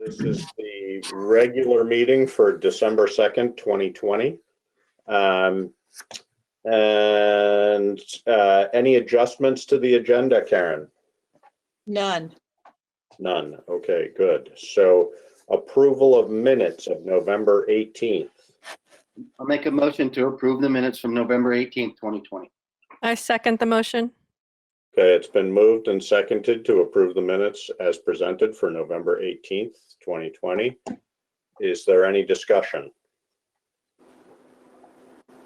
This is the regular meeting for December 2nd, 2020. Any adjustments to the agenda, Karen? None. None. Okay, good. So approval of minutes of November 18th. I'll make a motion to approve the minutes from November 18th, 2020. I second the motion. Okay, it's been moved and seconded to approve the minutes as presented for November 18th, 2020. Is there any discussion?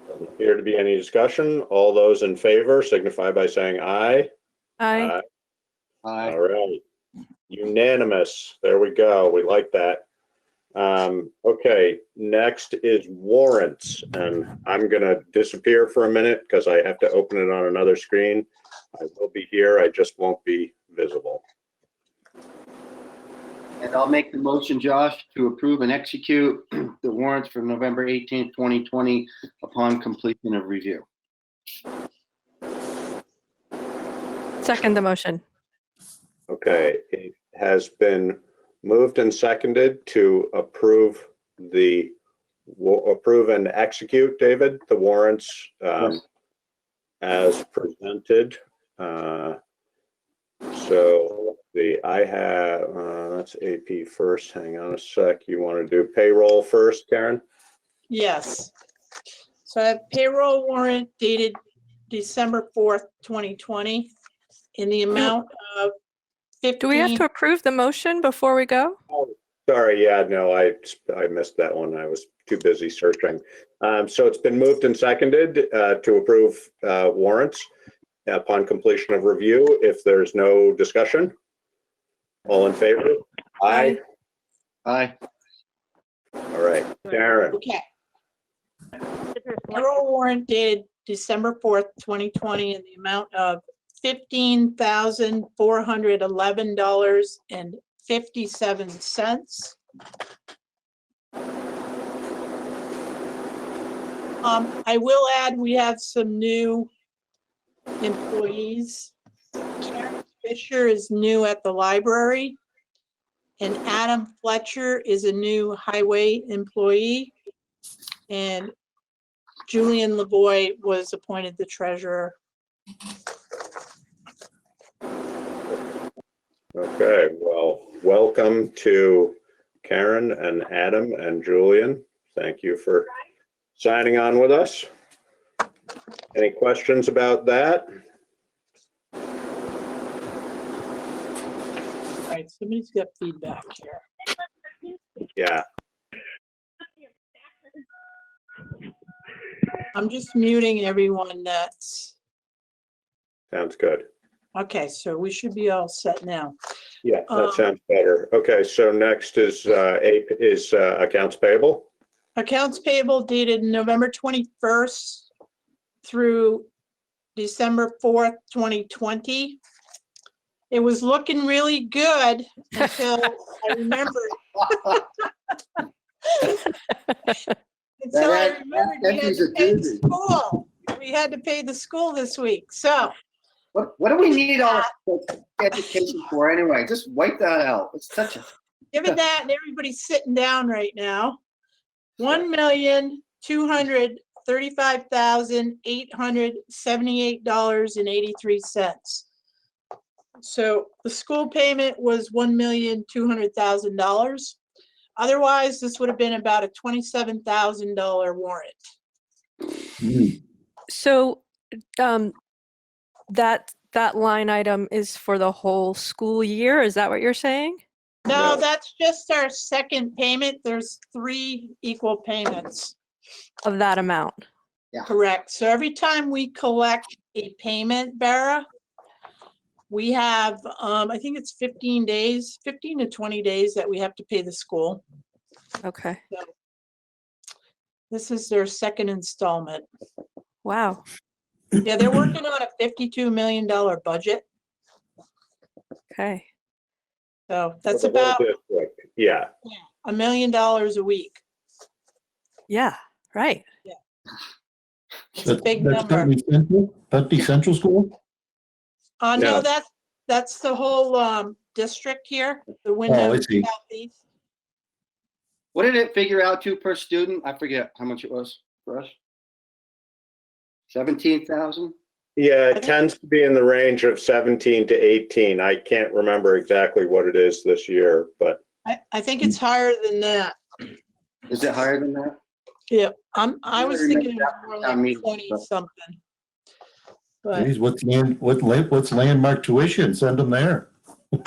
Doesn't appear to be any discussion. All those in favor signify by saying aye. Aye. Aye. All right. Unanimous. There we go. We like that. Okay, next is warrants, and I'm going to disappear for a minute because I have to open it on another screen. I will be here. I just won't be visible. And I'll make the motion, Josh, to approve and execute the warrants from November 18th, 2020 upon completion of review. Second the motion. Okay, it has been moved and seconded to approve and execute, David, the warrants Yes. as presented. So I have, that's AP first. Hang on a sec. You want to do payroll first, Karen? Yes. So I have payroll warrant dated December 4th, 2020 in the amount of 15. Do we have to approve the motion before we go? Oh, sorry. Yeah, no, I missed that one. I was too busy searching. So it's been moved and seconded to approve warrants upon completion of review. If there's no discussion, all in favor? Aye. Aye. All right, Karen. Okay. Payroll warrant dated December 4th, 2020 in the amount of $15,411.57. I will add, we have some new employees. Karen Fisher is new at the library, and Adam Fletcher is a new highway employee, and Julian Lavoy was appointed the treasurer. Okay, well, welcome to Karen and Adam and Julian. Thank you for signing on with us. Any questions about that? All right, somebody's got feedback here. Yeah, I'm just muting everyone that's, sounds good. okay, so we should be all set now. Yeah, that sounds better. Okay, so next is accounts payable. Accounts payable dated November 21st through December 4th, 2020. It was looking really good until I remembered. Until I remembered we had to pay the school. We had to pay the school this week, so. What do we need all this education for anyway? Just wipe that out. It's such a. Given that, and everybody's sitting down right now, $1,235,878.83. So the school payment was $1,200,000. Otherwise, this would have been about a $27,000 warrant. So that line item is for the whole school year? Is that what you're saying? No, No. that's just our second payment. There's 3 equal payments. Of that amount? Yeah. Correct. So every time we collect a payment, Bara, we have, I think it's 15 days, 15 to 20 days that we have to pay the school. Okay. So this is their second installment. Wow. Yeah, they're working on a $52 million budget. Okay. So that's For the whole about district. Yeah, $1 million a week. Yeah, right. It's a big That's number. Putney Central? Putney Central School? No, No. that's the whole district here, the Wyndham I see. Southeast. What did it figure out to per student? I forget how much it was for us. 17,000? Yeah, it tends to be in the range of 17 to 18. I can't remember exactly what it is this year, but I think it's higher than that. Is it higher than that? Yeah, I was thinking it was more I like mean, 20 but- something. But Geez, what's landmark tuition? Send them there. I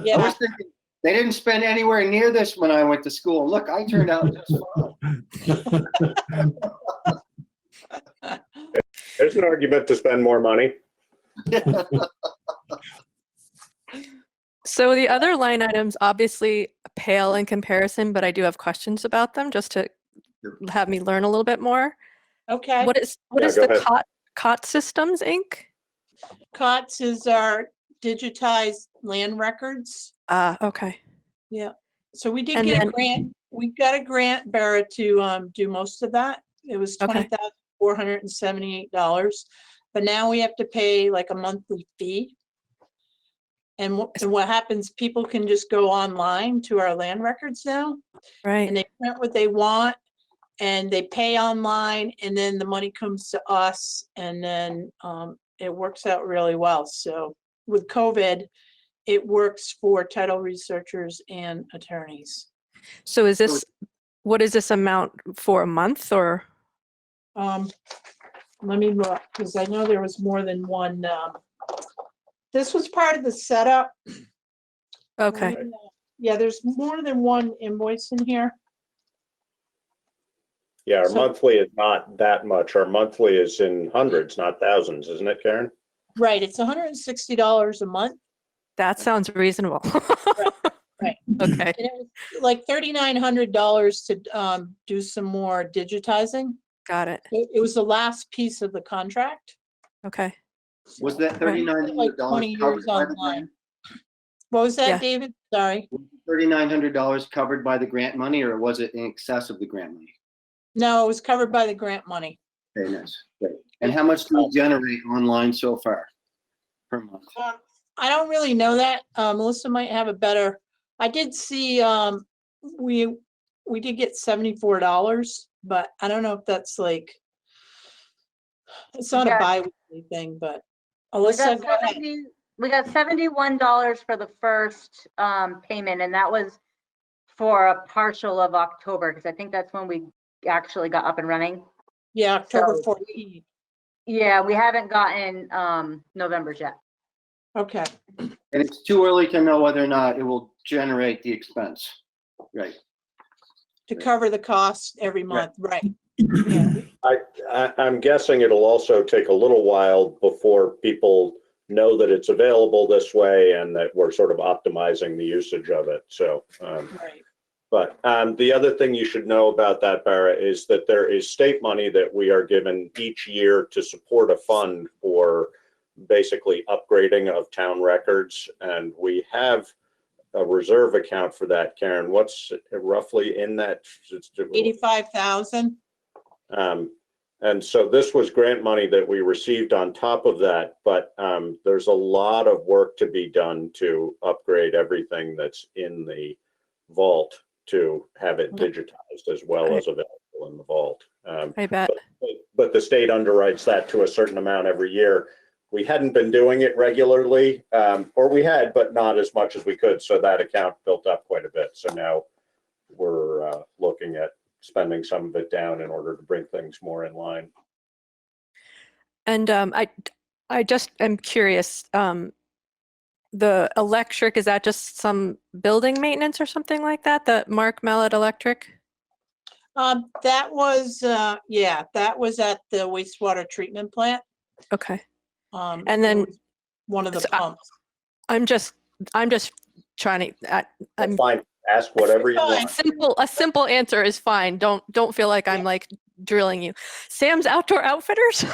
yeah, was thinking, they didn't spend anywhere near this when I went to school. Look, I turned out just fine. there's an argument to spend more money. So the other line items obviously pale in comparison, but I do have questions about them just to have me learn a little bit more. okay. What is Yeah, go the ahead. COT Systems Inc.? COTS is our digitized land records. Okay. So we did And get then- a grant. We got a grant, Barra, to do most of that. It was Okay. $20,478, but now we have to pay like a monthly fee. And what happens, people can just go online to our land records now, Right. and they print what they want, and they pay online, and then the money comes to us, and then it works out really well. So with COVID, it works for title researchers and attorneys. So what is this amount for a month or? Let me look, because I know there was more than one. This was part of the setup. Okay. Yeah, there's more than one invoice in here. Yeah, our So- monthly is not that much. Our monthly is in hundreds, not thousands, isn't it, Karen? Right, it's $160 a month. That sounds reasonable. Right. Okay. And it was like $3,900 to do some more digitizing. Got it. It was the last piece of the contract. Okay. Was that Like $3,900 20 covered years by the online. grant? What was Yeah. that, David? Sorry. $3,900 covered by the grant money, or was it in excess of the grant money? No, it was covered by the grant money. Very nice. Great. And how much do we generate online so far per month? I don't really know that. Melissa might have a better, I did see, we did get $74, but I don't know if that's like, it's not a Yeah. bi-weekly thing, but We Alyssa, got go ahead. we got $71 for the first payment, and that was for a partial of October, because I think that's when we actually got up and running. Yeah, October So- 14th. Yeah, we haven't gotten November's yet. Okay, And it's too early to know whether or not it will generate the expense. Right. to cover the cost every month, right. Yeah. I'm guessing it'll also take a little while before people know that it's available this way and that we're sort of optimizing the usage of it. So, Right. but the other thing you should know about that, Barra, is that there is state money that we are given each year to support a fund for basically upgrading of town records. And we have a reserve account for that. Karen, what's roughly in that? 85,000. And so this was grant money that we received on top of that, but there's a lot of work to be done to upgrade everything that's in the vault to have it digitized as well as available in the vault. I bet. But the state underwrites that to a certain amount every year. We hadn't been doing it regularly, or we had, but not as much as we could. So that account built up quite a bit. So now we're looking at spending some of it down in order to bring things more in line. And I just am curious, the electric, is that just some building maintenance or something like that? The Mark Mallet Electric? That was, yeah, that was at the wastewater treatment plant. Okay. And And then- one of the so pumps. I'm just trying to, I'm Fine, ask whatever you Fine. want. a simple answer is fine. Don't feel like I'm like drilling you. Sam's Outdoor Outfitters?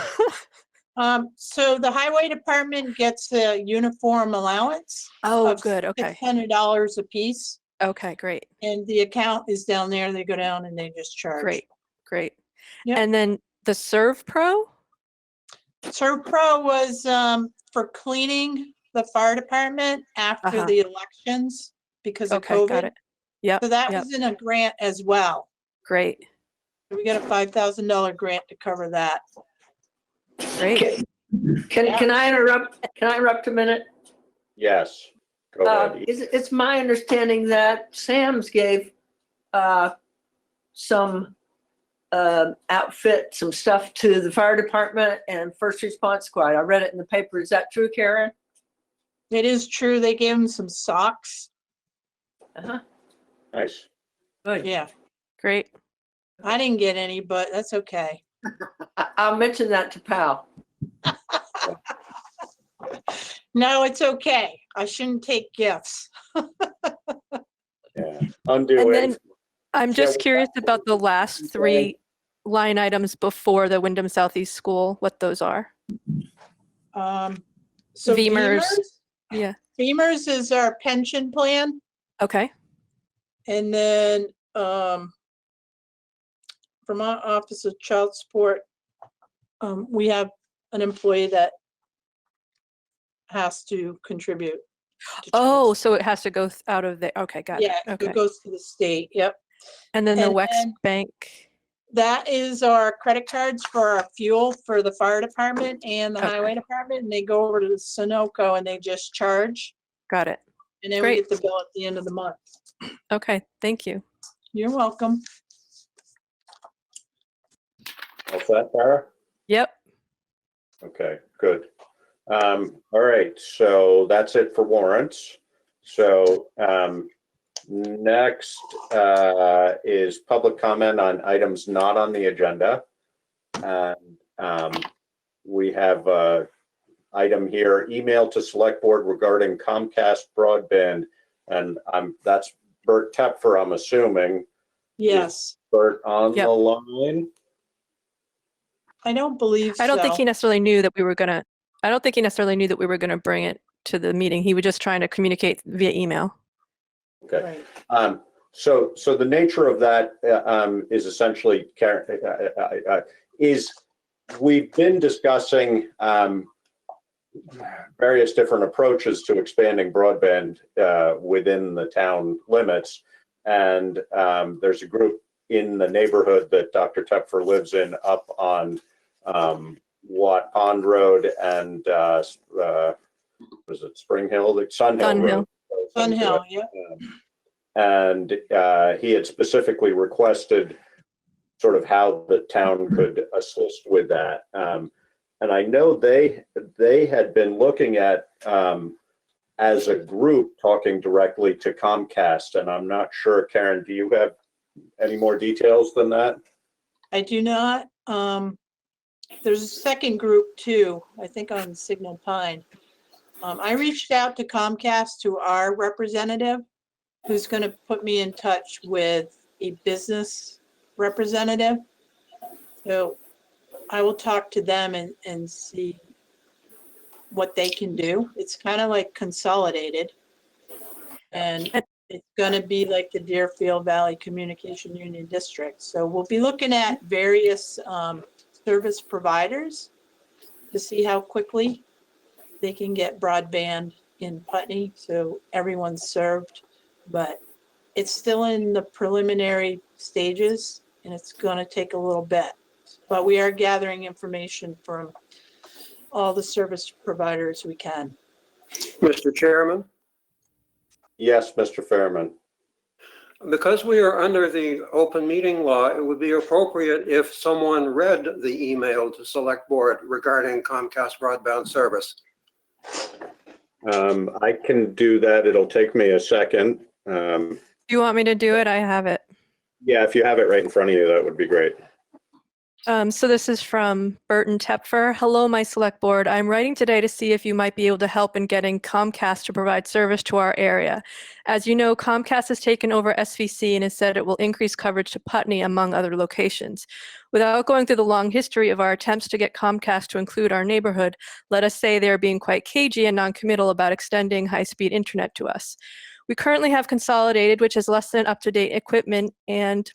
So the highway department gets a uniform allowance. Oh, of good. Okay. $600 a piece, Okay, great. and the account is down there. They go down and they just charge. Great. Yep. And then the Serve Pro? Serve Pro was for cleaning the fire department after Uh-huh. the elections. because of Okay, got COVID. it. Yep, So that yep, was in a grant as well. great, We got a $5,000 grant to cover that. great. Can I interrupt? Can I interrupt a minute? Yes, go ahead. It's my understanding that Sam's gave some outfit, some stuff to the fire department and first response squad. I read it in the paper. Is that true, Karen? It is true. They gave him some socks. Uh-huh. Nice. Good. Yeah, Great. I didn't get any, but that's okay. I'll mention that to Pal. No, it's okay. I shouldn't take gifts. Yeah. Undo And it. then I'm just well, curious about the last 3 line items before the Wyndham Southeast School, what those are. So Beamers. Beamers, Yeah, Beamers is our pension plan. okay, And then Vermont Office of Child Support, we have an employee that has to contribute. to child oh, support. so it has to go out of the, okay, got it, Yeah, okay. it goes to the state, yep. And then the and Wex then- Bank, That is our credit cards for our fuel for the fire department and the Okay. highway department, and they go over to the Sunoco and they just charge. got it, And then we Great. get the bill at the end of the month. okay, thank you. You're welcome. What's that, Tara? Yep, Okay, good. All right, so that's it for warrants. So next is public comment on items not on the agenda. And we have a item here, email to select board regarding Comcast broadband. And that's Bert Tepfer, I'm assuming. Yes, Bert on the Yep. line? I don't believe so. I don't think he necessarily knew that we were gonna, I don't think he necessarily knew that we were gonna bring it to the meeting. He was just trying to communicate via email. Okay. Right. So the nature of that is essentially, we've been discussing various different approaches to expanding broadband within the town limits. And there's a group in the neighborhood that Dr. Tepfer lives in up on Watt Pond Road and was it Spring Hill? Sun Hill Sun Hill. Road. Sun Hill, yeah. And he had specifically requested sort of how the town could assist with that. And I know they had been looking at, as a group, talking directly to Comcast, and I'm not sure, Karen, do you have any more details than that? I do not. There's a second group too, I think on Signal Pine. I reached out to Comcast, to our representative, who's going to put me in touch with a business representative. So I will talk to them and see what they can do. It's kind of like consolidated. And it's going to be like the Deerfield Valley Communication Union District. So we'll be looking at various service providers to see how quickly they can get broadband in Putney, so everyone's served. But it's still in the preliminary stages, and it's going to take a little bit. But we are gathering information from all the service providers we can. Mr. Chairman, Yes, Mr. Fairman. because we are under the open meeting law, it would be appropriate if someone read the email to Select Board regarding Comcast broadband service. I can do that. It'll take me a second. Do you want me to do it? I have it. Yeah, if you have it right in front of you, that would be great. So this is from Burton Tepfer. Hello, my select board. I'm writing today to see if you might be able to help in getting Comcast to provide service to our area. As you know, Comcast has taken over SVC and has said it will increase coverage to Putney, among other locations. Without going through the long history of our attempts to get Comcast to include our neighborhood, let us say they're being quite cagey and noncommittal about extending high-speed internet to us. We currently have Consolidated, which has less than up-to-date equipment, and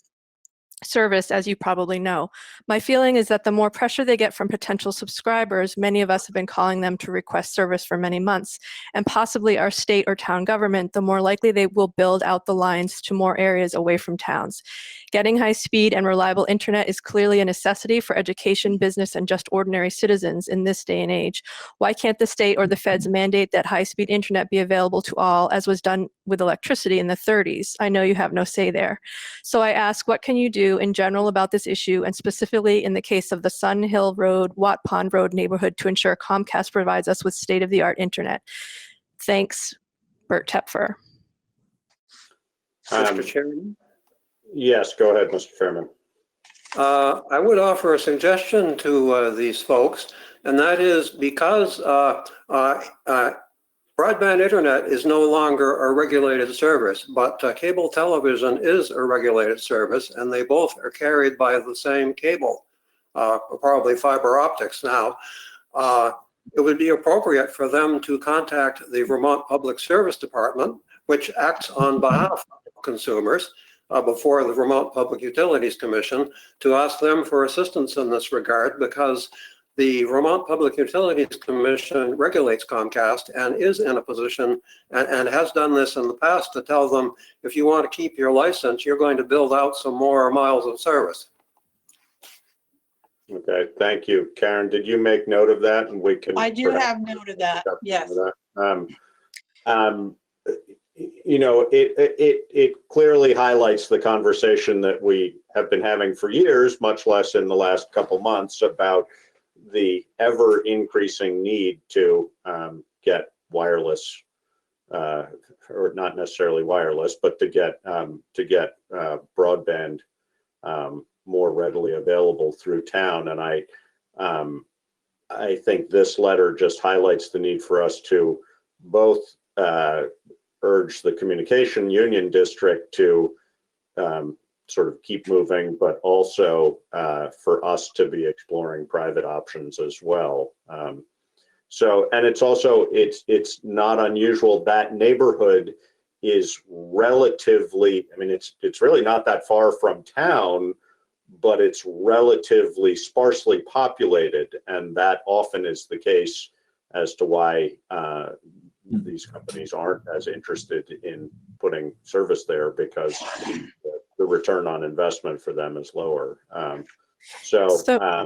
service, as you probably know. My feeling is that the more pressure they get from potential subscribers, many of us have been calling them to request service for many months, and possibly our state or town government, the more likely they will build out the lines to more areas away from towns. Getting high-speed and reliable internet is clearly a necessity for education, business, and just ordinary citizens in this day and age. Why can't the state or the feds mandate that high-speed internet be available to all, as was done with electricity in the 30s? I know you have no say there. So I ask, what can you do in general about this issue, and specifically in the case of the Sun Hill Road, Watt Pond Road neighborhood, to ensure Comcast provides us with state-of-the-art internet? Thanks, Bert Tepfer. Mr. Chairman? Yes, go ahead, Mr. Fairman. I would offer a suggestion to these folks, and that is because broadband internet is no longer a regulated service, but cable television is a regulated service, and they both are carried by the same cable, probably fiber optics now. It would be appropriate for them to contact the Vermont Public Service Department, which acts on behalf of consumers, before the Vermont Public Utilities Commission, to ask them for assistance in this regard, because the Vermont Public Utilities Commission regulates Comcast and is in a position, and has done this in the past, to tell them, if you want to keep your license, you're going to build out some more miles of service. Okay, thank you. Karen, did you make note of that? And we can. I do have note of that, yes. You know, it clearly highlights the conversation that we have been having for years, much less in the last couple months, about the ever increasing need to get wireless, or not necessarily wireless, but to get broadband more readily available through town. And I think this letter just highlights the need for us to both urge the communication union district to sort of keep moving, but also for us to be exploring private options as well. So, and it's also, it's not unusual. That neighborhood is relatively, I mean, it's really not that far from town, but it's relatively sparsely populated. And that often is the case as to why these companies aren't as interested in putting service there, because the return on investment for them is lower. So yeah.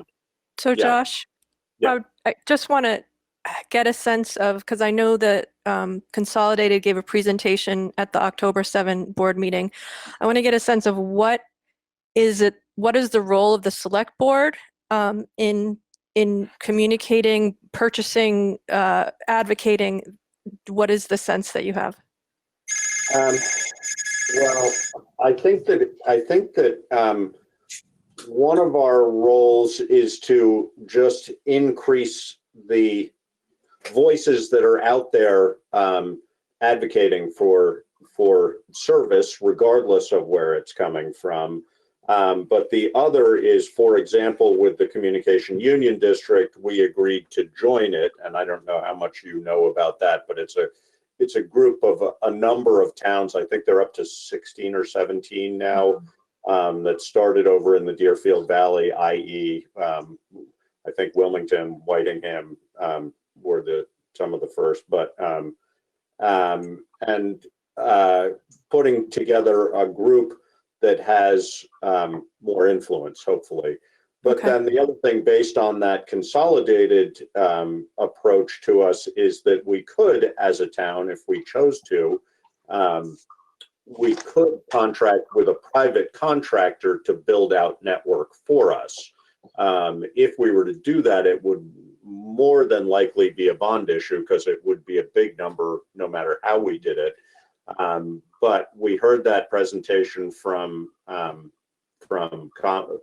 Josh, Yeah. I just want to get a sense of, because I know that Consolidated gave a presentation at the October 7 board meeting. I want to get a sense of what is the role of the select board in communicating, purchasing, advocating. What is the sense that you have? Well, I think that one of our roles is to just increase the voices that are out there advocating for service, regardless of where it's coming from. But the other is, for example, with the Communication Union District, we agreed to join it, and I don't know how much you know about that, but it's a group of a number of towns. I think they're up to 16 or 17 now, that started over in the Deerfield Valley, i.e., I think Wilmington, Whitingham were some of the first, but putting together a group that has more influence, hopefully. But Okay. then the other thing, based on that consolidated approach to us, is that we could, as a town, if we chose to, we could contract with a private contractor to build out network for us. If we were to do that, it would more than likely be a bond issue, because it would be a big number no matter how we did it. But we heard that presentation from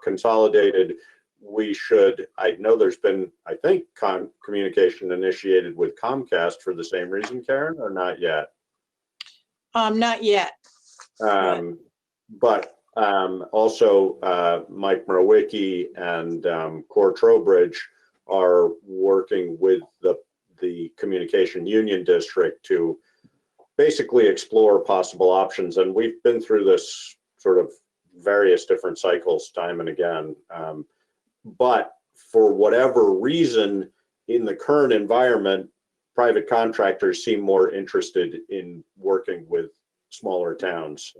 Consolidated. We should, I know there's been, I think, communication initiated with Comcast for the same reason, Karen, or not yet? Not yet. But also Mike Mrowicki and Core Trowbridge are working with the Communication Union District to basically explore possible options. And we've been through this sort of various different cycles time and again. But for whatever reason, in the current environment, private contractors seem more interested in working with smaller towns.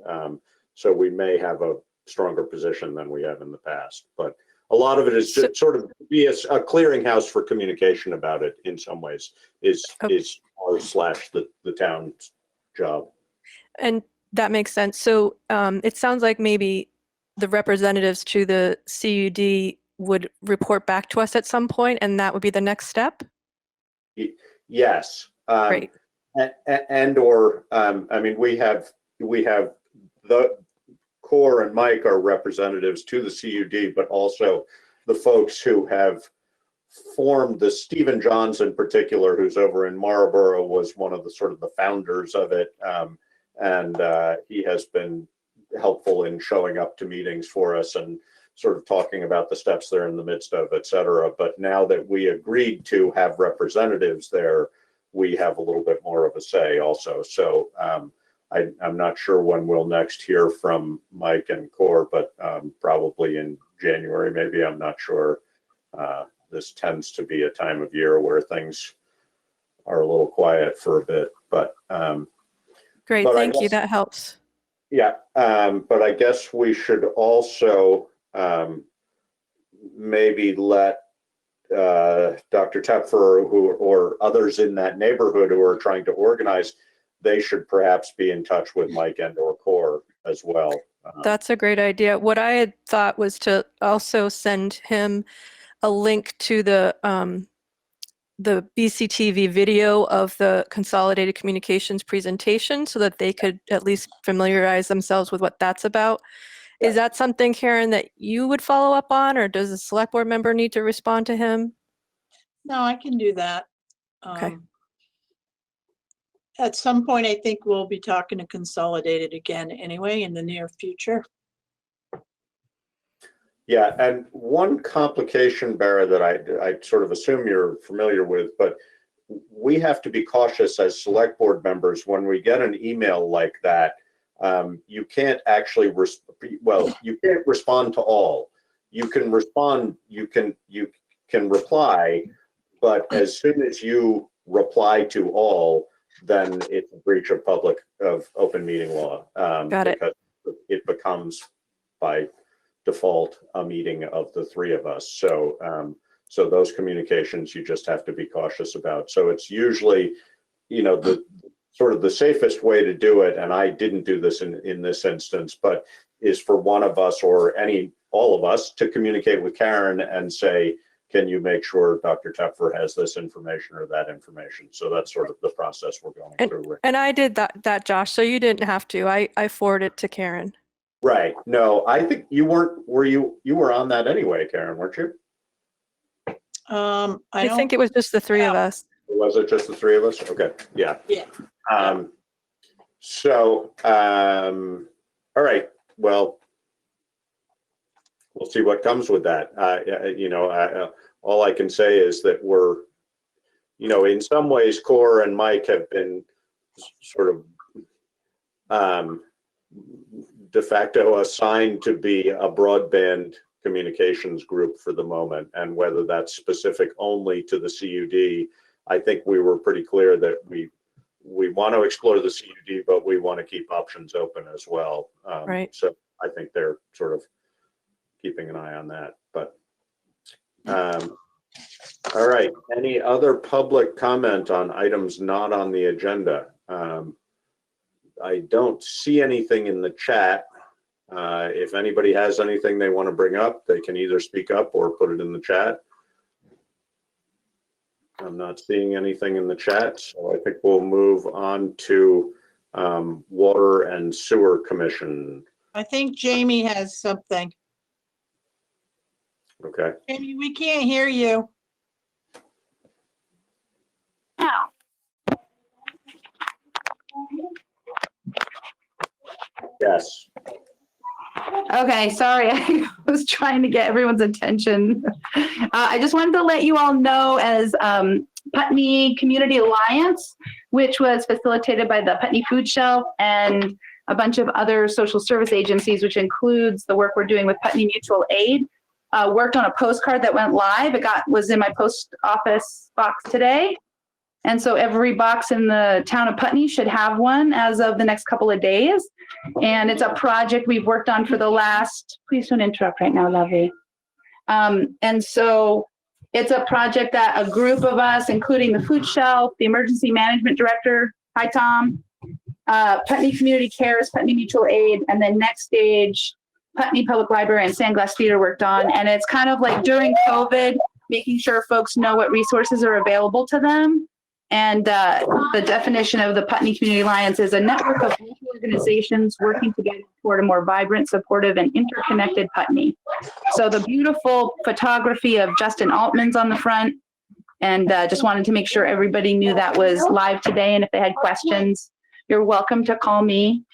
So we may have a stronger position than we have in the past. But a lot of it is just sort of be a clearinghouse for communication about it in some ways is the town's job. And that makes sense. So it sounds like maybe the representatives to the CUD would report back to us at some point, and that would be the next step? Yes. Great. Or I mean, we have the Core and Mike are representatives to the CUD, but also the folks who have formed the Stephen Johns in particular, who's over in Marlboro, was one of the sort of the founders of it. And he has been helpful in showing up to meetings for us and sort of talking about the steps they're in the midst of, et cetera. But now that we agreed to have representatives there, we have a little bit more of a say also. So I'm not sure when we'll next hear from Mike and Core, but probably in January, maybe. I'm not sure. This tends to be a time of year where things are a little quiet for a bit, but Great, but thank you, that helps. yeah, but I guess we should also maybe let Dr. Tepfer or others in that neighborhood who are trying to organize, they should perhaps be in touch with Mike and or Core as well. That's a great idea. What I had thought was to also send him a link to the BCTV video of the Consolidated Communications presentation so that they could at least familiarize themselves with what that's about. Yeah. Is that something, Karen, that you would follow up on, or does the select board member need to respond to him? No, I can do that. Okay. At some point, I think we'll be talking to Consolidated again anyway in the near future. Yeah, and one complication, Barra, that I sort of assume you're familiar with, but we have to be cautious as select board members when we get an email like that. You can't actually, you can't respond to all. You can respond, you can reply, but as soon as you reply to all, then it's a breach of open meeting law. Got it. Because it becomes by default a meeting of the three of us. So so those communications you just have to be cautious about. So it's usually, the sort of the safest way to do it, and I didn't do this in this instance, but is for one of us or all of us to communicate with Karen and say, can you make sure Dr. Tepfer has this information or that information? So that's sort of the process we're going through. And I did that, Josh, so you didn't have to. I forwarded it to Karen. Right. No, I think you weren't, you were on that anyway, Karen, weren't you? I think it was just the three of us. Was it just the three of us? Okay. Yeah. Yeah. All right. Well, we'll see what comes with that. All I can say is that we're, in some ways, Core and Mike have been sort of de facto assigned to be a broadband communications group for the moment, and whether that's specific only to the CUD, I think we were pretty clear that we want to explore the CUD, but we want to keep options open as well. Right. So I think they're sort of keeping an eye on that. But all right. Any other public comment on items not on the agenda? I don't see anything in the chat. If anybody has anything they want to bring up, they can either speak up or put it in the chat. I'm not seeing anything in the chat, so I think we'll move on to Water and Sewer Commission. I think Jamie has something. Okay. Jamie, we can't hear you. Yes. Okay, sorry, I was trying to get everyone's attention. I just wanted to let you all know, as Putney Community Alliance, which was facilitated by the Putney Food Shelf and a bunch of other social service agencies, which includes the work we're doing with Putney Mutual Aid, worked on a postcard that went live. It was in my post office box today. And so every box in the town of Putney should have one as of the next couple of days. And it's a project we've worked on for the last, please don't interrupt right now, lovey. And so it's a project that a group of us, including the food shelf, the emergency management director, hi Tom, Putney Community Cares, Putney Mutual Aid, and then Next Stage, Putney Public Library and Sandglass Theater worked on. And it's kind of like during COVID, making sure folks know what resources are available to them. And the definition of the Putney Community Alliance is a network of local organizations working together toward a more vibrant, supportive, and interconnected Putney. So the beautiful photography of Justin Altman's on the front, and just wanted to make sure everybody knew that was live today. And if they had questions, you're welcome to call me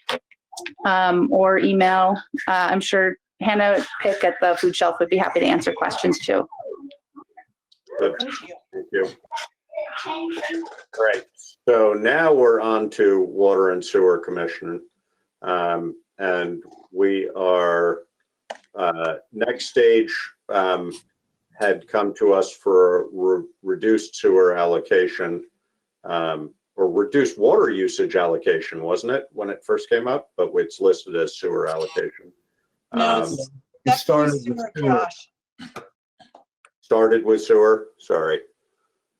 or email. I'm sure Hannah Pick at the food shelf would be happy to answer questions too. Good. Thank you. Great. So now we're on to Water and Sewer Commission. And we are, Next Stage had come to us for reduced sewer allocation, or reduced water usage allocation, wasn't it, when it first came up? But it's listed as sewer allocation. No, that's started the with sewer, sewer. Josh. Started with sewer, sorry.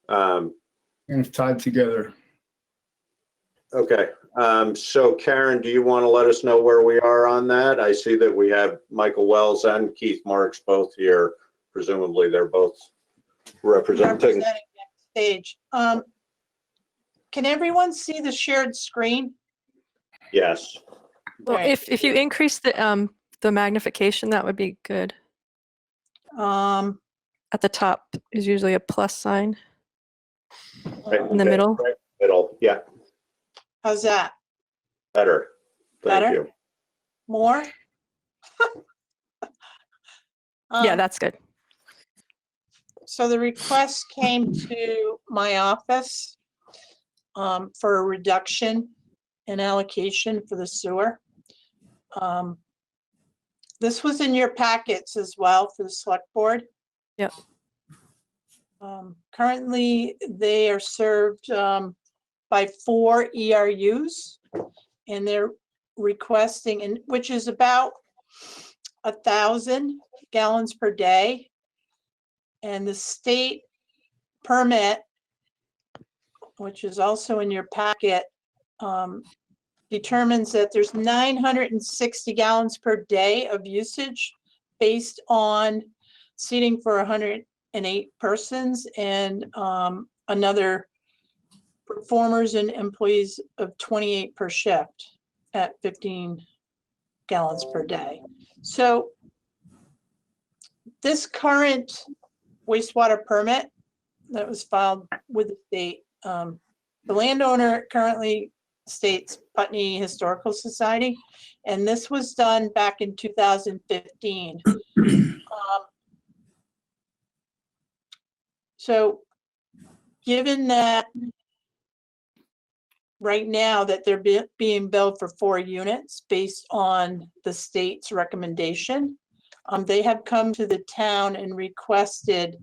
And it's tied together. Okay, so Karen, do you want to let us know where we are on that? I see that we have Michael Wells and Keith Marks both here. Presumably they're both representing. Next Stage. Can everyone see the shared screen? Yes. Well, Right. if you increase the magnification, that would be good. At the top is usually a plus sign. Right In the middle? Right middle, yeah, How's that? better. Thank Better? you. More? Yeah, that's good. So the request came to my office for a reduction in allocation for the sewer. This was in your packets as well for the select board. Yep. Currently, they are served by 4 ERUs, and they're requesting, and which is about 1,000 gallons per day. And the state permit, which is also in your packet, determines that there's 960 gallons per day of usage based on seating for 108 persons and another performers and employees of 28 per shift at 15 gallons per day. So this current wastewater permit that was filed with the state, the landowner currently states Putney Historical Society, and this was done back in 2015. So given that right now that they're being billed for 4 units based on the state's recommendation, they have come to the town and requested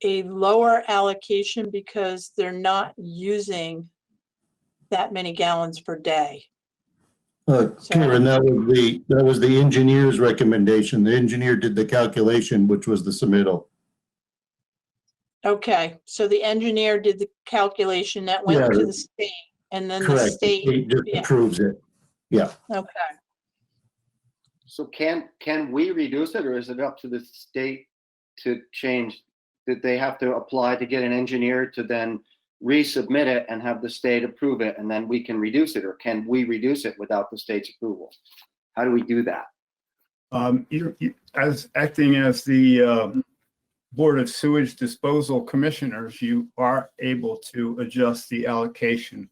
a lower allocation because they're not using that many gallons per day. Karen, that was the engineer's recommendation. The engineer did the calculation, which was the submittal. Okay, so the engineer did the calculation that went to the state, and then the Correct. state, He just yeah. approves it. Yeah. Okay. So can we reduce it, or is it up to the state to change? Did they have to apply to get an engineer to then resubmit it and have the state approve it, and then we can reduce it, or can we reduce it without the state's approval? How do we do that? As acting as the Board of Sewage Disposal Commissioners, you are able to adjust the allocation.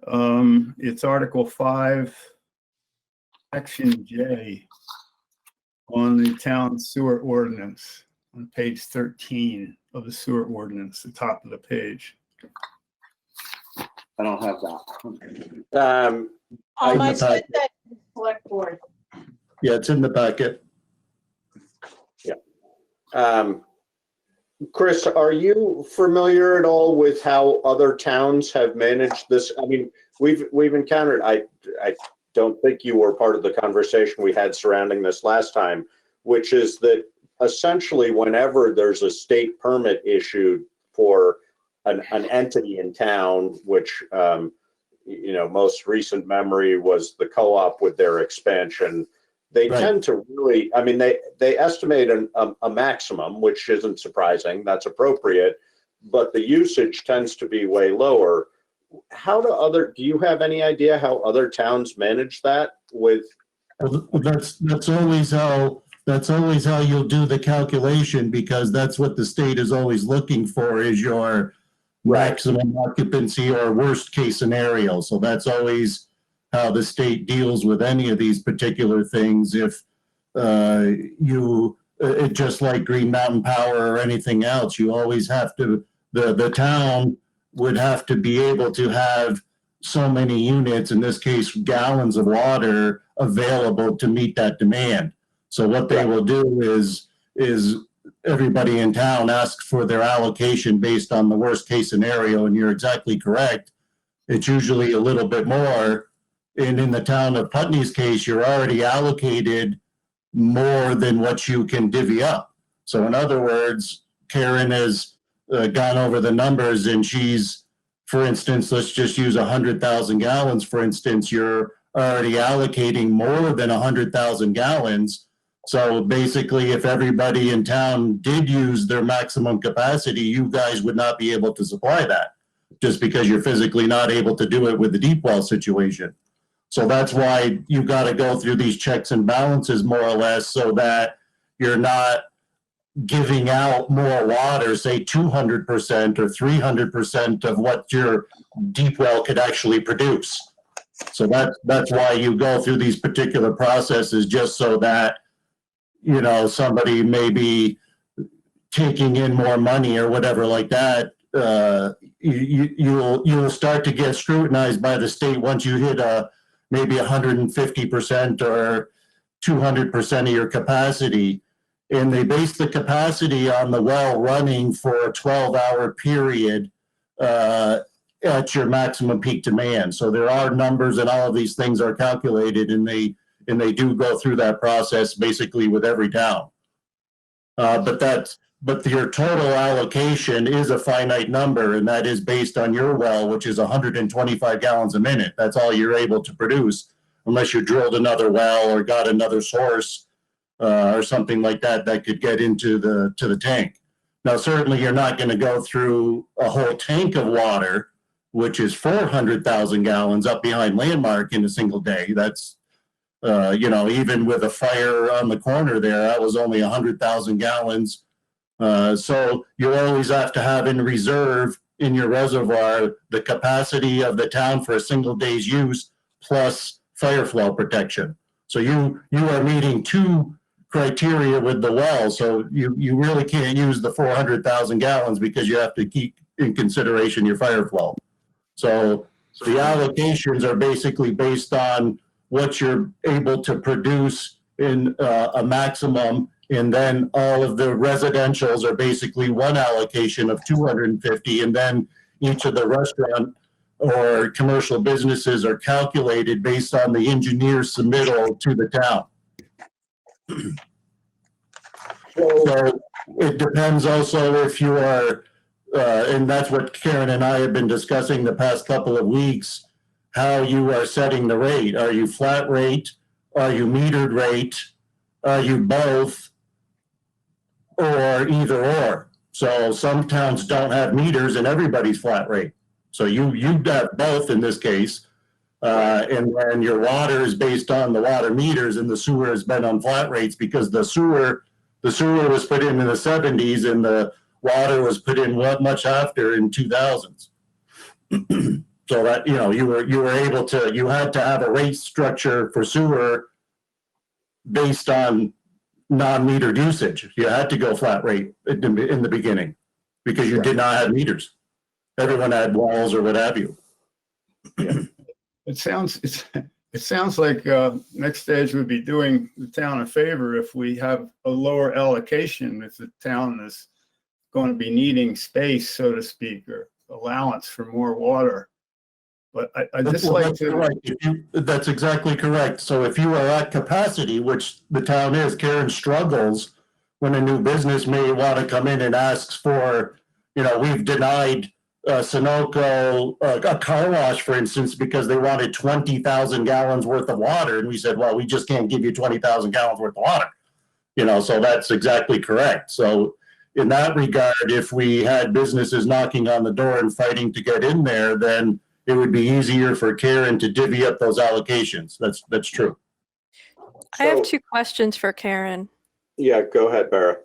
It's Article 5, Section J on the town sewer ordinance on page 13 of the sewer ordinance, the top of the page. I don't have that. In the I sent packet. that to the select board. Yeah, it's in the packet. Chris, are you familiar at all with how other towns have managed this? I mean, we've encountered, I don't think you were part of the conversation we had surrounding this last time, which is that essentially whenever there's a state permit issued for an entity in town, which, most recent memory was the co-op with their expansion, they Right. tend to really, I mean, they estimate a maximum, which isn't surprising, that's appropriate, but the usage tends to be way lower. Do you have any idea how other towns manage that with? Well, that's always how you'll do the calculation, because that's what the state is always looking for, is your maximum occupancy or worst case scenario. So that's always how the state deals with any of these particular things. If just like Green Mountain Power or anything else, you always have to, the town would have to be able to have so many units, in this case, gallons of water available to meet that demand. So what they will do is everybody in town asks for their allocation based on the worst case scenario, and you're exactly correct. It's usually a little bit more. And in the town of Putney's case, you're already allocated more than what you can divvy up. So in other words, Karen has gone over the numbers, and she's, for instance, let's just use 100,000 gallons. For instance, you're already allocating more than 100,000 gallons. So basically, if everybody in town did use their maximum capacity, you guys would not be able to supply that, just because you're physically not able to do it with the deep well situation. So that's why you got to go through these checks and balances, more or less, so that you're not giving out more water, say 200% or 300% of what your deep well could actually produce. So that's why you go through these particular processes, just so that, somebody may be taking in more money or whatever like that. You'll start to get scrutinized by the state once you hit maybe 150% or 200% of your capacity. And they base the capacity on the well running for a 12-hour period at your maximum peak demand. So there are numbers, and all of these things are calculated, and they do go through that process basically with every town. But your total allocation is a finite number, and that is based on your well, which is 125 gallons a minute. That's all you're able to produce, unless you drilled another well or got another source or something like that could get into the tank. Now, certainly you're not going to go through a whole tank of water, which is 400,000 gallons up behind Landmark in a single day. That's, even with a fire on the corner there, that was only 100,000 gallons. So you always have to have in reserve in your reservoir the capacity of the town for a single day's use, plus fire flow protection. So you are meeting two criteria with the well. So you really can't use the 400,000 gallons, because you have to keep in consideration your fire flow. So the allocations are basically based on what you're able to produce in a maximum. And then all of the residentials are basically one allocation of 250. And then each of the restaurant or commercial businesses are calculated based on the engineer's submittal to the town. So it depends also if you are, and that's what Karen and I have been discussing the past couple of weeks, how you are setting the rate. Are you flat rate? Are you metered rate? Are you both? Or either or. So some towns don't have meters and everybody's flat rate. So you have both in this case. And then your water is based on the water meters, and the sewer has been on flat rates, because the sewer was put in the 70s, and the water was put in much after, in 2000s. So that, you were able to, you had to have a rate structure for sewer based on non-metered usage. You had to go flat rate in the beginning, because you did not have meters. Everyone had walls or what have you. It sounds like next stage would be doing the town a favor if we have a lower allocation, if the town is going to be needing space, so to speak, or allowance for more water. But I just Well, like that's to, correct. That's exactly correct. So if you are at capacity, which the town is, Karen struggles when a new business may want to come in and asks for, we've denied Sunoco a car wash, for instance, because they wanted 20,000 gallons worth of water. And we said, well, we just can't give you 20,000 gallons worth of water. So that's exactly correct. So in that regard, if we had businesses knocking on the door and fighting to get in there, then it would be easier for Karen to divvy up those allocations. That's true. I have So- 2 questions for Karen. Yeah, go ahead, Barra.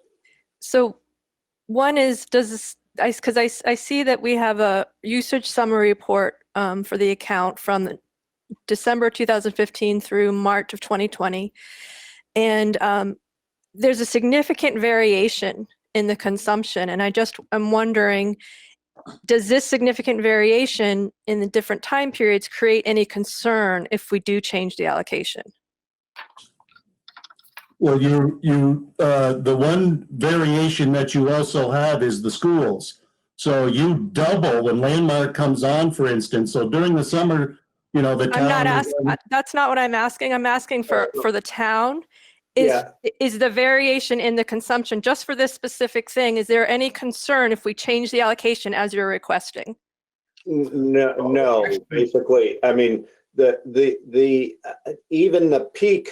So one is, because I see that we have a usage summary report for the account from December 2015 through March of 2020. And there's a significant variation in the consumption. And I'm wondering, does this significant variation in the different time periods create any concern if we do change the allocation? Well, the one variation that you also have is the schools. So you double when Landmark comes on, for instance. So during the summer, the town. I'm not asking, that's not what I'm asking. I'm asking for the town. Is the variation in the consumption just for this specific thing? Is there any concern if we change the allocation as you're requesting? No, basically, I mean, even the peak,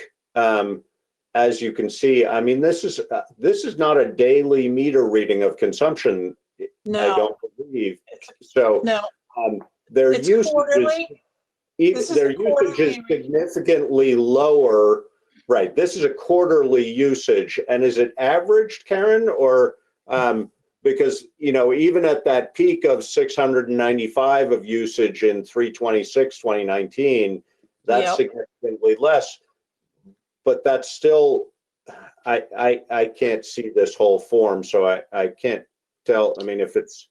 as you can see, I mean, this is not a daily meter reading of consumption. I No, don't believe. So no, their it's usage quarterly. This is a is quarterly. significantly lower. Right. This is a quarterly usage. And is it averaged, Karen, or because, even at that peak of 695 of usage in 3/26, 2019, that's Yep. significantly less. But that's still, I can't see this whole form, so I can't tell. I mean, if it's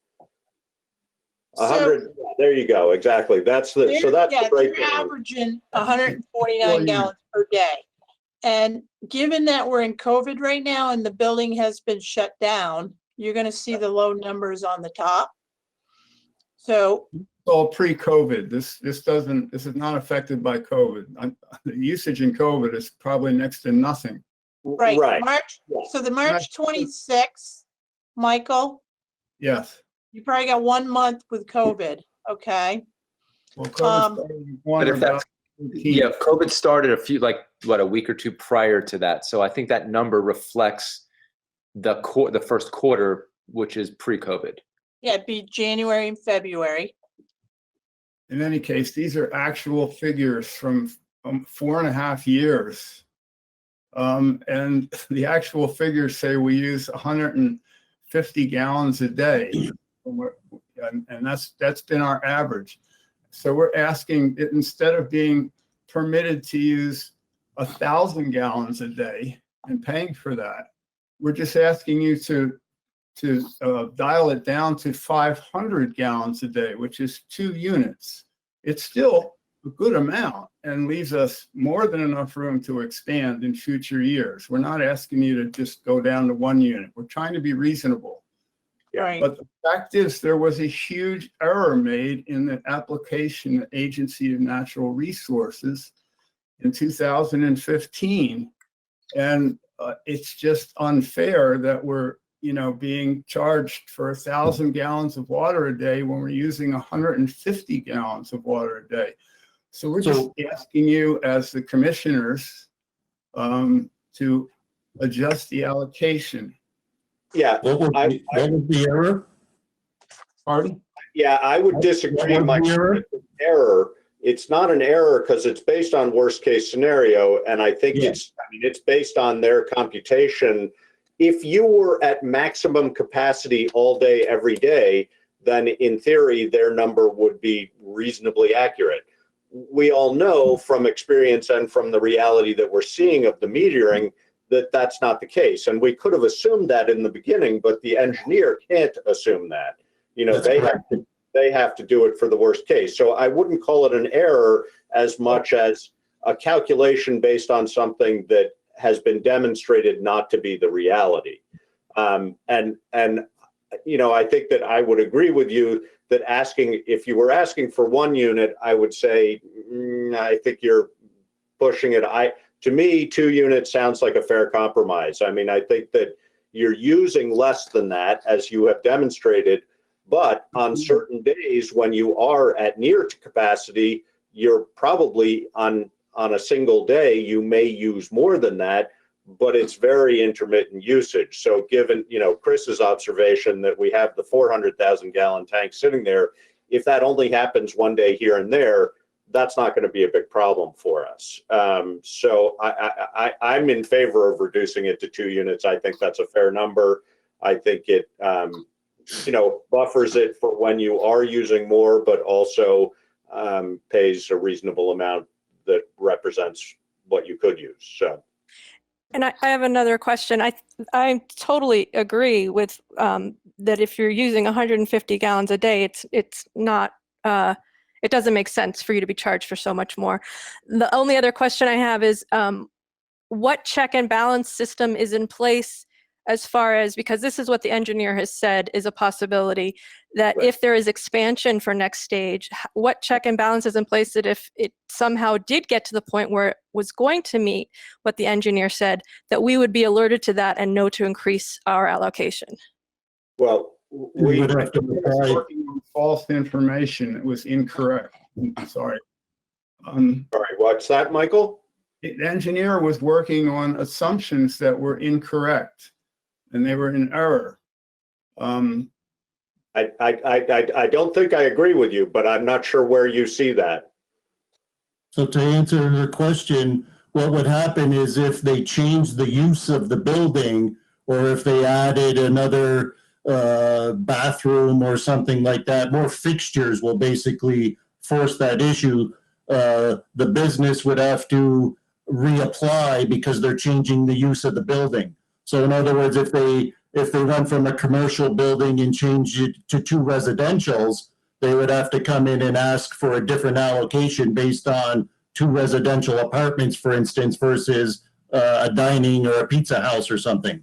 100, there you go. Exactly. That's the They're breakdown. averaging 149 gallons per day. And given that we're in COVID right now and the building has been shut down, you're going to see the low numbers on the top. So it's all pre-COVID. This is not affected by COVID. The usage in COVID is probably next to nothing. right, Right. so the March 26th, Michael, Yes. you probably got 1 month with COVID, okay? Well, COVID started one But if about that's, 18. yeah, COVID started a week or 2 prior to that. So I think that number reflects the first quarter, which is pre-COVID. Yeah, it'd be January and February. In any case, these are actual figures from 4.5 years. And the actual figures say we use 150 gallons a day. And that's been our average. So we're asking, instead of being permitted to use 1,000 gallons a day and paying for that, we're just asking you to dial it down to 500 gallons a day, which is 2 units. It's still a good amount and leaves us more than enough room to expand in future years. We're not asking you to just go down to 1 unit. We're trying to be reasonable. Right. But the fact is, there was a huge error made in the application Agency of Natural Resources in 2015. And it's just unfair that we're, being charged for 1,000 gallons of water a day when we're using 150 gallons of water a day. So we're just asking you as the commissioners to adjust the allocation. Yeah. What was the error? Pardon? Yeah, I would disagree. What was the error? It's an error. It's not an error because it's based on worst case scenario. And I think it's based on their computation. If you were at maximum capacity all day, every day, then in theory, their number would be reasonably accurate. We all know from experience and from the reality that we're seeing of the metering that that's not the case. And we could have assumed that in the beginning, but the engineer can't assume that. they have to do it for the worst case. So I wouldn't call it an error as much as a calculation based on something that has been demonstrated not to be the reality. And you know, I think that I would agree with you that if you were asking for 1 unit, I would say, I think you're pushing it. To me, 2 units sounds like a fair compromise. I mean, I think that you're using less than that, as you have demonstrated, but on certain days when you are at near to capacity, you're probably on a single day, you may use more than that, but it's very intermittent usage. So given, you know, Chris's observation that we have the 400,000 gallon tank sitting there, if that only happens one day here and there, that's not going to be a big problem for us. So I'm in favor of reducing it to 2 units. I think that's a fair number. I think it, you know, buffers it for when you are using more, but also pays a reasonable amount that represents what you could use. So. And I have another question. I totally agree with that if you're using 150 gallons a day, it's not, it doesn't make sense for you to be charged for so much more. The only other question I have is what check and balance system is in place as far as, because this is what the engineer has said is a possibility, that Right. if there is expansion for next stage, what check and balance is in place that if it somehow did get to the point where it was going to meet what the engineer said, that we would be alerted to that and know to increase our allocation? Well, We would have to apply. Working on false information. It was incorrect. I'm sorry. Sorry, what's that, Michael? The engineer was working on assumptions that were incorrect, and they were in error. I don't think I agree with you, but I'm not sure where you see that. So to answer your question, what would happen is if they changed the use of the building, or if they added another bathroom or something like that, more fixtures will basically force that issue. The business would have to reapply because they're changing the use of the building. So in other words, if they went from a commercial building and changed it to 2 residentials, they would have to come in and ask for a different allocation based on 2 residential apartments, for instance, versus a dining or a pizza house or something.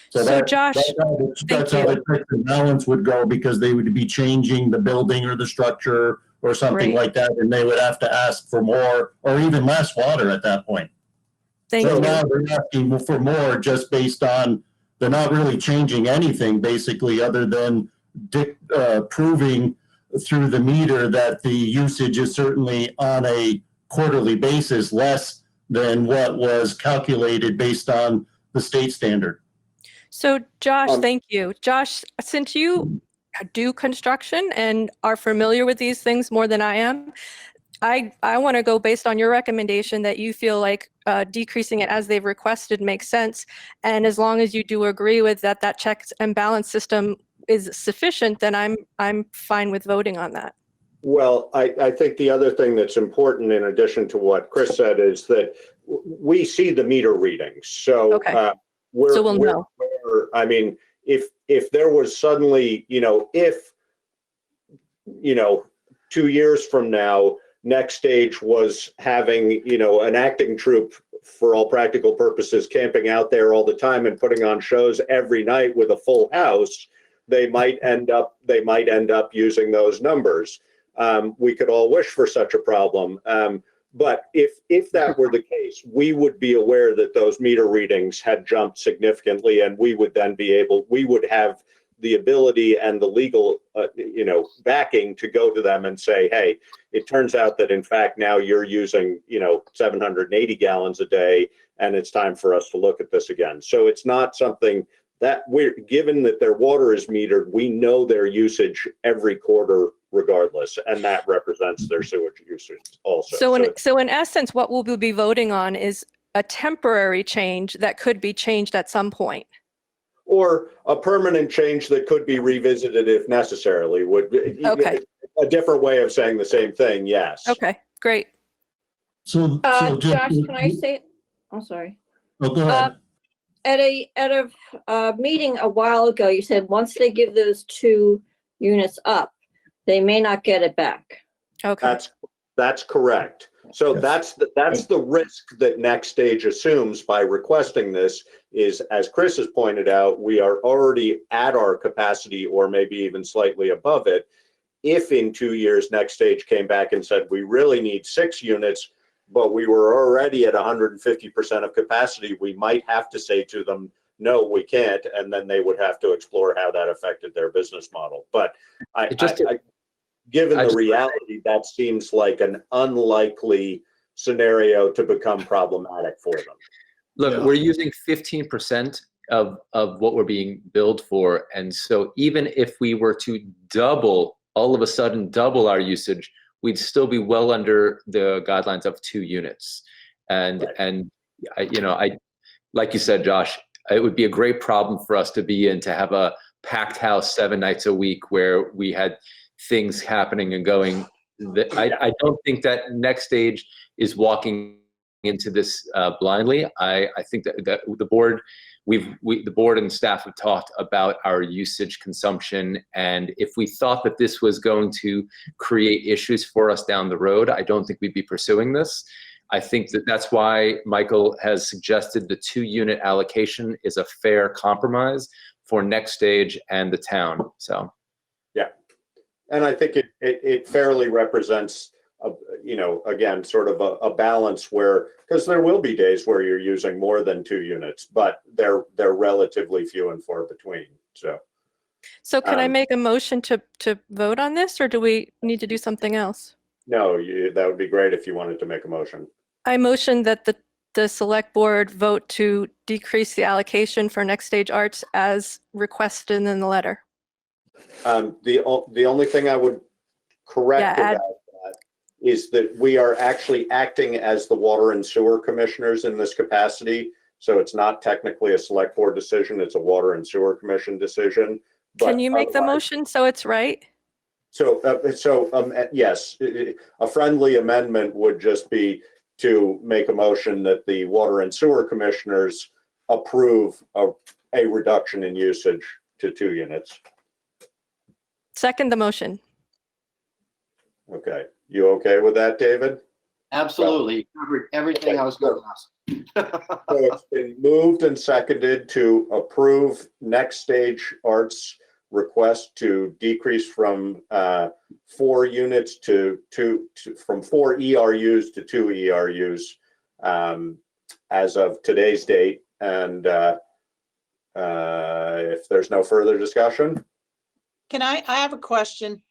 So Josh, that's how the check and balance would go, because they would be changing the building or the structure or something Great. like that, and they would have to ask for more or even less water at that point. Thank So you. now they're asking for more just based on, they're not really changing anything basically other than proving through the meter that the usage is certainly on a quarterly basis less than what was calculated based on the state standard. So Josh, thank you. Josh, since you do construction and are familiar with these things more than I am, I want to go based on your recommendation that you feel like decreasing it as they've requested makes sense. And as long as you do agree with that checks and balance system is sufficient, then I'm fine with voting on that. Well, I think the other thing that's important in addition to what Chris said is that we see the meter readings. So Okay. So we'll know. I mean, if there was suddenly, if 2 years from now, next stage was having, an acting troupe for all practical purposes, camping out there all the time and putting on shows every night with a full house, they might end up using those numbers. We could all wish for such a problem. But if that were the case, we would be aware that those meter readings had jumped significantly, and we would then we would have the ability and the legal, backing to go to them and say, hey, it turns out that in fact now you're using, 780 gallons a day, and it's time for us to look at this again. So it's not something that given that their water is metered, we know their usage every quarter regardless, and that represents their sewage usage also. So in essence, what we'll be voting on is a temporary change that could be changed at some point. Or a permanent change that could be revisited if necessarily. Okay. A different way of saying the same thing, yes. Okay, great. So Josh, just, can I say, I'm sorry. Oh, go ahead. At a meeting a while ago, you said once they give those 2 units up, they may not get it back. Okay. That's correct. So Yes. that's the risk that Next Stage assumes by requesting this is, as Chris has pointed out, we are already at our capacity or maybe even slightly above it. If in 2 years Next Stage came back and said, we really need 6 units, but we were already at 150% of capacity, we might have to say to them, no, we can't. And then they would have to explore how that affected their business model. But given the reality, that seems like an unlikely scenario to become problematic for them. Look, Yeah. we're using 15% of what we're being billed for. And so even if we were to all of a sudden double our usage, we'd still be well under the guidelines of 2 units. And, Right. and I, like you said, Josh, it would be a great problem for us to be in, to have a packed house 7 nights a week where we had things happening and going. I don't think that Next Stage is walking into this blindly. I think that the board, the board and staff have talked about our usage consumption, and if we thought that this was going to create issues for us down the road, I don't think we'd be pursuing this. I think that's why Michael has suggested the 2-unit allocation is a fair compromise for Next Stage and the town. So, yeah, and I think it fairly represents, again, sort of a balance where, because there will be days where you're using more than 2 units, but they're relatively few and far between. So can I make a motion to vote on this, or do we need to do something else? no, that would be great if you wanted to make a motion. I motion that the select board vote to decrease the allocation for Next Stage Arts as requested in the letter. The only thing I would correct Yeah, about that is that we are actually acting as the water and sewer commissioners in this capacity. So it's not technically a select board decision, it's a water and sewer commission decision. Can you make the otherwise- motion so it's right? So yes, a friendly amendment would just be to make a motion that the water and sewer commissioners approve of a reduction in usage to 2 units. Second the motion. Okay, you okay with that, David? Absolutely. You covered everything I was going to ask. So it's been moved and seconded to approve Next Stage Arts request to decrease from 4 units to from 4 ERUs to 2 ERUs as of today's date. And if there's no further discussion, I have a question.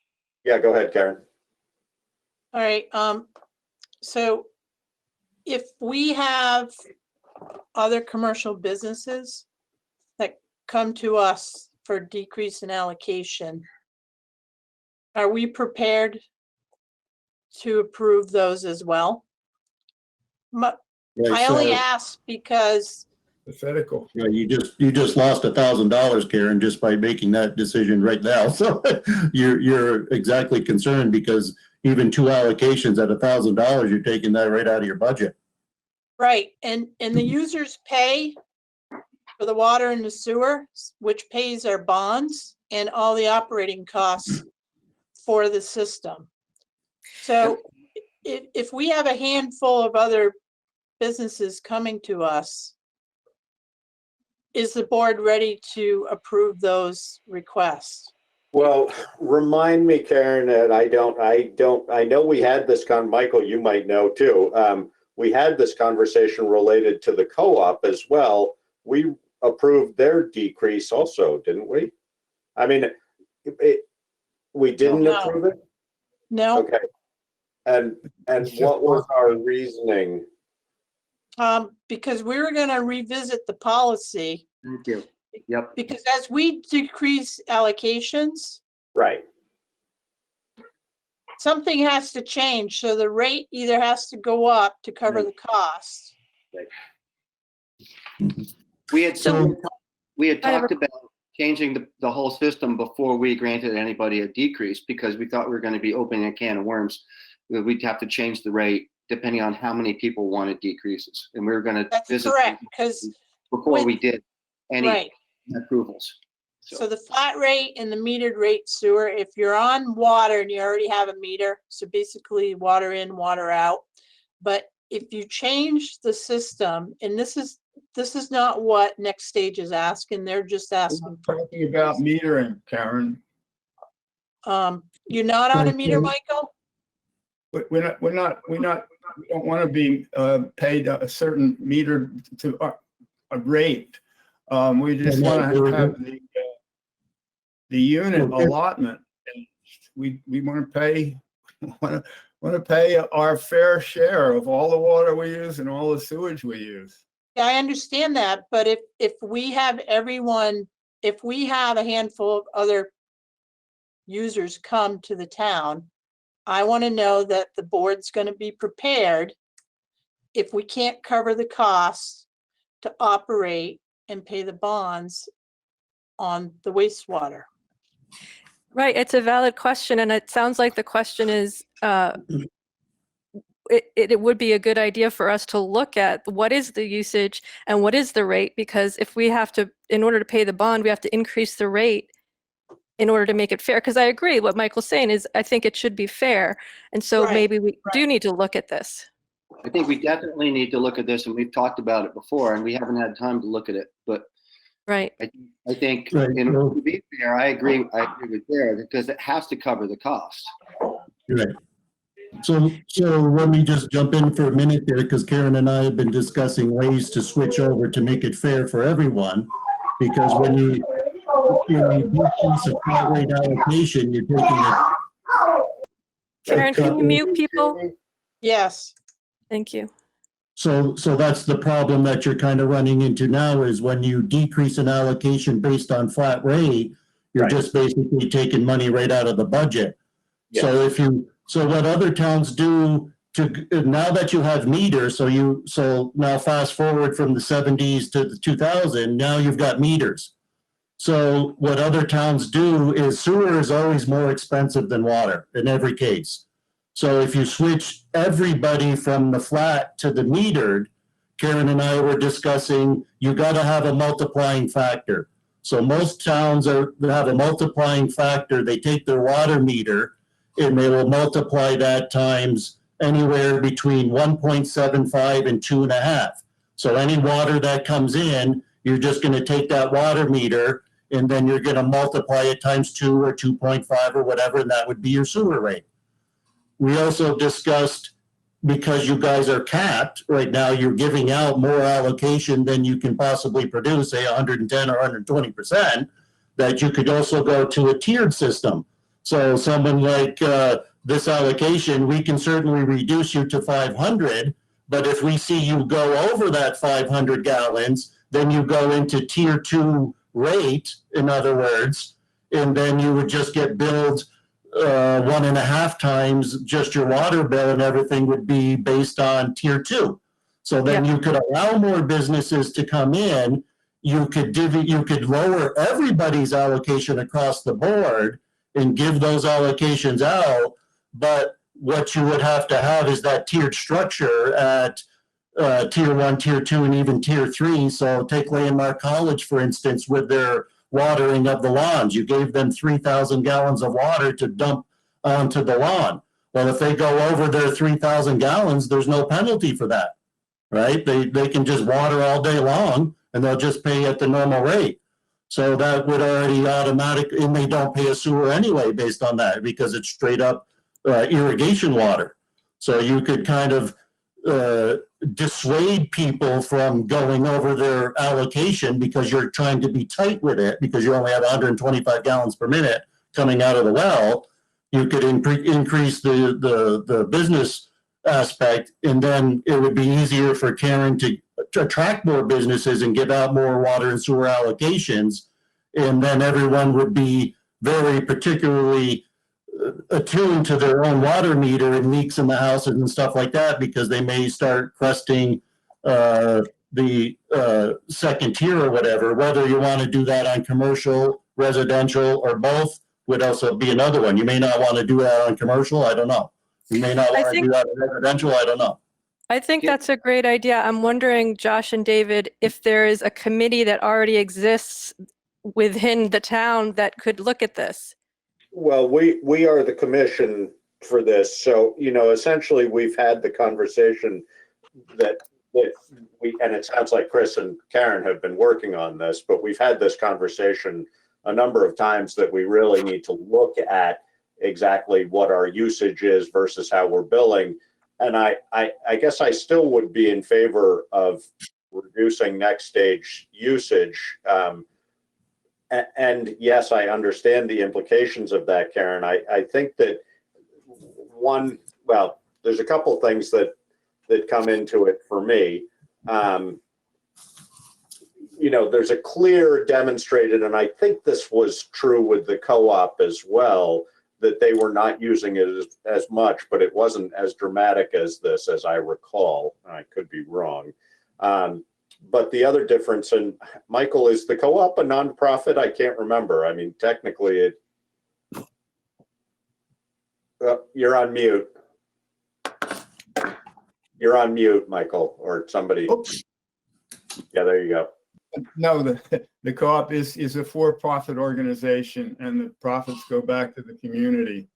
yeah, go ahead, Karen. All right, so if we have other commercial businesses that come to us for decrease in allocation, are we prepared to approve those as well? I only ask because Pathetical. You just lost $1,000, Karen, just by making that decision right now. So you're exactly concerned because even 2 allocations at $1,000, you're taking that right out of your budget. right, and the users pay for the water and the sewer, which pays our bonds and all the operating costs for the system. So if we have a handful of other businesses coming to us, is the board ready to approve those requests? Well, remind me, Karen, that I know we had this Michael, you might know too. We had this conversation related to the co-op as well. We approved their decrease also, didn't we? I mean, we didn't No. approve it? No, Okay. And what was our reasoning? because we were gonna revisit the policy, Thank you. Yep. because as we decrease allocations, Right. something has to change, so the rate either has to go up to cover the cost. We had So- I have talked about changing the whole system before we granted anybody a decrease because we thought we were going to be opening a can of worms. We'd have to change the rate depending on how many people wanted decreases. And we were going to That's visit correct, because, before we did any right, approvals. So the flat rate and the metered rate sewer, if you're on water and you already have a meter, so basically water in, water out. But if you change the system, and this is not what Next Stage is asking, they're just We're asking not for. talking about metering, Karen. You're not on a meter, Right. Michael? But we don't want to be paid a certain meter to a rate. We just want to have the unit allotment. And we want to pay our fair share of all the water we use and all the sewage we use. Yeah, I understand that, but if we have everyone, if we have a handful of other users come to the town, I want to know that the board's going to be prepared if we can't cover the costs to operate and pay the bonds on the wastewater. Right, it's a valid question, and it sounds like the question is, it would be a good idea for us to look at what is the usage and what is the rate, because if we have to, in order to pay the bond, we have to increase the rate in order to make it fair. Because I agree, what Michael's saying is, I think it should be fair, and so Right, maybe we do need to look at this. I think we definitely need to look at this, and we've talked about it before, and we haven't had time to look at it, but Right. I think, Right. in order to be fair, I agree with there, because it has to cover the cost. Right. So let me just jump in for a minute there, because Karen and I have been discussing ways to switch over to make it fair for everyone. Because when you decrease a flat rate allocation, you're taking a. Karen, can you mute people? yes. Thank you. So that's the problem that you're kind of running into now, is when you decrease an allocation based on flat rate, you're Right. just basically taking money right out of the budget. So so what other towns do now that you have meters, so now fast forward from the 70s to the 2000, now you've got meters. So what other towns do is sewer is always more expensive than water in every case. So if you switch everybody from the flat to the metered, Karen and I were discussing, you got to have a multiplying factor. So most towns have a multiplying factor. They take their water meter and they will multiply that times anywhere between 1.75 and 2.5. So any water that comes in, you're just going to take that water meter and then you're going to multiply it times 2 or 2.5 or whatever, and that would be your sewer rate. We also discussed, because you guys are capped right now, you're giving out more allocation than you can possibly produce, say 110 or 120%, that you could also go to a tiered system. So someone like this allocation, we can certainly reduce you to 500, but if we see you go over that 500 gallons, then you go into tier 2 rate, in other words, and then you would just get billed 1.5 times just your water bill, and everything would be based on tier 2. So then you could allow more businesses to come in. You could lower everybody's allocation across the board and give those allocations out. But what you would have to have is that tiered structure at tier 1, tier 2, and even tier 3. So take Landmark College, for instance, with their watering of the lawns. You gave them 3,000 gallons of water to dump onto the lawn. Well, if they go over their 3,000 gallons, there's no penalty for that, right? They can just water all day long and they'll just pay at the normal rate. So that would already automatically, and they don't pay a sewer anyway based on that, because it's straight up irrigation water. So you could kind of dissuade people from going over their allocation, because you're trying to be tight with it, because you only have 125 gallons per minute coming out of the well. You could increase the business aspect, and then it would be easier for Karen to attract more businesses and give out more water and sewer allocations. And then everyone would be very particularly attuned to their own water meter and leaks in the houses and stuff like that, because they may start cresting the second tier or whatever. Whether you want to do that on commercial, residential, or both would also be another one. You may not want to do that on commercial, I don't know. You may not want to do that on residential, I don't know. I think that's a great idea. I'm wondering, Josh and David, if there is a committee that already exists within the town that could look at this? Well, we are the commission for this. So, essentially we've had the conversation that and it sounds like Chris and Karen have been working on this, but we've had this conversation a number of times that we really need to look at exactly what our usage is versus how we're billing. And I guess I still would be in favor of reducing next stage usage. And yes, I understand the implications of that, Karen. I think that there's a couple things that come into it for me. There's a clear demonstrated, and I think this was true with the co-op as well, that they were not using it as much, but it wasn't as dramatic as this, as I recall. I could be wrong. But the other difference, and Michael, is the co-op a nonprofit? I can't remember. I mean, technically you're on mute. You're on mute, Michael, or somebody. Oops. Yeah, there you go. No, the co-op is a for-profit organization, and the profits go back to the community.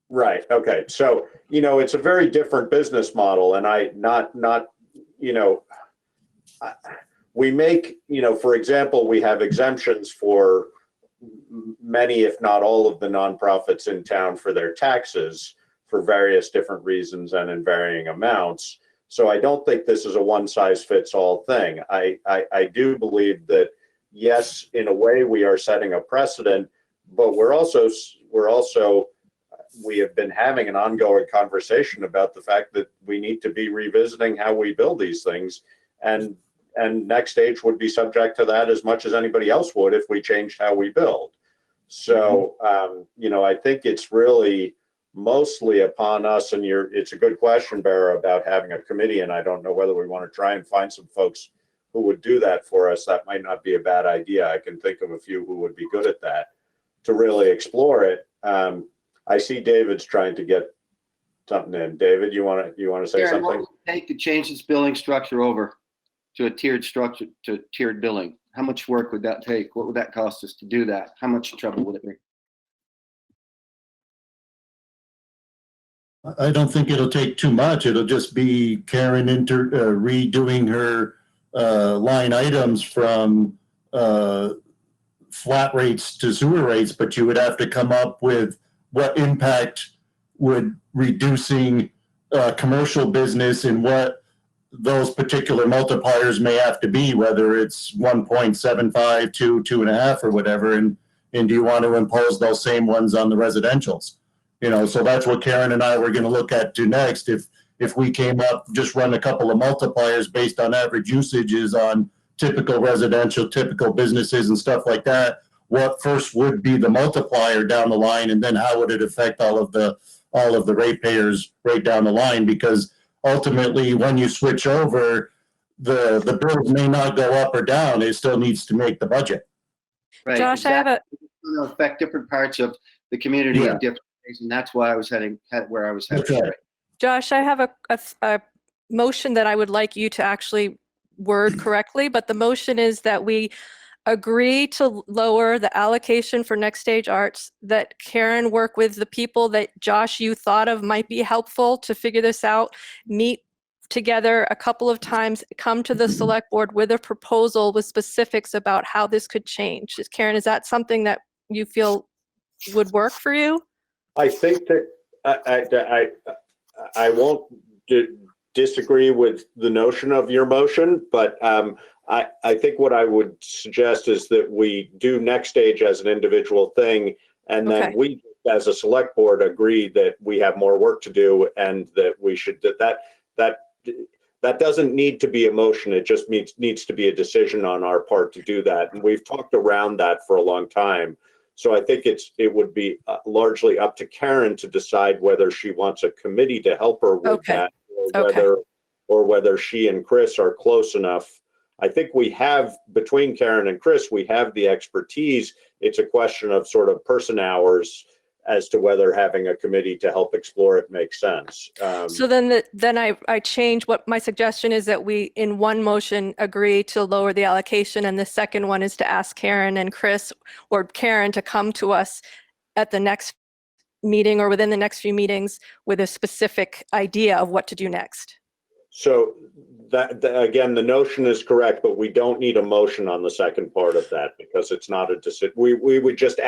Right. Okay. So, it's a very different business model, and we make, for example, we have exemptions for many, if not all of the nonprofits in town for their taxes for various different reasons and in varying amounts. So I don't think this is a one size fits all thing. I do believe that, yes, in a way we are setting a precedent, but we have been having an ongoing conversation about the fact that we need to be revisiting how we build these things. And next stage would be subject to that as much as anybody else would if we changed how we build. So, I think it's really mostly upon us, and it's a good question, Barra, about having a committee, and I don't know whether we want to try and find some folks who would do that for us. That might not be a bad idea. I can think of a few who would be good at that, to really explore it. I see David's trying to get something in. David, you want to say Karen, something? what would it take to change this billing structure over to a tiered structure, to tiered billing? How much work would that take? What would that cost us to do that? How much trouble would it be? I don't think it'll take too much. It'll just be Karen redoing her line items from flat rates to sewer rates, but you would have to come up with what impact would reducing commercial business and what those particular multipliers may have to be, whether it's 1.75 to 2.5 or whatever, and do you want to impose those same ones on the residentials? So that's what Karen and I were going to look at to next. If we came up, just run a couple of multipliers based on average usages on typical residential, typical businesses and stuff like that, what first would be the multiplier down the line, and then how would it affect all of the ratepayers right down the line? Because ultimately, when you switch over, the bills may not go up or down. It still needs to make the budget. Right. Josh, exactly. I have It's going to affect different parts of the community Yeah. in different ways, and that's why I was heading where I was headed. That's right. Josh, I have a motion that I would like you to actually word correctly, but the motion is that we agree to lower the allocation for Next Stage Arts, that Karen work with the people that Josh, you thought of might be helpful to figure this out, meet together a couple of times, come to the select board with a proposal with specifics about how this could change. Karen, is that something that you feel would work for you? I think that I won't disagree with the notion of your motion, but I think what I would suggest is that we do Next Stage as an individual thing, and then Okay. we, as a select board, agree that we have more work to do, and that we should that doesn't need to be a motion. It just needs to be a decision on our part to do that, and we've talked around that for a long time. So I think it would be largely up to Karen to decide whether she wants a committee to help her with Okay. that, or whether she and Chris are close enough. I think we have, between Karen and Chris, we have the expertise. It's a question of sort of person hours as to whether having a committee to help explore it makes sense. So then I change what my suggestion is, that we in one motion agree to lower the allocation, and the second one is to ask Karen and Chris, or Karen, to come to us at the next meeting or within the next few meetings with a specific idea of what to do next. So again, the notion is correct, but we don't need a motion on the second part of that because it's not a decision. We would just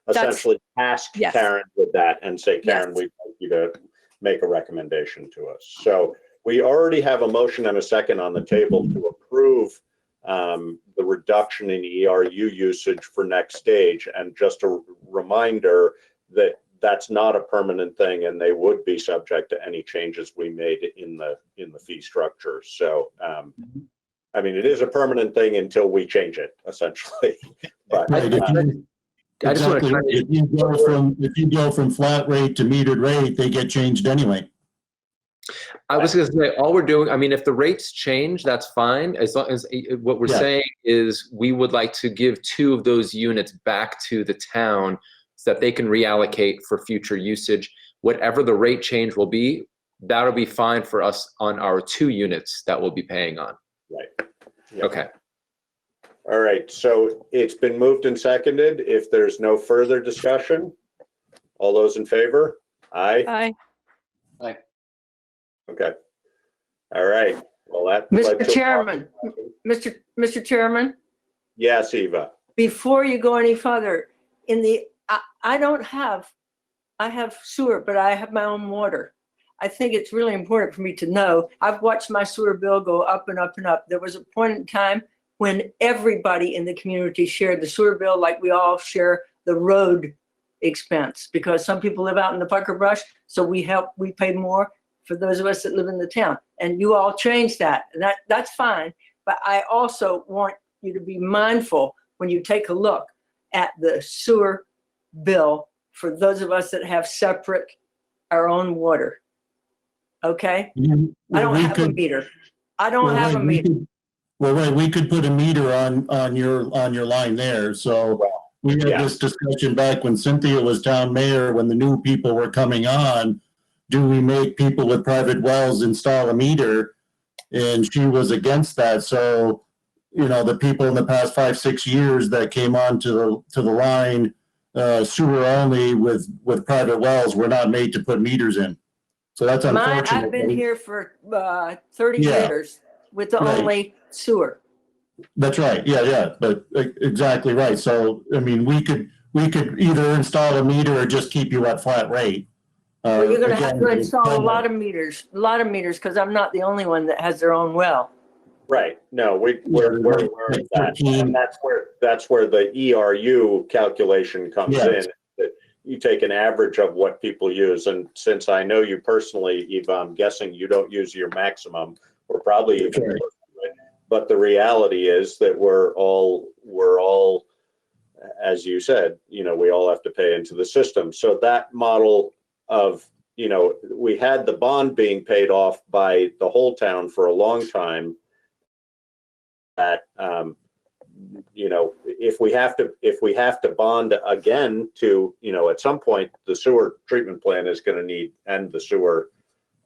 essentially task yes. Karen with that and say, Karen, Yes. we'd like you to make a recommendation to us. So we already have a motion and a second on the table to approve the reduction in ERU usage for next stage. And just a reminder that that's not a permanent thing, and they would be subject to any changes we made in the fee structure. So, I mean, it is a permanent thing until we change it, essentially. But I just want to Exactly. try If you go from flat rate to metered rate, they get changed anyway. I was going to say, all we're doing, I mean, if the rates change, that's fine. As long as what we're Yeah. saying is we would like to give 2 of those units back to the town so that they can reallocate for future usage. Whatever the rate change will be, that'll be fine for us on our 2 units that we'll be paying on. right. Yep. Okay. All right. So it's been moved and seconded. If there's no further discussion, all those in favor? Aye. Aye. Okay. All right. Well, that led Mr. to- Chairman, Mr. Chairman, Yes, Eva. before you go any further, I have sewer, but I have my own water. I think it's really important for me to know. I've watched my sewer bill go up and up and up. There was a point in time when everybody in the community shared the sewer bill, like we all share the road expense, because some people live out in the pucker brush, so we pay more for those of us that live in the town. And you all changed that, and that's fine. But I also want you to be mindful when you take a look at the sewer bill for those of us that have separate, our own water. Okay? I don't have a meter. I don't have a meter. We could put a meter on your line there. So we had yeah. this discussion back when Cynthia was town mayor, when the new people were coming on. Do we make people with private wells install a meter? And she was against that. So, you know, the people in the past 5-6 years that came on to the line, sewer only with private wells, were not made to put meters in. So that's unfortunate. I've been here for 30 Yeah. years with the Right. only sewer. That's right. Yeah. But exactly right. So, I mean, we could either install a meter or just keep you at flat rate. Well, you're gonna have Again, to install a lot of meters, because I'm not the only one that has their own well. Right. No, we're aware of that. And that's where the ERU calculation comes Yes. in. That you take an average of what people use. And since I know you personally, Eva, I'm guessing you don't use your maximum, or probably even Right. close to it. But the reality is that we're all, as you said, you know, we all have to pay into the system. So that model of, you know, we had the bond being paid off by the whole town for a long time. That, you know, if we have to bond again to, you know, at some point, the sewer treatment plant is going to need, and the sewer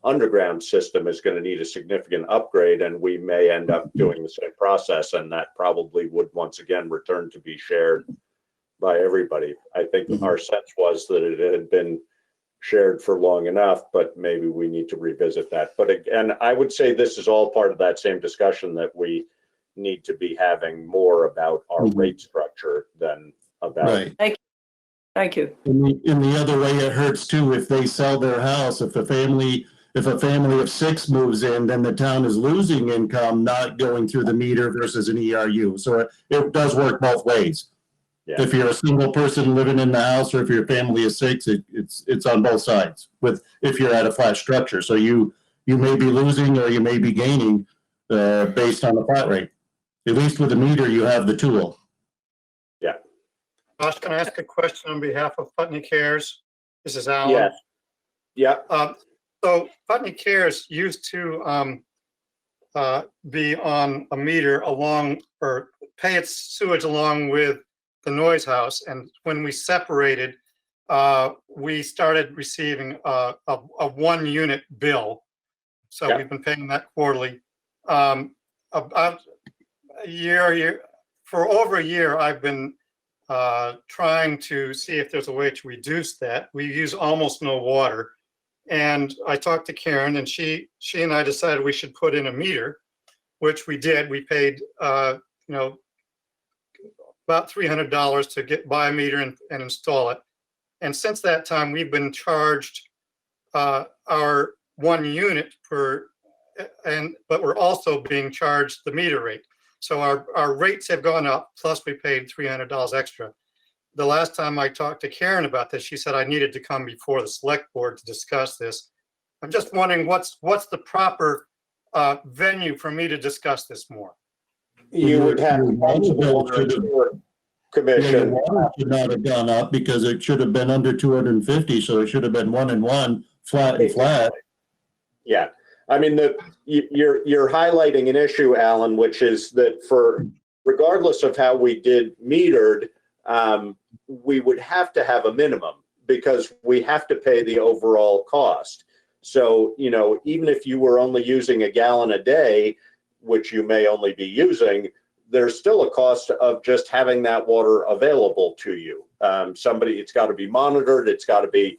underground system is going to need a significant upgrade, and we may end up doing the same process, and that probably would once again return to be shared by everybody. I think our sense was that it had been shared for long enough, but maybe we need to revisit that. But again, I would say this is all part of that same discussion, that we need to be having more about our rate structure than about. Right. Thank you. In the other way, it hurts too if they sell their house. If a family of 6 moves in, then the town is losing income, not going through the meter versus an ERU. So it does work both ways. Yeah. If you're a single person living in the house, or if your family is 6, it's on both sides. If you're at a flat structure, so you may be losing or you may be gaining based on the flat rate. At least with the meter, you have the tool. Yeah. Josh, can I ask a question on behalf of Putney Cares? This is Alan. Yes. Yeah. So Putney Cares used to be on a meter along, or pay its sewage along with the noise house. And when we separated, we started receiving a 1-unit bill. So Yeah. we've been paying that quarterly. About for over a year, I've been trying to see if there's a way to reduce that. We use almost no water. And I talked to Karen, and she and I decided we should put in a meter, which we did. We paid, about $300 to buy a meter and install it. And since that time, we've been charged our 1 unit but we're also being charged the meter rate. So our rates have gone up, plus we paid $300 extra. The last time I talked to Karen about this, she said I needed to come before the select board to discuss this. I'm just wondering what's the proper venue for me to discuss this more? You would have to come to the Water and Sewer Commission. Water should not have gone up because it should have been under 250, so it should have been 1 and 1, flat and flat. Yeah, I mean, you're highlighting an issue, Alan, which is that regardless of how we did metered, we would have to have a minimum because we have to pay the overall cost. So, even if you were only using a gallon a day, which you may only be using, there's still a cost of just having that water available to you. It's got to be monitored. It's got to be,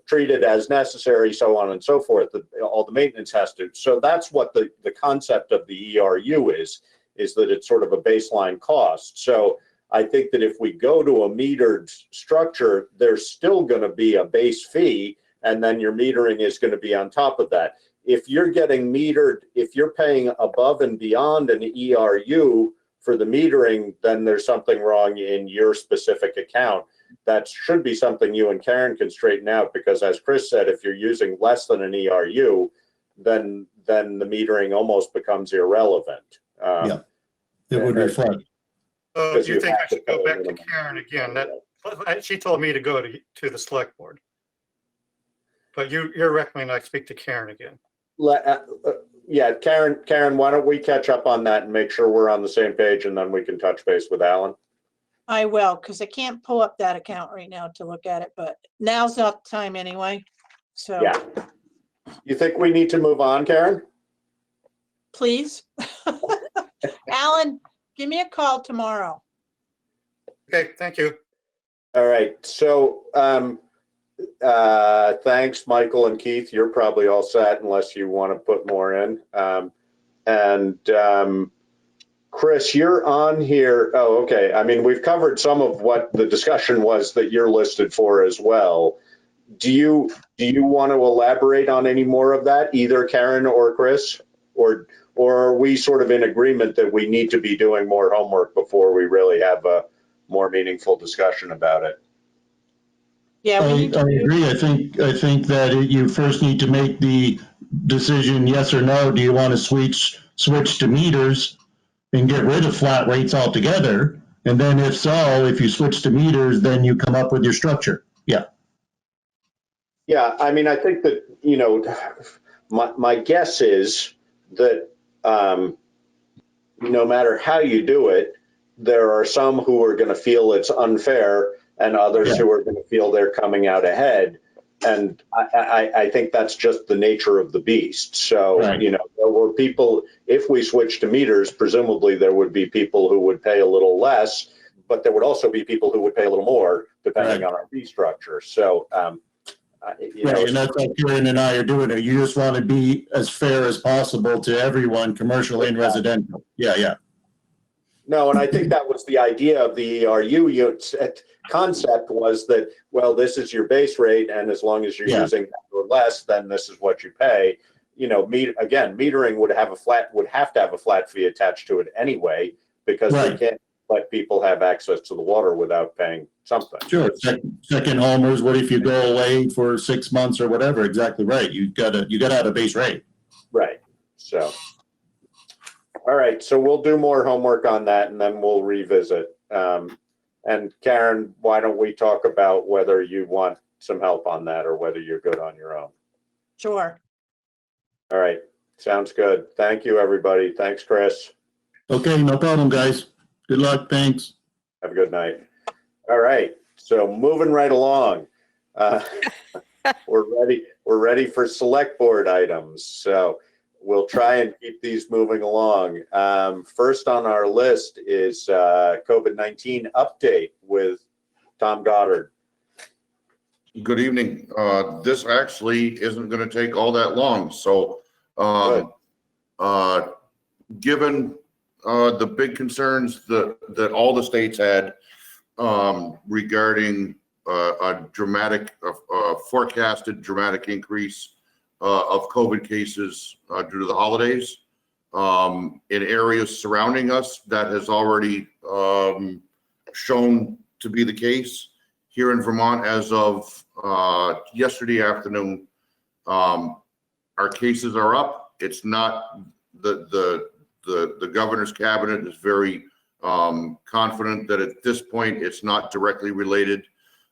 treated as necessary, so on and so forth. All the maintenance has to. So that's what the concept of the ERU is that it's sort of a baseline cost. So I think that if we go to a metered structure, there's still going to be a base fee, and then your metering is going to be on top of that. If you're getting metered, if you're paying above and beyond an ERU for the metering, then there's something wrong in your specific account. That should be something you and Karen can straighten out, because as Chris said, if you're using less than an ERU, then the metering almost becomes irrelevant. Yeah, it would reflect. So do you think I should go back to Karen again? She told me to go to the select board. But you're recommending I speak to Karen again. Yeah, Karen, why don't we catch up on that and make sure we're on the same page, and then we can touch base with Alan. I will, because I can't pull up that account right now to look at it, but now's not the time anyway. So Yeah. You think we need to move on, Karen? please. Alan, give me a call tomorrow. Okay, thank you. All right. So thanks, Michael and Keith. You're probably all set unless you want to put more in. Chris, you're on here. Oh, okay. I mean, we've covered some of what the discussion was that you're listed for as well. Do you want to elaborate on any more of that, either Karen or Chris? Or are we sort of in agreement that we need to be doing more homework before we really have a more meaningful discussion about it? Yeah, we need to do. agree. I think that you first need to make the decision, yes or no. Do you want to switch to meters and get rid of flat rates altogether? And then if so, if you switch to meters, then you come up with your structure. Yeah. Yeah, I mean, I think that, my guess is that no matter how you do it, there are some who are going to feel it's unfair and others who are going to feel they're coming out ahead. And I think that's just the nature of the beast. So, Right. There were people, if we switched to meters, presumably there would be people who would pay a little less, but there would also be people who would pay a little more depending on our fee structure. So, And that's what Karen and I are doing. You just want to be as fair as possible to everyone, commercial and residential. Yeah. No, and I think that was the idea of the ERU concept, was that, well, this is your base rate, and as long as you're using that or less, then this is what you pay. Metering would have to have a flat fee attached to it anyway, because we can't let people have access to the water without paying something. Sure. Second homers, what if you go away for 6 months or whatever? Exactly right. You gotta have a base rate. Right. So, all right. So we'll do more homework on that, and then we'll revisit. And Karen, why don't we talk about whether you want some help on that or whether you're good on your own? Sure. All right. Sounds good. Thank you, everybody. Thanks, Chris. Okay, no problem, guys. Good luck. Thanks. Have a good night. All right. So moving right along. We're ready for select board items. So we'll try and keep these moving along. First on our list is COVID-19 update with Tom Goddard. Good evening. This actually isn't going to take all that long. So, given the big concerns that all the states had regarding a dramatic, forecasted dramatic increase of COVID cases due to the holidays in areas surrounding us, that has already shown to be the case. Here in Vermont, as of yesterday afternoon, our cases are up. It's not the governor's cabinet is very confident that at this point it's not directly related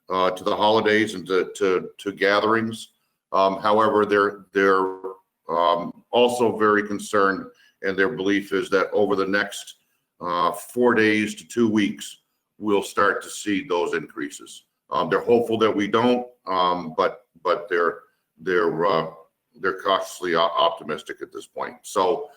to the holidays and to gatherings. However, they're also very concerned, and their belief is that over the next 4 days to 2 weeks, we'll start to see those increases. They're hopeful that we don't, but they're cautiously optimistic at this point. So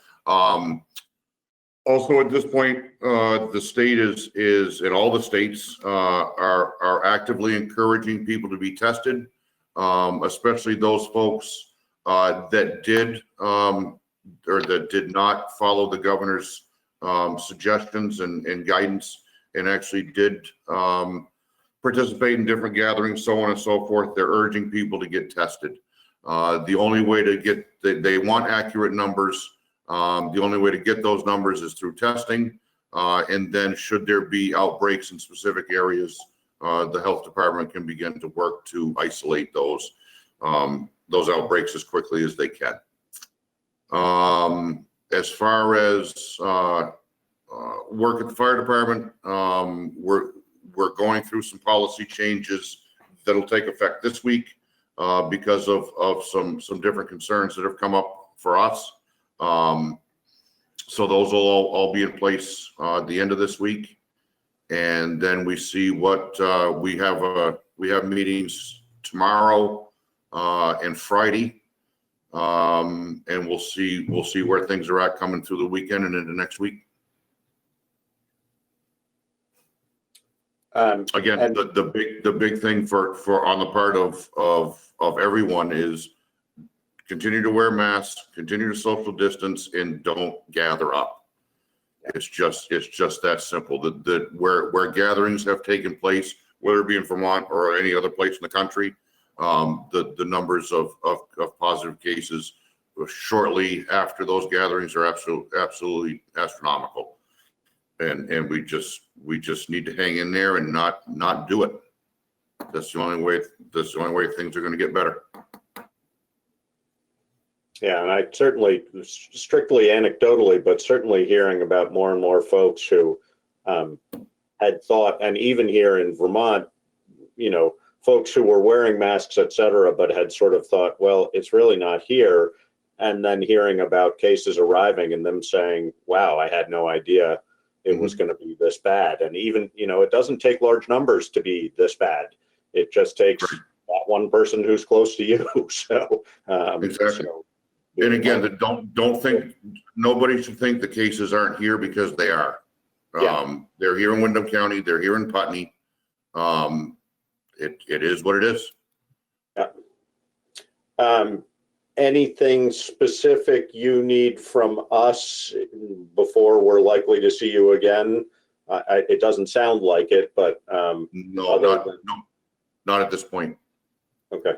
also at this point, the state is and all the states are actively encouraging people to be tested, especially those folks that did or that did not follow the governor's suggestions and guidance, and actually did participate in different gatherings, so on and so forth. They're urging people to get tested. The only way to get, they want accurate numbers. The only way to get those numbers is through testing. And then should there be outbreaks in specific areas, the health department can begin to work to isolate those outbreaks as quickly as they can. As far as work at the fire department, we're going through some policy changes that'll take effect this week because of some different concerns that have come up for us. So those will all be in place at the end of this week, and then we see what we have meetings tomorrow and Friday, and we'll see where things are at coming through the weekend and into next week. Again, the big thing for on the part of everyone is continue to wear masks, continue to social distance, and don't gather up. It's just that simple. That where gatherings have taken place, whether it be in Vermont or any other place in the country, the numbers of positive cases shortly after those gatherings are absolutely astronomical. And we just need to hang in there and not do it. That's the only way things are going to get better. Yeah, and I certainly, strictly anecdotally, but certainly hearing about more and more folks who had thought, and even here in Vermont, folks who were wearing masks, et cetera, but had sort of thought, well, it's really not here. And then hearing about cases arriving and them saying, wow, I had no idea it was going to be this bad. And even, it doesn't take large numbers to be this bad. It just takes that one person who's close to you. So, exactly. And again, don't think, nobody should think the cases aren't here, because they are. They're here in Windham County. They're here in Putney. It is what it is. Yeah. Anything specific you need from us before we're likely to see you again? It doesn't sound like it, but no, not at this point. Okay.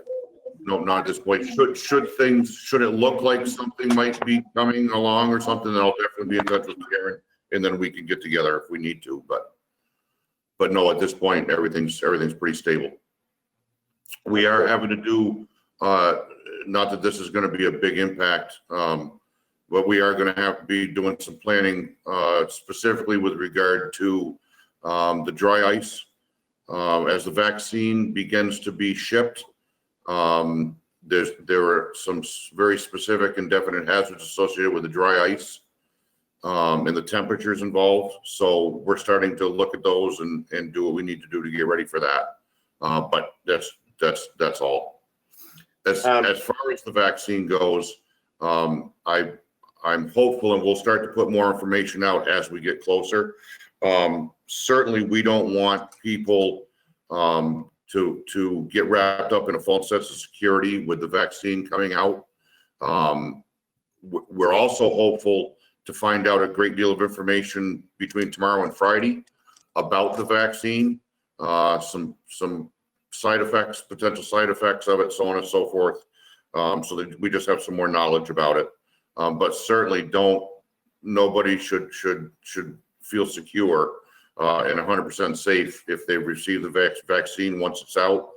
No, not at this point. Should it look like something might be coming along or something, then I'll definitely be in touch with Karen, and then we can get together if we need to. But no, at this point, everything's pretty stable. We are having to do, not that this is going to be a big impact, but we are going to have to be doing some planning specifically with regard to the dry ice. As the vaccine begins to be shipped, there are some very specific and definite hazards associated with the dry ice and the temperatures involved. So we're starting to look at those and do what we need to do to get ready for that. But that's all. As far as the vaccine goes, I'm hopeful, and we'll start to put more information out as we get closer. Certainly, we don't want people to get wrapped up in a false sense of security with the vaccine coming out. We're also hopeful to find out a great deal of information between tomorrow and Friday about the vaccine, some side effects, potential side effects of it, so on and so forth, so that we just have some more knowledge about it. But certainly nobody should feel secure and 100% safe if they receive the vaccine once it's out,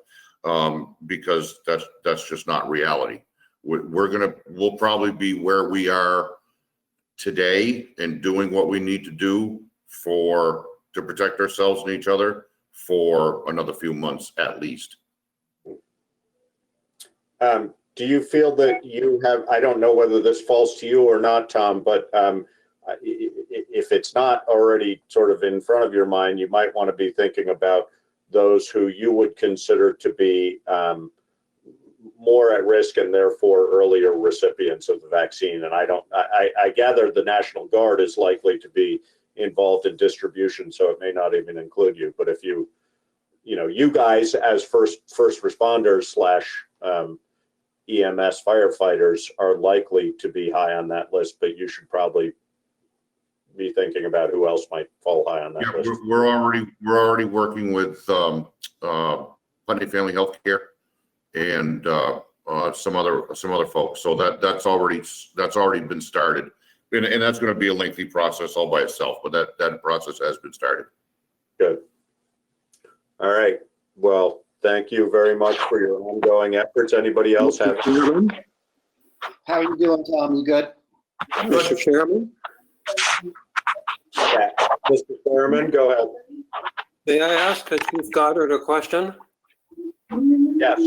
because that's just not reality. We'll probably be where we are today and doing what we need to do to protect ourselves and each other for another few months at least. Do you feel that you have, I don't know whether this falls to you or not, Tom, but if it's not already sort of in front of your mind, you might want to be thinking about those who you would consider to be more at risk and therefore earlier recipients of the vaccine. And I gather the National Guard is likely to be involved in distribution, so it may not even include you. But if you guys as first responders / EMS firefighters are likely to be high on that list, but you should probably be thinking about who else might fall high on that list. We're already working with Putney Family Healthcare and some other folks. So that's already been started, and that's going to be a lengthy process all by itself. But that process has been started. Good. All right. Well, thank you very much for your ongoing efforts. Anybody else have? How are you doing, Tom? You good? Mr. Chairman, Yeah. Mr. Fairman, go ahead. may I ask Chief Goddard a question? Yes.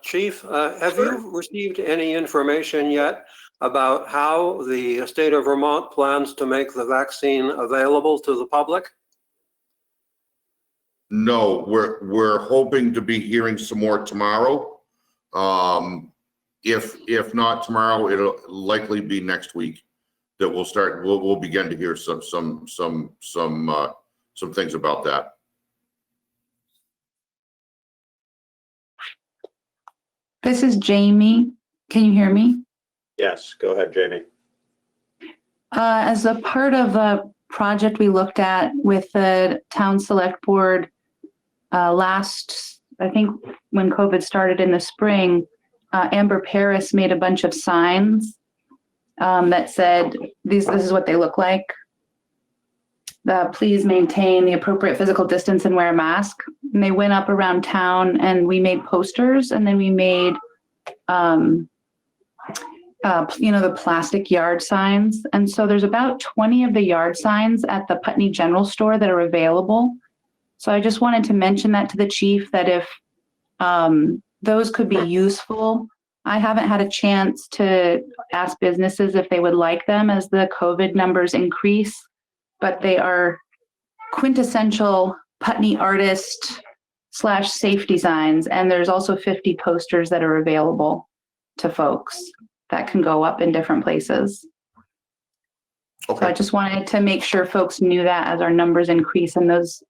Chief, have you received any information yet about how the state of Vermont plans to make the vaccine available to the public? No, we're hoping to be hearing some more tomorrow. If not tomorrow, it'll likely be next week that we'll begin to hear some things about that. This is Jamie. Can you hear me? Yes, go ahead, Jamie. As a part of a project we looked at with the town select board I think when COVID started in the spring, Amber Paris made a bunch of signs that said, this is what they look like. Please maintain the appropriate physical distance and wear a mask. And they went up around town and we made posters, and then we made, the plastic yard signs. And so there's about 20 of the yard signs at the Putney General Store that are available. So I just wanted to mention that to the chief, that if those could be useful. I haven't had a chance to ask businesses if they would like them as the COVID numbers increase, but they are quintessential Putney artist / safety signs. And there's also 50 posters that are available to folks that can go up in different places. Okay. So I just wanted to make sure folks knew that as our numbers increase, and those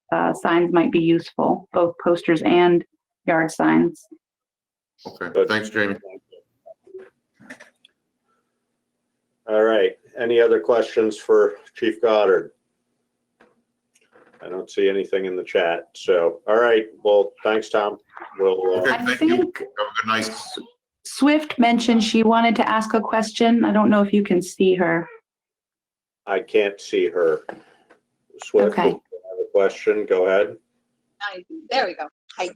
signs might be useful, both posters and yard signs. Okay, thanks, Jamie. All right. Any other questions for Chief Goddard? I don't see anything in the chat. So, all right. Well, thanks, Tom. We'll. Okay, I thank you. think Have a good night. Swift mentioned she wanted to ask a question. I don't know if you can see her. I can't see her. Swift, Okay. have a question? Go ahead. There we go. Hi.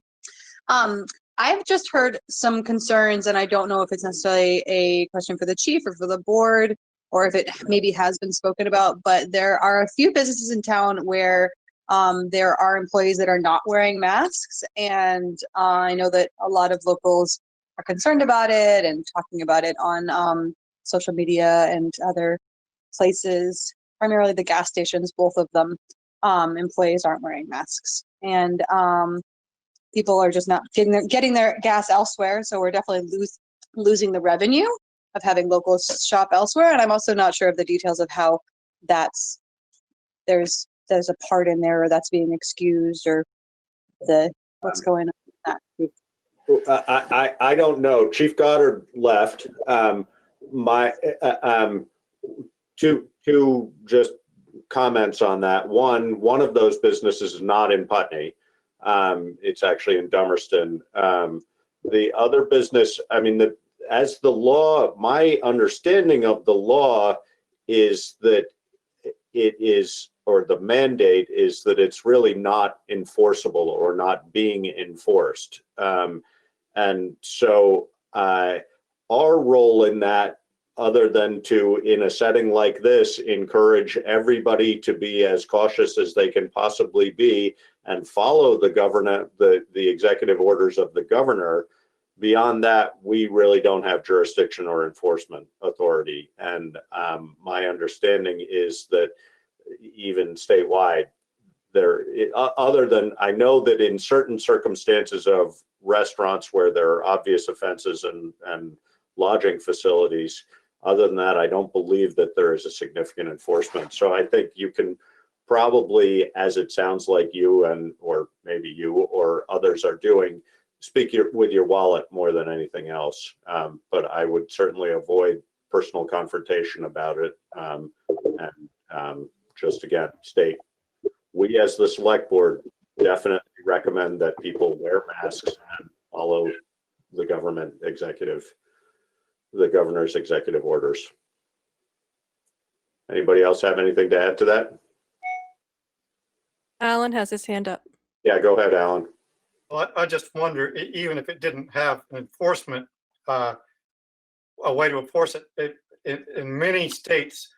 I've just heard some concerns, and I don't know if it's necessarily a question for the chief or for the board, or if it maybe has been spoken about, but there are a few businesses in town where there are employees that are not wearing masks. And I know that a lot of locals are concerned about it and talking about it on social media and other places, primarily the gas stations, both of them. employees aren't wearing masks. And people are just not getting their gas elsewhere. So we're definitely losing the revenue of having locals shop elsewhere. And I'm also not sure of the details of how there's a part in there or that's being excused or what's going on with that. I don't know. Chief Goddard left. Two just comments on that. One of those businesses is not in Putney. It's actually in Dummerston. The other business, I mean, as the law, my understanding of the law is that it is, or the mandate is that it's really not enforceable or not being enforced. And so our role in that, other than to, in a setting like this, encourage everybody to be as cautious as they can possibly be and follow the executive orders of the governor. Beyond that, we really don't have jurisdiction or enforcement authority. And my understanding is that even statewide, other than, I know that in certain circumstances of restaurants where there are obvious offenses and lodging facilities, other than that, I don't believe that there is a significant enforcement. So I think you can probably, as it sounds like you or maybe you or others are doing, speak with your wallet more than anything else. But I would certainly avoid personal confrontation about it. Just again, state, we as the select board definitely recommend that people wear masks and follow the governor's executive orders. Anybody else have anything to add to that? Alan has his hand up. Yeah, go ahead, Alan. Well, I just wonder, even if it didn't have an enforcement, a way to enforce it, in many states,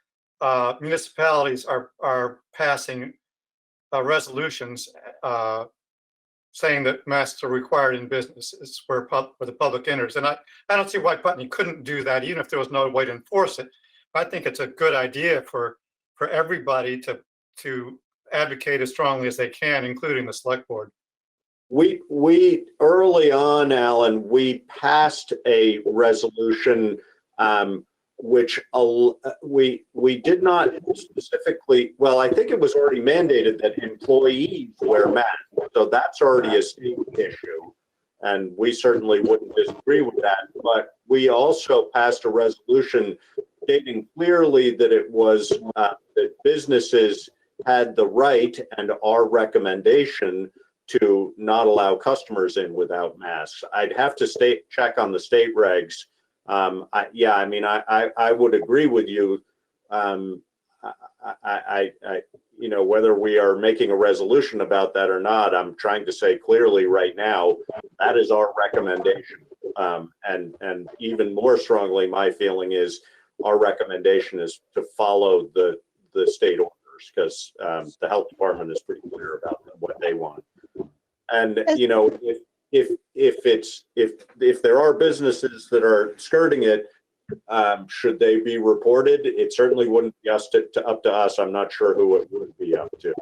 municipalities are passing resolutions saying that masks are required in businesses where the public enters. And I don't see why Putney couldn't do that, even if there was no way to enforce it. I think it's a good idea for everybody to advocate as strongly as they can, including the select board. We early on, Alan, we passed a resolution which we did not specifically, well, I think it was already mandated that employees wear masks. So that's already a state issue. And we certainly wouldn't disagree with that. But we also passed a resolution stating clearly that it was that businesses had the right and our recommendation to not allow customers in without masks. I'd have to check on the state regs. I would agree with you. Whether we are making a resolution about that or not, I'm trying to say clearly right now, that is our recommendation. And even more strongly, my feeling is our recommendation is to follow the state orders, because the health department is pretty clear about what they want. And if there are businesses that are skirting it, should they be reported? It certainly wouldn't be up to us. I'm not sure who it would be up to.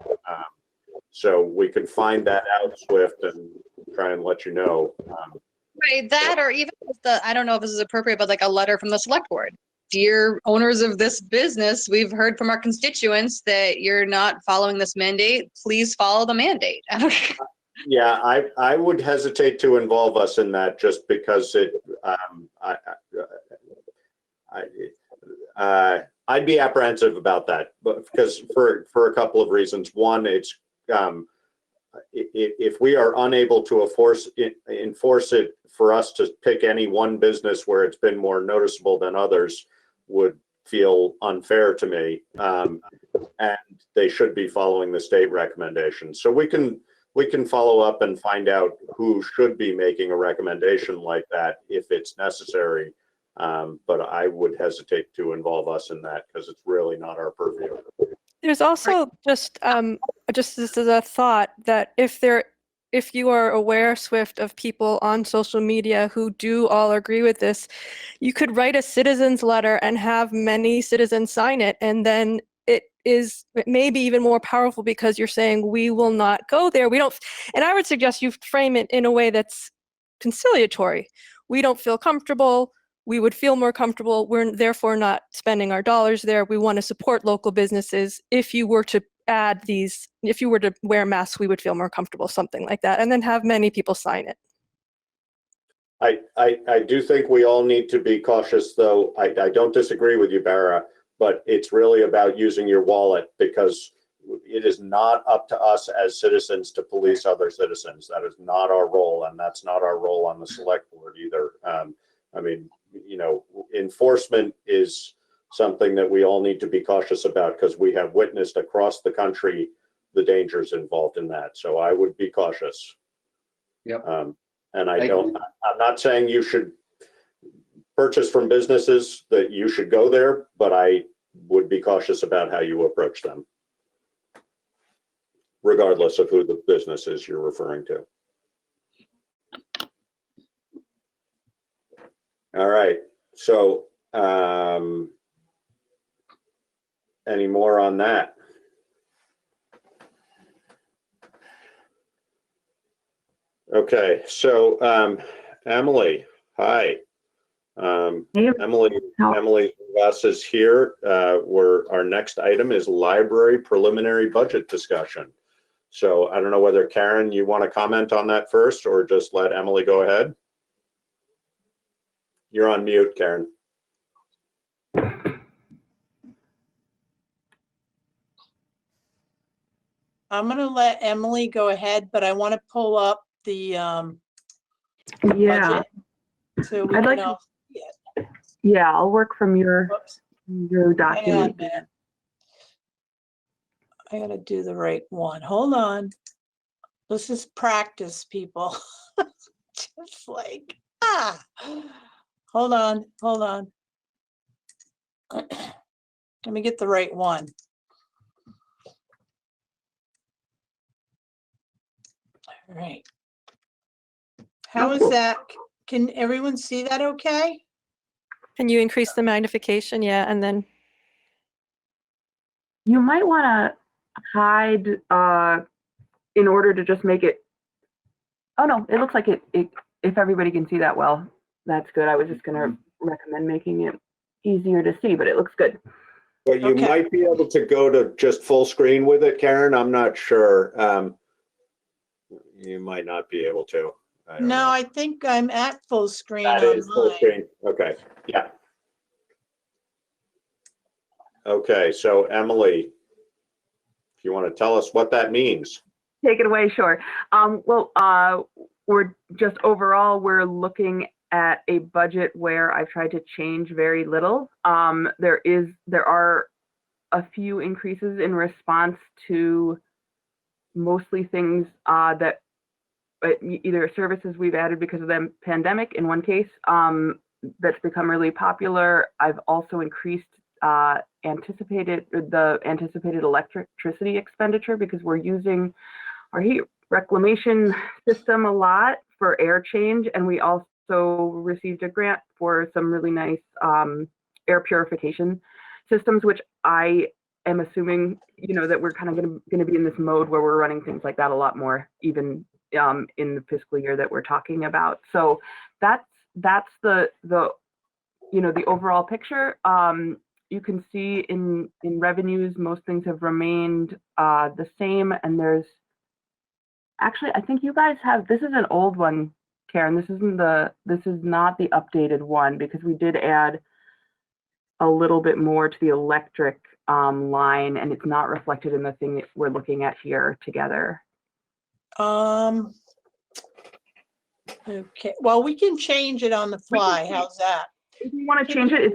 So we can find that out swift and try and let you know. Right, that or even I don't know if this is appropriate, but like a letter from the select board. Dear owners of this business, we've heard from our constituents that you're not following this mandate. Please follow the mandate. Yeah, I would hesitate to involve us in that, just because I'd be apprehensive about that, but because for a couple of reasons. One, it's if we are unable to enforce it, for us to pick any one business where it's been more noticeable than others would feel unfair to me, and they should be following the state recommendations. So we can follow up and find out who should be making a recommendation like that if it's necessary. But I would hesitate to involve us in that, because it's really not our purview. There's also just this is a thought that if you are aware, Swift, of people on social media who do all agree with this, you could write a citizen's letter and have many citizens sign it, and then is maybe even more powerful because you're saying we will not go there. We don't, and I would suggest you frame it in a way that's conciliatory. We don't feel comfortable. We would feel more comfortable. We're therefore not spending our dollars there. We want to support local businesses. If you were to add these, if you were to wear masks, we would feel more comfortable, something like that, and then have many people sign it. I do think we all need to be cautious, though. I don't disagree with you, Bara, but it's really about using your wallet, because it is not up to us as citizens to police other citizens. That is not our role, and that's not our role on the select board either. I mean, you know, enforcement is something that we all need to be cautious about, because we have witnessed across the country the dangers involved in that. So I would be cautious. Yep. And I'm not saying you should purchase from businesses that you should go there, but I would be cautious about how you approach them, regardless of who the business is you're referring to. All right, so any more on that? Okay, so Emily, hi. Emily West is here. Our next item is library preliminary budget discussion. So I don't know whether Karen, you want to comment on that first, or just let Emily go ahead. You're on mute, Karen. I'm going to let Emily go ahead, but I want to pull up the Yeah, budget so we I'd can like all see it. yeah, I'll work from your Whoops. Hang on a document. minute. I gotta do the right one. Hold on. This is practice, people. Just like, hold on. Let me get the right one. All right. How is that? Can everyone see that okay? Can you increase the magnification? Yeah, and then You might want to hide in order to just make it. Oh no, it looks like it. If everybody can see that well, that's good. I was just going to recommend making it easier to see, but it looks good. But you might be able to go to just full screen with it, Karen. I'm not sure. You might not be able to. I don't know. I think I'm at full screen. That is full online. screen. Okay. Yeah. Okay. So Emily, if you want to tell us what that means. Take it away, sure. We're just overall, we're looking at a budget where I've tried to change very little. There are a few increases in response to mostly things that either services we've added because of the pandemic in one case that's become really popular. I've also increased the anticipated electricity expenditure because we're using our heat reclamation system a lot for air change, and we also received a grant for some really nice air purification systems, which I am assuming, that we're kind of going to be in this mode where we're running things like that a lot more, even in the fiscal year that we're talking about. So that's the overall picture. You can see in revenues, most things have remained the same, and there's actually, I think you guys have, this is an old one, Karen. This is not the updated one, because we did add a little bit more to the electric line, and it's not reflected in the thing that we're looking at here together. Okay, well, we can change it on the fly. How's that? If you want to change it,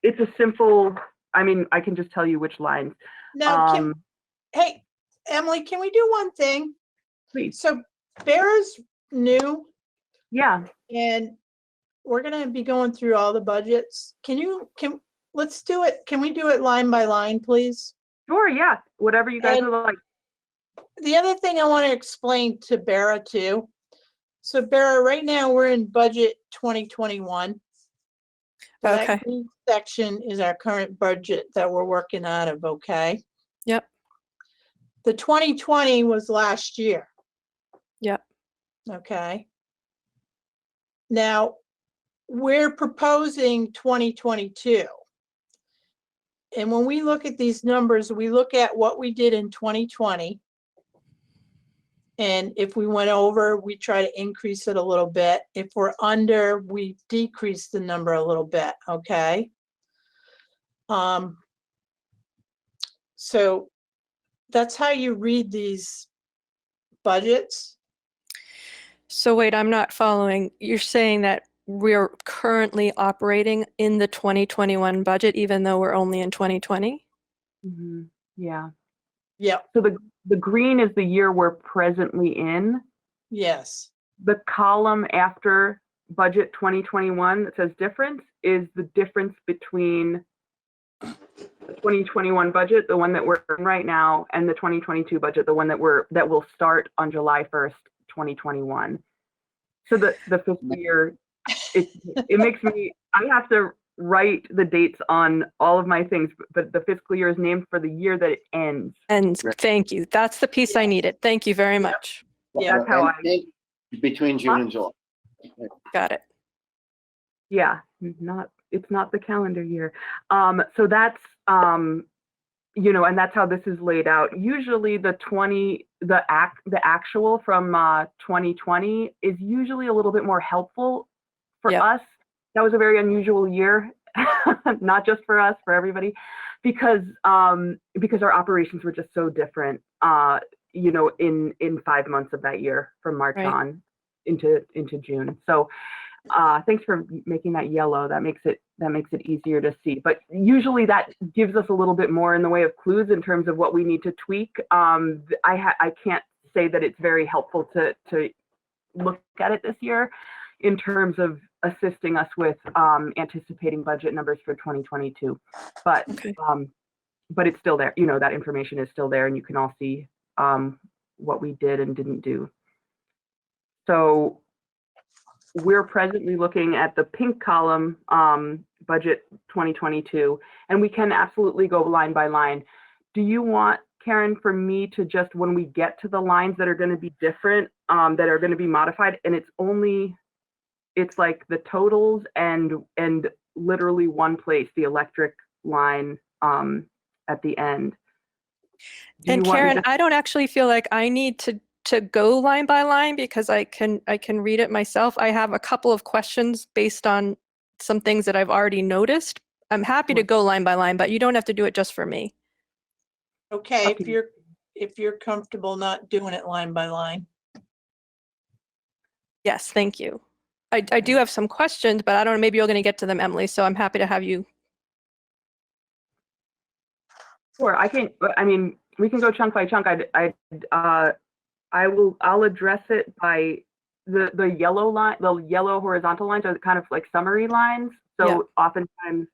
it's a simple, I can just tell you which lines. Now, hey, Emily, can we do one thing? Please. So Bear's new. Yeah. And we're gonna be going through all the budgets. Let's do it. Can we do it line by line, please? Sure, yeah. Whatever you guys would like. The other thing I want to explain to Bara too. So Bara, right now we're in budget 2021. So okay. that green section is our current budget that we're working out of, okay? the 2020 was last year. Yep. Okay. Now, we're proposing 2022. And when we look at these numbers, we look at what we did in 2020. And if we went over, we try to increase it a little bit. If we're under, we decrease the number a little bit, okay? So that's how you read these budgets. So wait, I'm not following. You're saying that we're currently operating in the 2021 budget, even though we're only in 2020? Yeah. Yep. So the green is the year we're presently in. Yes. The column after budget 2021 that says difference is the difference between the 2021 budget, the one that we're in right now, and the 2022 budget, the one that will start on July 1st, 2021. So the fiscal year, it makes me, I have to write the dates on all of my things, but the fiscal year is named for the year that it ends. And thank you. That's the piece I needed. Thank you very much. Yeah. That's how Between June and July. Got it. Yeah, it's not the calendar year. So that's, you know, and that's how this is laid out. Usually the actual from 2020 is usually a little bit more helpful for us. That was a very unusual year, not just for us, for everybody, because our operations were just so different, you know, in 5 months of that year, from March on into June. So thanks for making that yellow. That makes it easier to see. But usually that gives us a little bit more in the way of clues in terms of what we need to tweak. I can't say that it's very helpful to look at it this year in terms of assisting us with anticipating budget numbers for 2022. But it's still there. You know, that information is still there, and you can all see what we did and didn't do. So we're presently looking at the pink column, budget 2022, and we can absolutely go line by line. Do you want, Karen, for me to just, when we get to the lines that are going to be different, that are going to be modified, and it's like the totals and literally one place, the electric line at the end. And Karen, I don't actually feel like I need to go line by line, because I can read it myself. I have a couple of questions based on some things that I've already noticed. I'm happy to go line by line, but you don't have to do it just for me. Okay, if you're comfortable not doing it line by line. Yes, thank you. I do have some questions, but I don't know, maybe you're going to get to them, Emily, so I'm happy to have you. Sure, I mean, we can go chunk by chunk. I'll address it by the yellow line. The yellow horizontal lines are kind of like summary lines. So oftentimes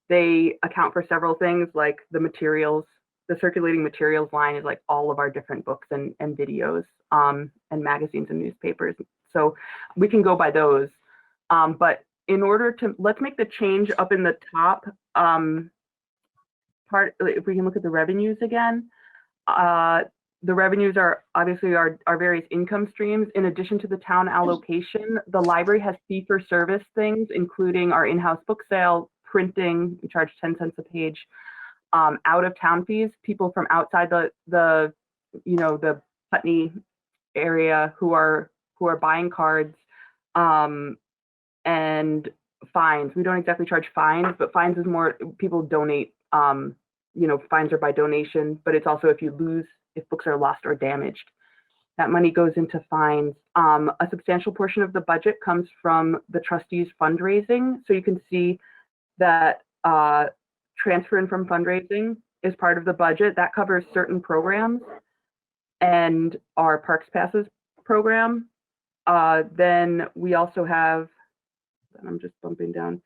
they account for several things, like the materials. The circulating materials line is like all of our different books and videos and magazines and newspapers. So we can go by those. But in order to, let's make the change up in the top part. If we can look at the revenues again. The revenues are obviously our various income streams. In addition to the town allocation, the library has fee-for-service things, including our in-house book sale, printing. We charge 10 cents a page. Out-of-town fees, people from outside the Putney area who are buying cards, and fines. We don't exactly charge fines, but fines is more people donate. Fines are by donation, but it's also if books are lost or damaged. That money goes into fines. A substantial portion of the budget comes from the trustees' fundraising. So you can see that transfer in from fundraising is part of the budget. That covers certain programs and our Parks Passes program. Then we also have, and I'm just bumping down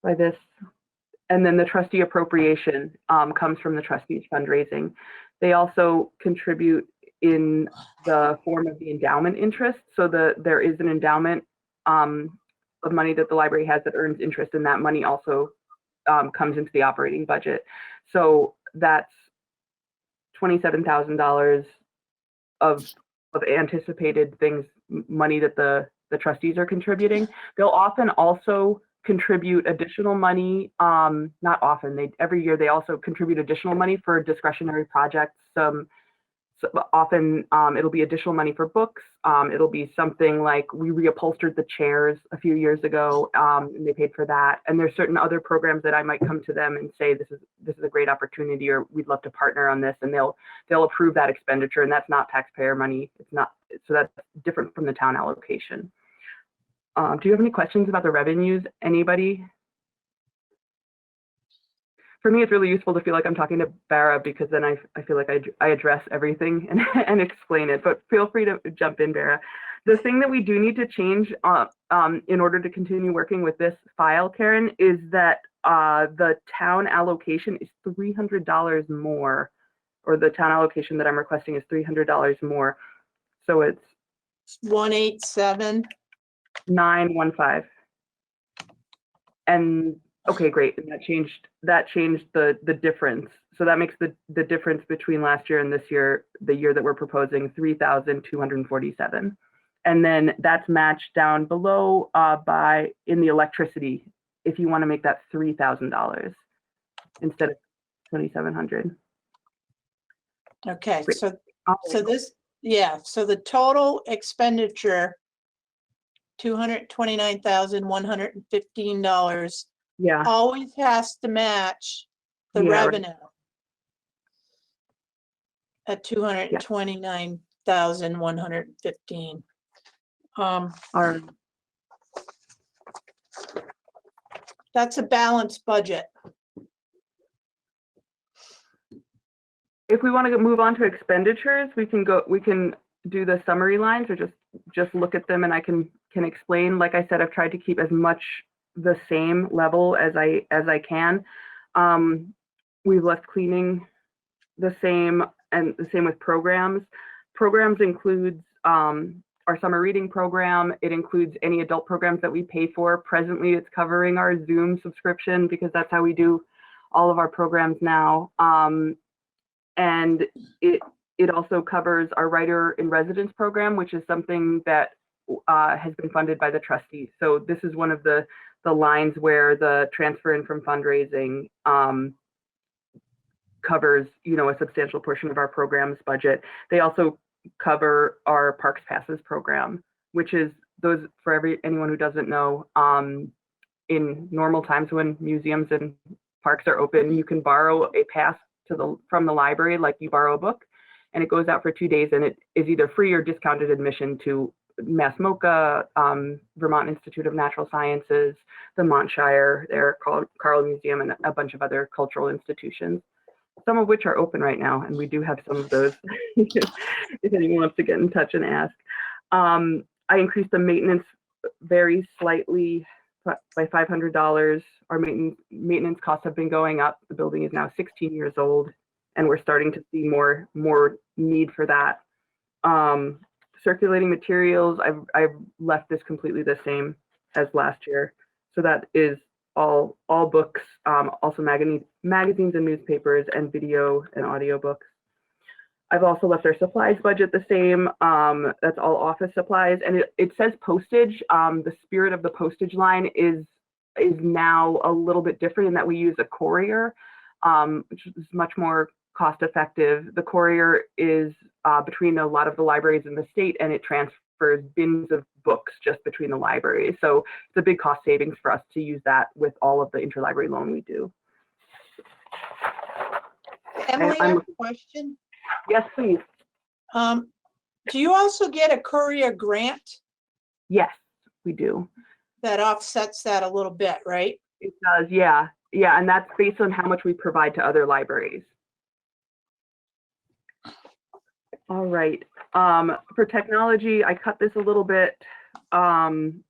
by this, and then the trustee appropriation comes from the trustees' fundraising. They also contribute in the form of the endowment interest. So there is an endowment of money that the library has that earns interest, and that money also comes into the operating budget. So that's $27,000 of anticipated things, money that the trustees are contributing. They'll often also contribute additional money, not often, every year they also contribute additional money for discretionary projects. So often it'll be additional money for books. It'll be something like we reupholstered the chairs a few years ago, and they paid for that. And there's certain other programs that I might come to them and say, this is a great opportunity, or we'd love to partner on this, and they'll approve that expenditure, and that's not taxpayer money. It's not, so that's different from the town allocation. Do you have any questions about the revenues? Anybody? For me, it's really useful to feel like I'm talking to Bara, because then I feel like I address everything and explain it, but feel free to jump in, Bara. The thing that we do need to change in order to continue working with this file, Karen, is that the town allocation is $300 more, or the town allocation that I'm requesting is $300 more. So it's 187. 915. And okay, great. And that changed the difference. So that makes the difference between last year and this year, the year that we're proposing, 3,247. And then that's matched down below by in the electricity, if you want to make that $3,000 instead of 2,700. Okay, Great. so this, yeah, so the total expenditure, $229,115. Yeah. Always has to match the Yeah, right. revenue at 229,115. Our, That's a balanced budget. if we want to move on to expenditures, we can do the summary lines, or just look at them and I can explain. Like I said, I've tried to keep as much the same level as I can. We've left cleaning the same, and the same with programs. Programs includes our summer reading program. It includes any adult programs that we pay for. Presently, it's covering our Zoom subscription, because that's how we do all of our programs now. And it also covers our writer in residence program, which is something that has been funded by the trustees. So this is one of the lines where the transfer in from fundraising covers, a substantial portion of our program's budget. They also cover our Parks Passes program, which is those, for anyone who doesn't know, in normal times when museums and parks are open, you can borrow a pass from the library, like you borrow a book, and it goes out for 2 days, and it is either free or discounted admission to Mass MoCA, Vermont Institute of Natural Sciences, the Montshire, their Carl Museum, and a bunch of other cultural institutions, some of which are open right now, and we do have some of those if anyone wants to get in touch and ask. I increased the maintenance very slightly by $500. Our maintenance costs have been going up. The building is now 16 years old, and we're starting to see more need for that. Circulating materials, I've left this completely the same as last year. So that is all books, also magazines and newspapers, and video and audio books. I've also left our supplies budget the same. That's all office supplies, and it says postage. The spirit of the postage line is now a little bit different in that we use a courier, which is much more cost effective. The courier is between a lot of the libraries in the state, and it transfers bins of books just between the libraries. So it's a big cost savings for us to use that with all of the interlibrary loan we do. Emily, I have a question. Yes, please. Do you also get a courier grant? Yes, we do. That offsets that a little bit, right? It does, yeah. Yeah, and that's based on how much we provide to other libraries. All right. For technology, I cut this a little bit, and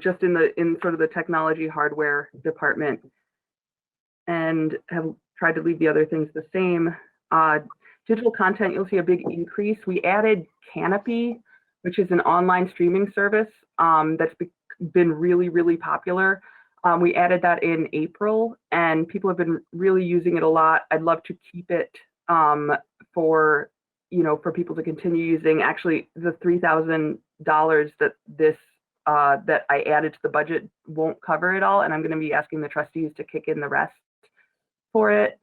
just in sort of the technology hardware department, and have tried to leave the other things the same. Digital content, you'll see a big increase. We added Canopy, which is an online streaming service that's been really, really popular. We added that in April, and people have been really using it a lot. I'd love to keep it for, for people to continue using. Actually, the $3,000 that that I added to the budget won't cover it all, and I'm going to be asking the trustees to kick in the rest for it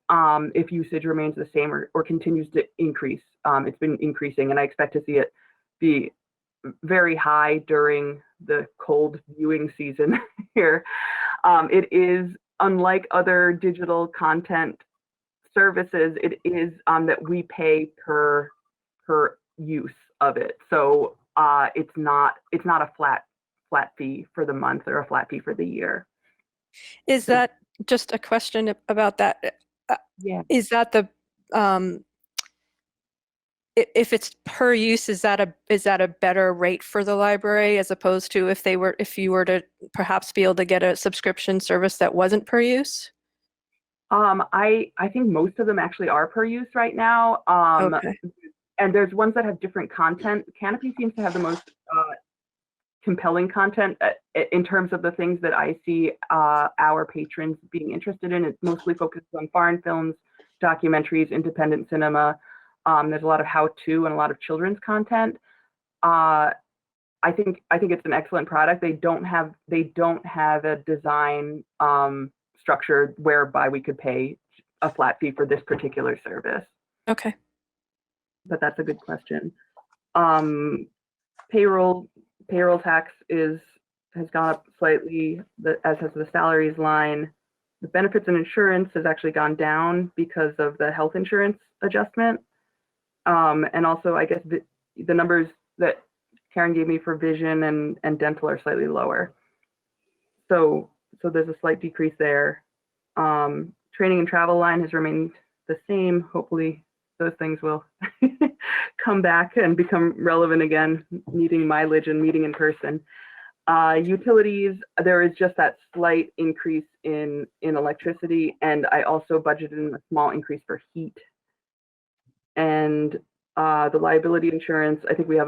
if usage remains the same or continues to increase. It's been increasing, and I expect to see it be very high during the cold viewing season here. It is, unlike other digital content services, it is that we pay per use of it. So it's not a flat fee for the month or a flat fee for the year. Is that just a question about that? Yeah. Is that the if it's per use, is that a better rate for the library as opposed to if you were to perhaps be able to get a subscription service that wasn't per use? I think most of them actually are per use right now. Okay. And there's ones that have different content. Canopy seems to have the most compelling content in terms of the things that I see our patrons being interested in. It's mostly focused on foreign films, documentaries, independent cinema. There's a lot of how-to and a lot of children's content. I think it's an excellent product. They don't have a design structure whereby we could pay a flat fee for this particular service. Okay. But that's a good question. Payroll tax has gone up slightly, as has the salaries line. The benefits and insurance has actually gone down because of the health insurance adjustment. And also, I guess the numbers that Karen gave me for vision and dental are slightly lower. So there's a slight decrease there. Training and travel line has remained the same. Hopefully those things will come back and become relevant again, needing mileage and meeting in person. Utilities, there is just that slight increase in electricity, and I also budgeted in a small increase for heat. And the liability insurance, I think we have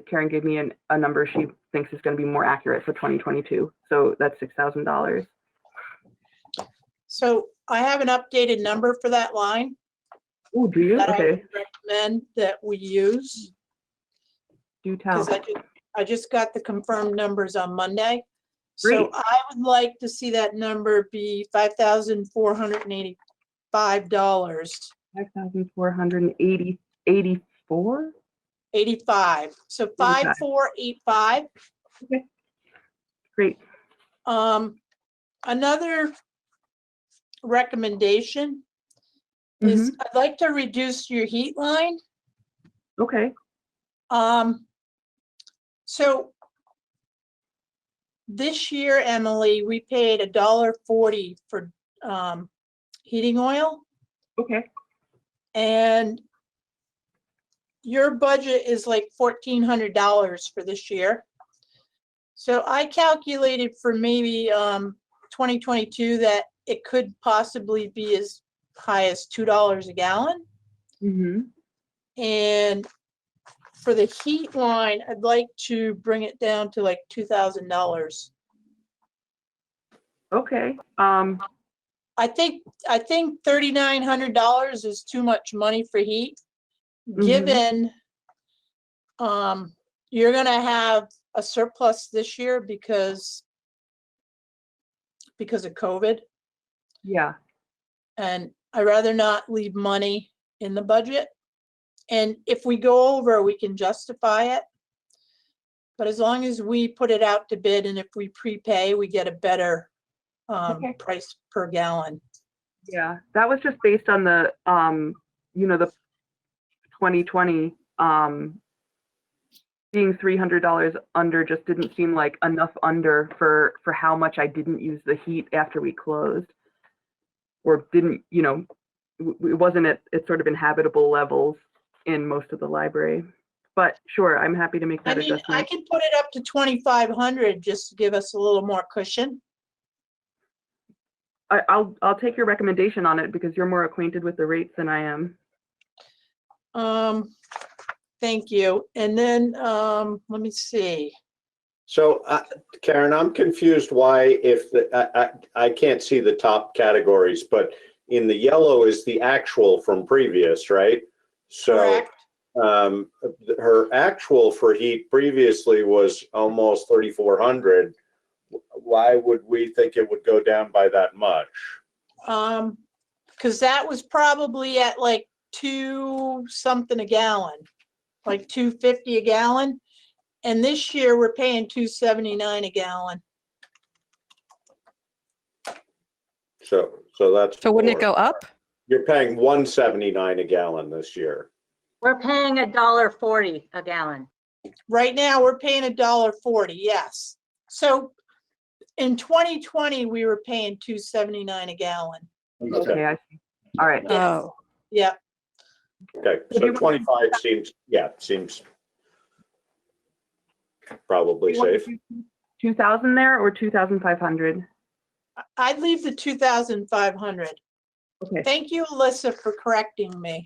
Karen gave me a number she thinks is going to be more accurate for 2022. So that's $6,000. So I have an updated number for that line. Oh, do you? That Okay. I would recommend that we use. Do tell. Because I just got the confirmed numbers on Monday. Great. So I would like to see that number be $5,485. $5,484. 85. So 5485. Okay. Great. Another recommendation is I'd like to reduce your heat line. Okay. So this year, Emily, we paid $1.40 for heating oil. Okay. And your budget is like $1,400 for this year. So I calculated for maybe 2022 that it could possibly be as high as $2 a gallon. And for the heat line, I'd like to bring it down to like $2,000. Okay. I think $3,900 is too much money for heat, given you're gonna have a surplus this year because of COVID. Yeah. And I'd rather not leave money in the budget. And if we go over, we can justify it. But as long as we put it out to bid and if we prepay, we get a better price per gallon. Yeah, that was just based on the, the 2020 being $300 under just didn't seem like enough under for how much I didn't use the heat after we closed, or didn't, it wasn't at sort of inhabitable levels in most of the library. But sure, I'm happy to make that adjustment. I can put it up to 2,500 just to give us a little more cushion. I'll take your recommendation on it because you're more acquainted with the rates than I am. Thank you. And then let me see. So, Karen, I'm confused why if I can't see the top categories, but in the yellow is the actual from previous, right? So, her actual for heat previously was almost 3,400. Why would we think it would go down by that much? Because that was probably at like 2 something a gallon, like 2.50 a gallon. And this year we're paying $2.79 a gallon. So that's. So wouldn't it more. go up? You're paying $1.79 a gallon this year. We're paying $1.40 a gallon. Right now, we're paying $1.40, yes. So in 2020, we were paying $2.79 a gallon. Okay, I see. All right. Oh, Yeah, Okay, so 25 seems probably You want to safe. do 2,000 there or 2,500? I'd leave the 2,500. Okay. Thank you, Alyssa, for correcting me.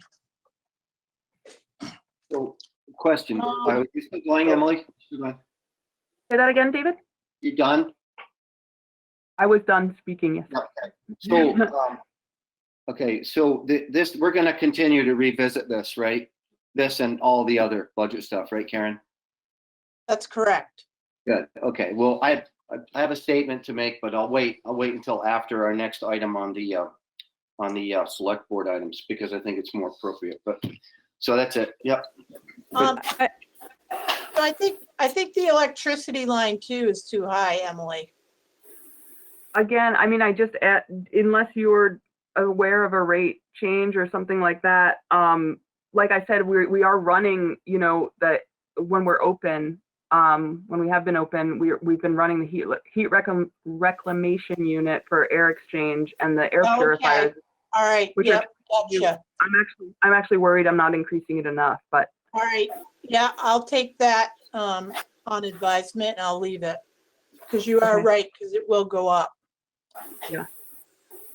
So, question, are you still going, Emily? Still going? Say that again, David? You done? I was done speaking, yes. Okay. So, okay, so this, we're gonna continue to revisit this, right? This and all the other budget stuff, right, Karen? That's correct. Good, okay, well, I have a statement to make, but I'll wait until after our next item on the select board items, because I think it's more appropriate, but, so that's it, yep. I think the electricity line too is too high, Emily. Again, I mean, unless you're aware of a rate change or something like that, like I said, we are running, that when we're open, when we have been open, we've been running the heat reclamation unit for air exchange and the air purifiers. All right, yep, gotcha. I'm actually worried I'm not increasing it enough, but. All right, yeah, I'll take that on advisement and I'll leave it. Because you are right, because it will go up. Yeah.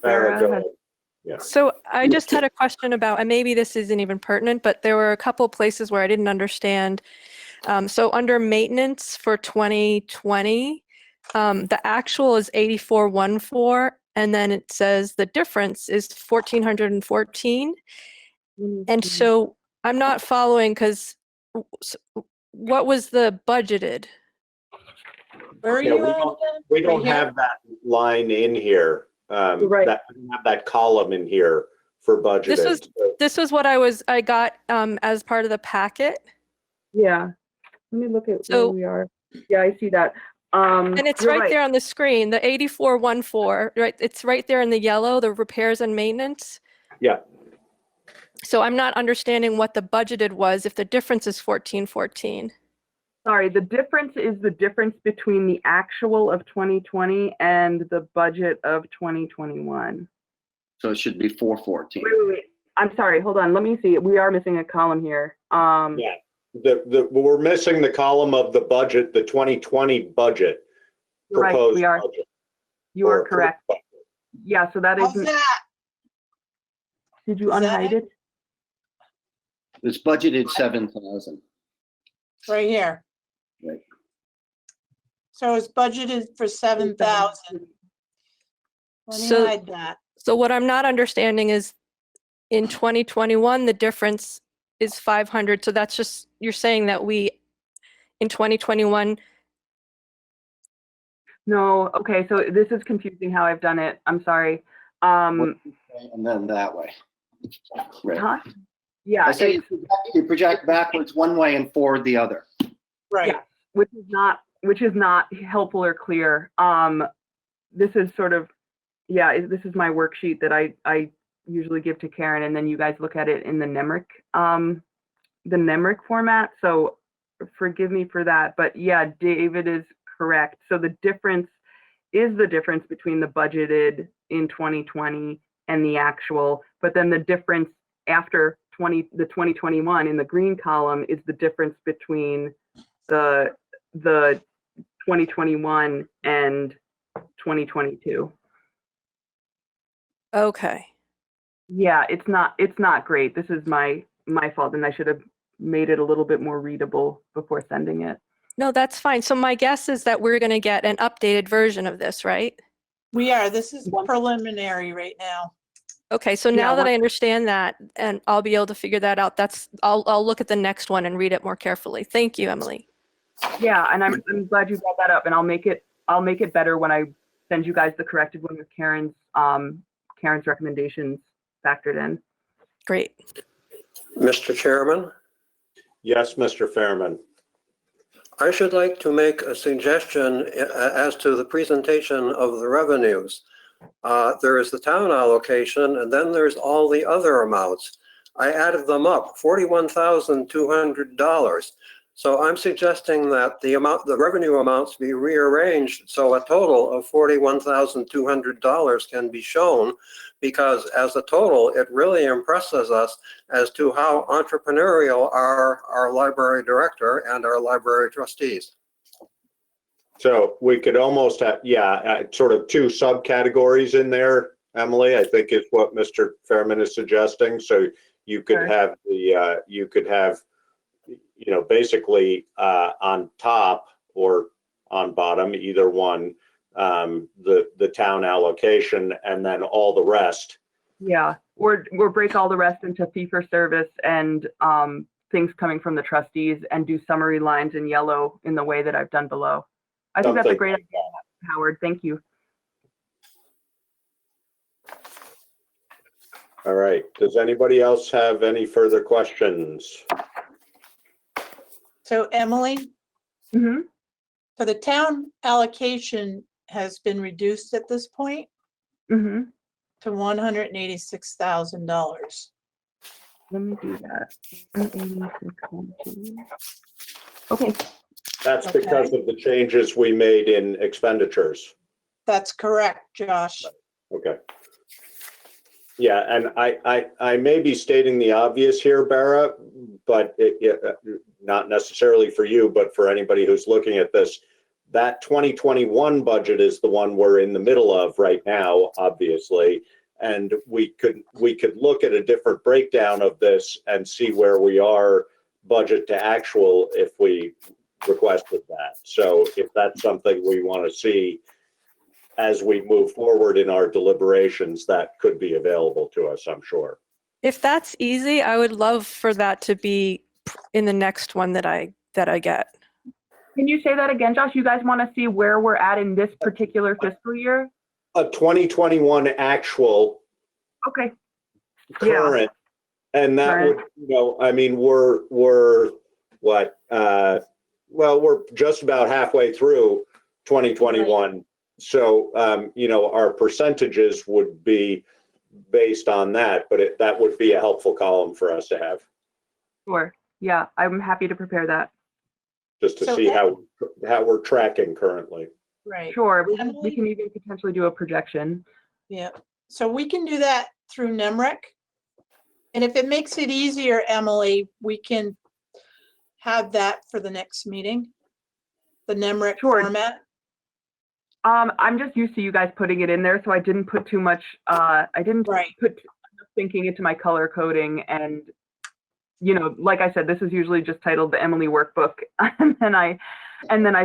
Sarah, go ahead. Yeah. so I just had a question about, and maybe this isn't even pertinent, but there were a couple places where I didn't understand. So under maintenance for 2020, the actual is 8414, and then it says the difference is 1,414. And so I'm not following, because what was the budgeted? Where are Yeah, you we at don't- again? We don't Right here? have that line in here. Right. We don't have that column in here for budgeted. This was what I got as part of the packet. Yeah. Let me look at So- where we are. Yeah, I see that. And it's You're right there on the screen, the 8414, right? It's right there in the yellow, the repairs and maintenance. Yeah. So I'm not understanding what the budgeted was if the difference is 1414. Sorry, the difference is the difference between the actual of 2020 and the budget of 2021. So it should be 414. Wait. I'm sorry, hold on. Let me see. We are missing a column here. Yeah. We're missing the column of the budget, the 2020 budget. Right, Proposed we are. budget. You are Or correct. approved Yeah, so that How's isn't. that? Did you Is that unhide it? It's budgeted 7,000. Right here. Right. So it's budgeted for 7,000. Let me So- hide that. So what I'm not understanding is in 2021, the difference is 500. So that's just, you're saying that in 2021, No, okay, so this is confusing how I've done it. I'm sorry. And then that way. Right. Huh? Yeah, I say it's- you project backwards one way and forward the other. Right. Yeah, which is not helpful or clear. This is sort of, this is my worksheet that I usually give to Karen, and then you guys look at it in the NEMRIC format. So forgive me for that, but yeah, David is correct. So the difference is the difference between the budgeted in 2020 and the actual, but then the difference after the 2021 in the green column is the difference between the 2021 and 2022. okay. Yeah, it's not great. This is my fault, and I should have made it a little bit more readable before sending it. No, that's fine. So my guess is that we're going to get an updated version of this, right? We are, this is preliminary right now. Okay, so now that I understand that, and I'll be able to figure that out, I'll look at the next one and read it more carefully. Thank you, Emily. Yeah, and I'm glad you brought that up, and I'll make it better when I send you guys the corrected one with Karen's recommendations factored in. Great. Mr. Chairman, Yes, Mr. Fairman. I should like to make a suggestion as to the presentation of the revenues. There is the town allocation, and then there's all the other amounts. I added them up, $41,200. So I'm suggesting that the revenue amounts be rearranged so a total of $41,200 can be shown, because as a total, it really impresses us as to how entrepreneurial are our library director and our library trustees. So we could almost have, sort of two subcategories in there, Emily, I think is what Mr. Fairman is suggesting. So you could have basically on top or on bottom, either one, the town allocation, and then all the rest. Yeah, or break all the rest into fee for service and things coming from the trustees, and do summary lines in yellow in the way that I've done below. I think that's a great idea, Howard. Thank you. All right. Does anybody else have any further questions? So Emily, Mm-hmm. so the town allocation has been reduced at this point Mm-hmm. to $186,000. Let me do that. Okay. That's because of the changes we made in expenditures. That's correct, Josh. Okay. Yeah, and I may be stating the obvious here, Bara, but not necessarily for you, but for anybody who's looking at this, that 2021 budget is the one we're in the middle of right now, obviously. And we could look at a different breakdown of this and see where we are budget to actual if we requested that. So if that's something we want to see as we move forward in our deliberations, that could be available to us, I'm sure. If that's easy, I would love for that to be in the next one that I get. Can you say that again, Josh? You guys want to see where we're at in this particular fiscal year? A 2021 actual. Okay. Current. Yeah. And that would, I mean, we're what? Well, we're just about halfway through 2021. Right. So, our percentages would be based on that, but that would be a helpful column for us to have. Sure. Yeah, I'm happy to prepare that. Just to see how we're tracking currently. Right. Sure. We can even potentially do a projection. Yeah. So we can do that through NEMRIC. And if it makes it easier, Emily, we can have that for the next meeting, the NEMRIC format. I'm just used to you guys putting it in there, so I didn't put too much, I didn't put enough thinking into my color coding. And, like I said, this is usually just titled the Emily Workbook. and then I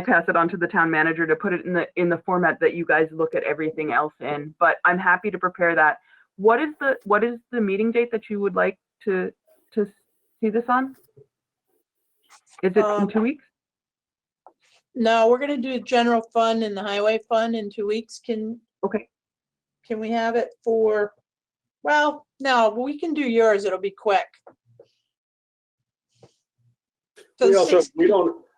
pass it on to the town manager to put it in the format that you guys look at everything else in. But I'm happy to prepare that. What is the meeting date that you would like to see this on? Is it in 2 weeks? No, we're going to do general fund and the highway fund in 2 weeks. Can we have it for, well, no, we can do yours. It'll be quick. So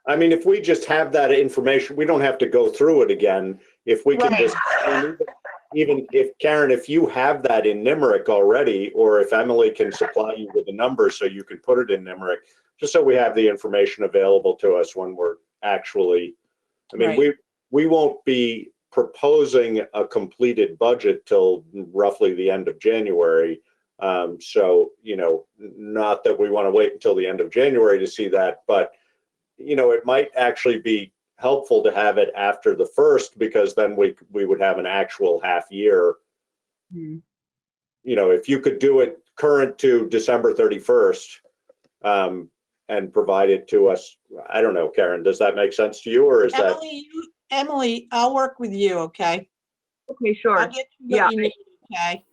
if we just have that information, we don't have to go through it again. If we can just, even if Karen, if you have that in NEMRIC already, or if Emily can supply you with the numbers so you can put it in NEMRIC, just so we have the information available to us when we're actually, we won't be proposing a completed budget till roughly the end of January. So, not that we want to wait until the end of January to see that, but, it might actually be helpful to have it after the 1st, because then we would have an actual half year. Mm. If you could do it current to December 31st, and provide it to us. I don't know, Karen, does that make sense to you, or is that? Emily, I'll work with you, okay? Okay, sure. I'll get you Yeah, what you need, okay?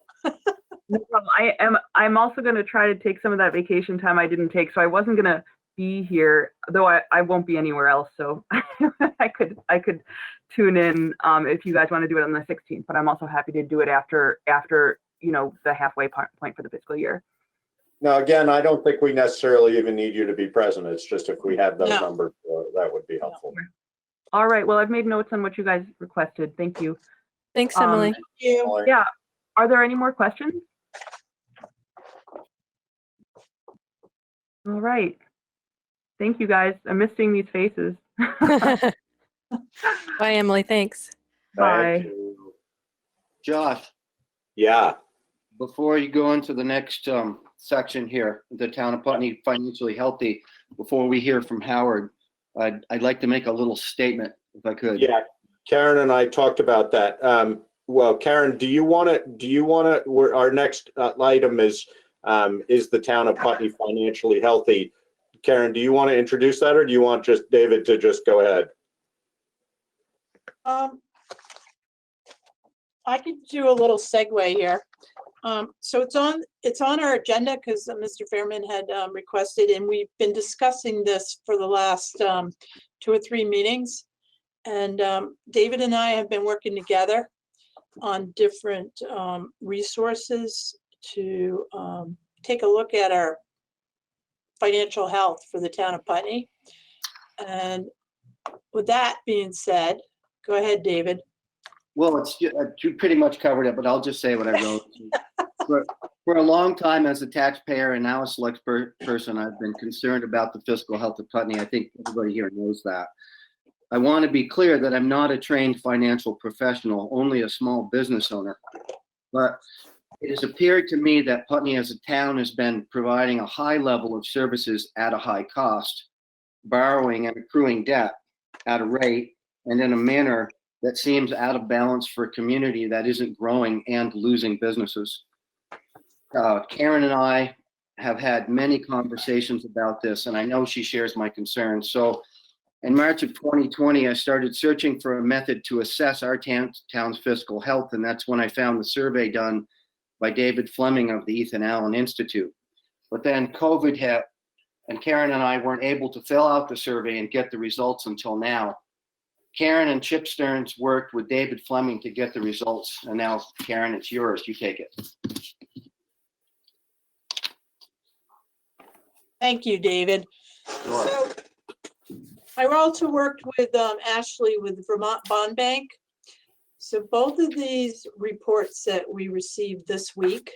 No problem. I'm also going to try to take some of that vacation time I didn't take. So I wasn't going to be here, though I won't be anywhere else. So I could tune in if you guys want to do it on the 16th, but I'm also happy to do it after the halfway point for the fiscal year. Now, again, I don't think we necessarily even need you to be present. It's just if we have those No. numbers, that would be helpful. All right. Well, I've made notes on what you guys requested. Thank you. Thanks, Emily. Thank you. Yeah. Are there any more questions? All right. Thank you, guys. I'm missing these faces. Bye, Emily. Thanks. Bye. Thank you. Josh, Yeah, before you go into the next section here, the Town of Putney Financially Healthy, before we hear from Howard, I'd like to make a little statement, if I could. yeah. Karen and I talked about that. Well, Karen, do you want to, our next item is the Town of Putney Financially Healthy. Karen, do you want to introduce that, or do you want just David to just go ahead? I could do a little segue here. So it's on our agenda because Mr. Fairman had requested, and we've been discussing this for the last 2 or 3 meetings. And David and I have been working together on different resources to take a look at our financial health for the Town of Putney. And with that being said, go ahead, David. Well, you pretty much covered it, but I'll just say what I wrote. For a long time as a taxpayer and now a select person, I've been concerned about the fiscal health of Putney. I think everybody here knows that. I want to be clear that I'm not a trained financial professional, only a small business owner. But it has appeared to me that Putney as a town has been providing a high level of services at a high cost, borrowing and accruing debt at a rate and in a manner that seems out of balance for a community that isn't growing and losing businesses. Karen and I have had many conversations about this, and I know she shares my concerns. So in March of 2020, I started searching for a method to assess our town's fiscal health, and that's when I found the survey done by David Fleming of the Ethan Allen Institute. But then COVID hit, and Karen and I weren't able to fill out the survey and get the results until now. Karen and Chip Stearns worked with David Fleming to get the results, and now, Karen, it's yours. You take it. Thank you, David. Sure. So I also worked with Ashley with Vermont Bond Bank. So both of these reports that we received this week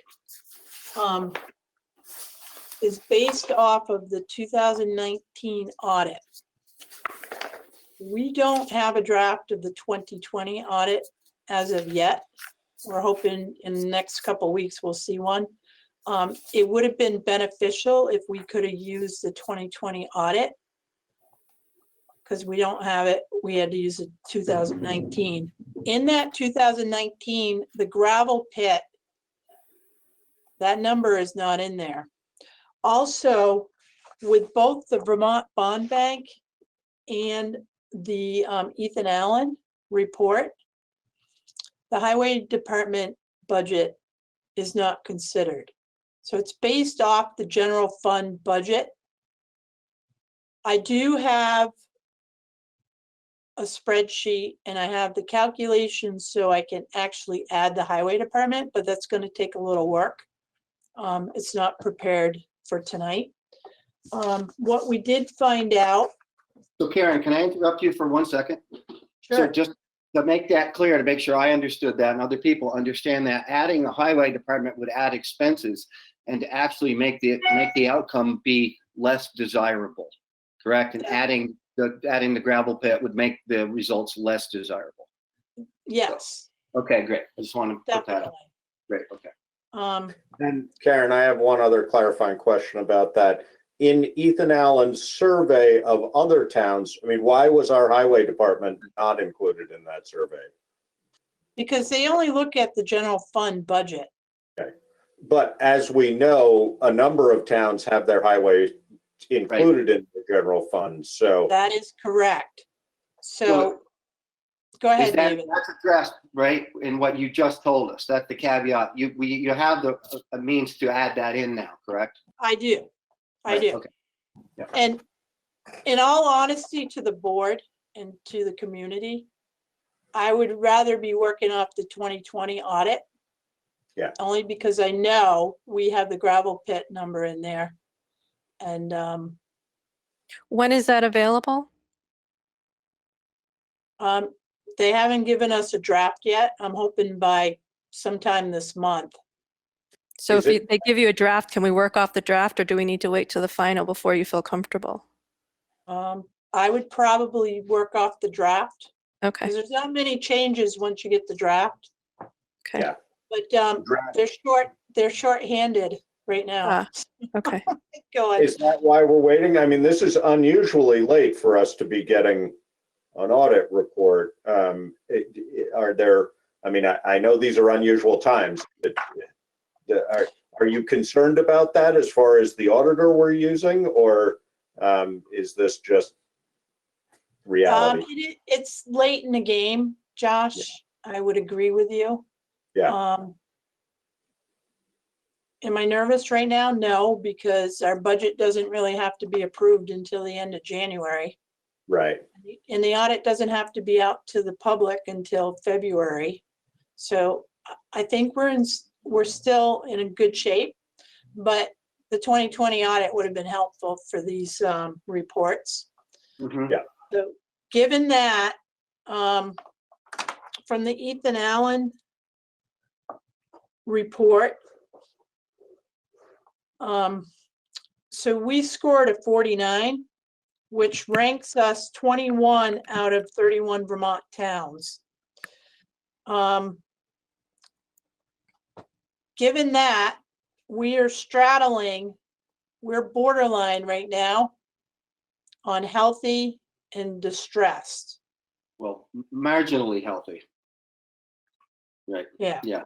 is based off of the 2019 audit. We don't have a draft of the 2020 audit as of yet. We're hoping in the next couple of weeks we'll see one. It would have been beneficial if we could have used the 2020 audit because we don't have it. We had to use the 2019. In that 2019, the gravel pit, that number is not in there. Also, with both the Vermont Bond Bank and the Ethan Allen report, the highway department budget is not considered. So it's based off the general fund budget. I do have a spreadsheet and I have the calculations so I can actually add the highway department, but that's going to take a little work. It's not prepared for tonight. What we did find out. So Karen, can I interrupt you for 1 second? Sure. So just to make that clear, to make sure I understood that and other people understand that, adding the highway department would add expenses and to actually make the outcome be less desirable, correct? And adding the gravel pit would make the results less desirable. Yes. Okay, great. I just want to put that up. Great. Okay. And Karen, I have one other clarifying question about that. In Ethan Allen's survey of other towns, I mean, why was our highway department not included in that survey? Because they only look at the general fund budget. Okay. But as we know, a number of towns have their highway included in the general fund, so. That is correct. So, go Is ahead, that, David. that's addressed, right, in what you just told us? That's the caveat. You have a means to add that in now, correct? I do. I Right, do. okay. Yeah. And in all honesty to the board and to the community, I would rather be working off the 2020 audit. Yeah. Only because I know we have the gravel pit number in there. And When is that available? they haven't given us a draft yet. I'm hoping by sometime this month. So Is if they give you a draft, can we work off the draft, or do we need to wait till the final before you feel comfortable? I would probably work off the draft Okay. because there's not many changes once you get the draft. Okay. Yeah. But they're short-handed right now. Okay. Go ahead. Is that why we're waiting? I mean, this is unusually late for us to be getting an audit report. Are there, I mean, I know these are unusual times, but are you concerned about that as far as the auditor we're using, or is this just reality? It's late in the game, Josh. I would agree with you. Yeah. Am I nervous right now? No, because our budget doesn't really have to be approved until the end of January. Right. And the audit doesn't have to be out to the public until February. So I think we're still in a good shape, but the 2020 audit would have been helpful for these reports. Mhm. Yeah. So given that, from the Ethan Allen report, so we scored a 49, which ranks us 21 out of 31 Vermont towns. Given that, we're borderline right now on healthy and distressed. Well, marginally healthy. Right. Yeah. Yeah.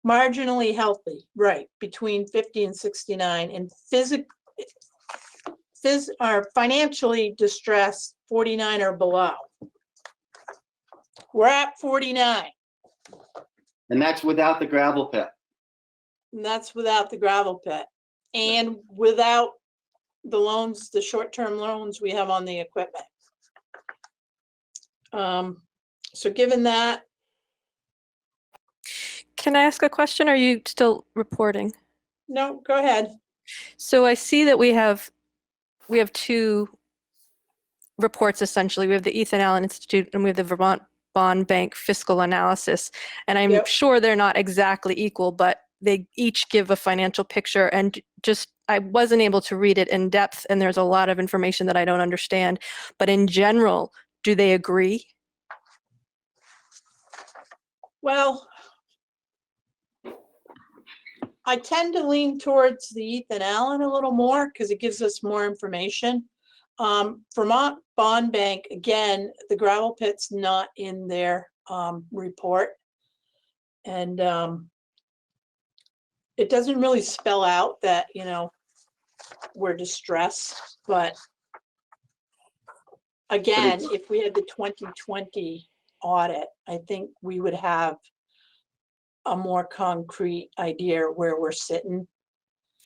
Marginally healthy, right, between 50 and 69, and are financially distressed, 49 or below. We're at 49. And that's without the gravel pit. And that's without the gravel pit and without the loans, the short-term loans we have on the equipment. So given that. Can I ask a question? Are you still reporting? No, go ahead. So I see that we have two reports essentially. We have the Ethan Allen Institute and we have the Vermont Bond Bank fiscal analysis. And I'm sure they're not exactly equal, but they each give a financial picture, and just I wasn't able to read it in depth, and there's a lot of information that I don't understand. But in general, do they agree? Well, I tend to lean towards the Ethan Allen a little more because it gives us more information. Vermont Bond Bank, again, the gravel pit's not in their report. And it doesn't really spell out that, we're distressed. But again, if we had the 2020 audit, I think we would have a more concrete idea where we're sitting.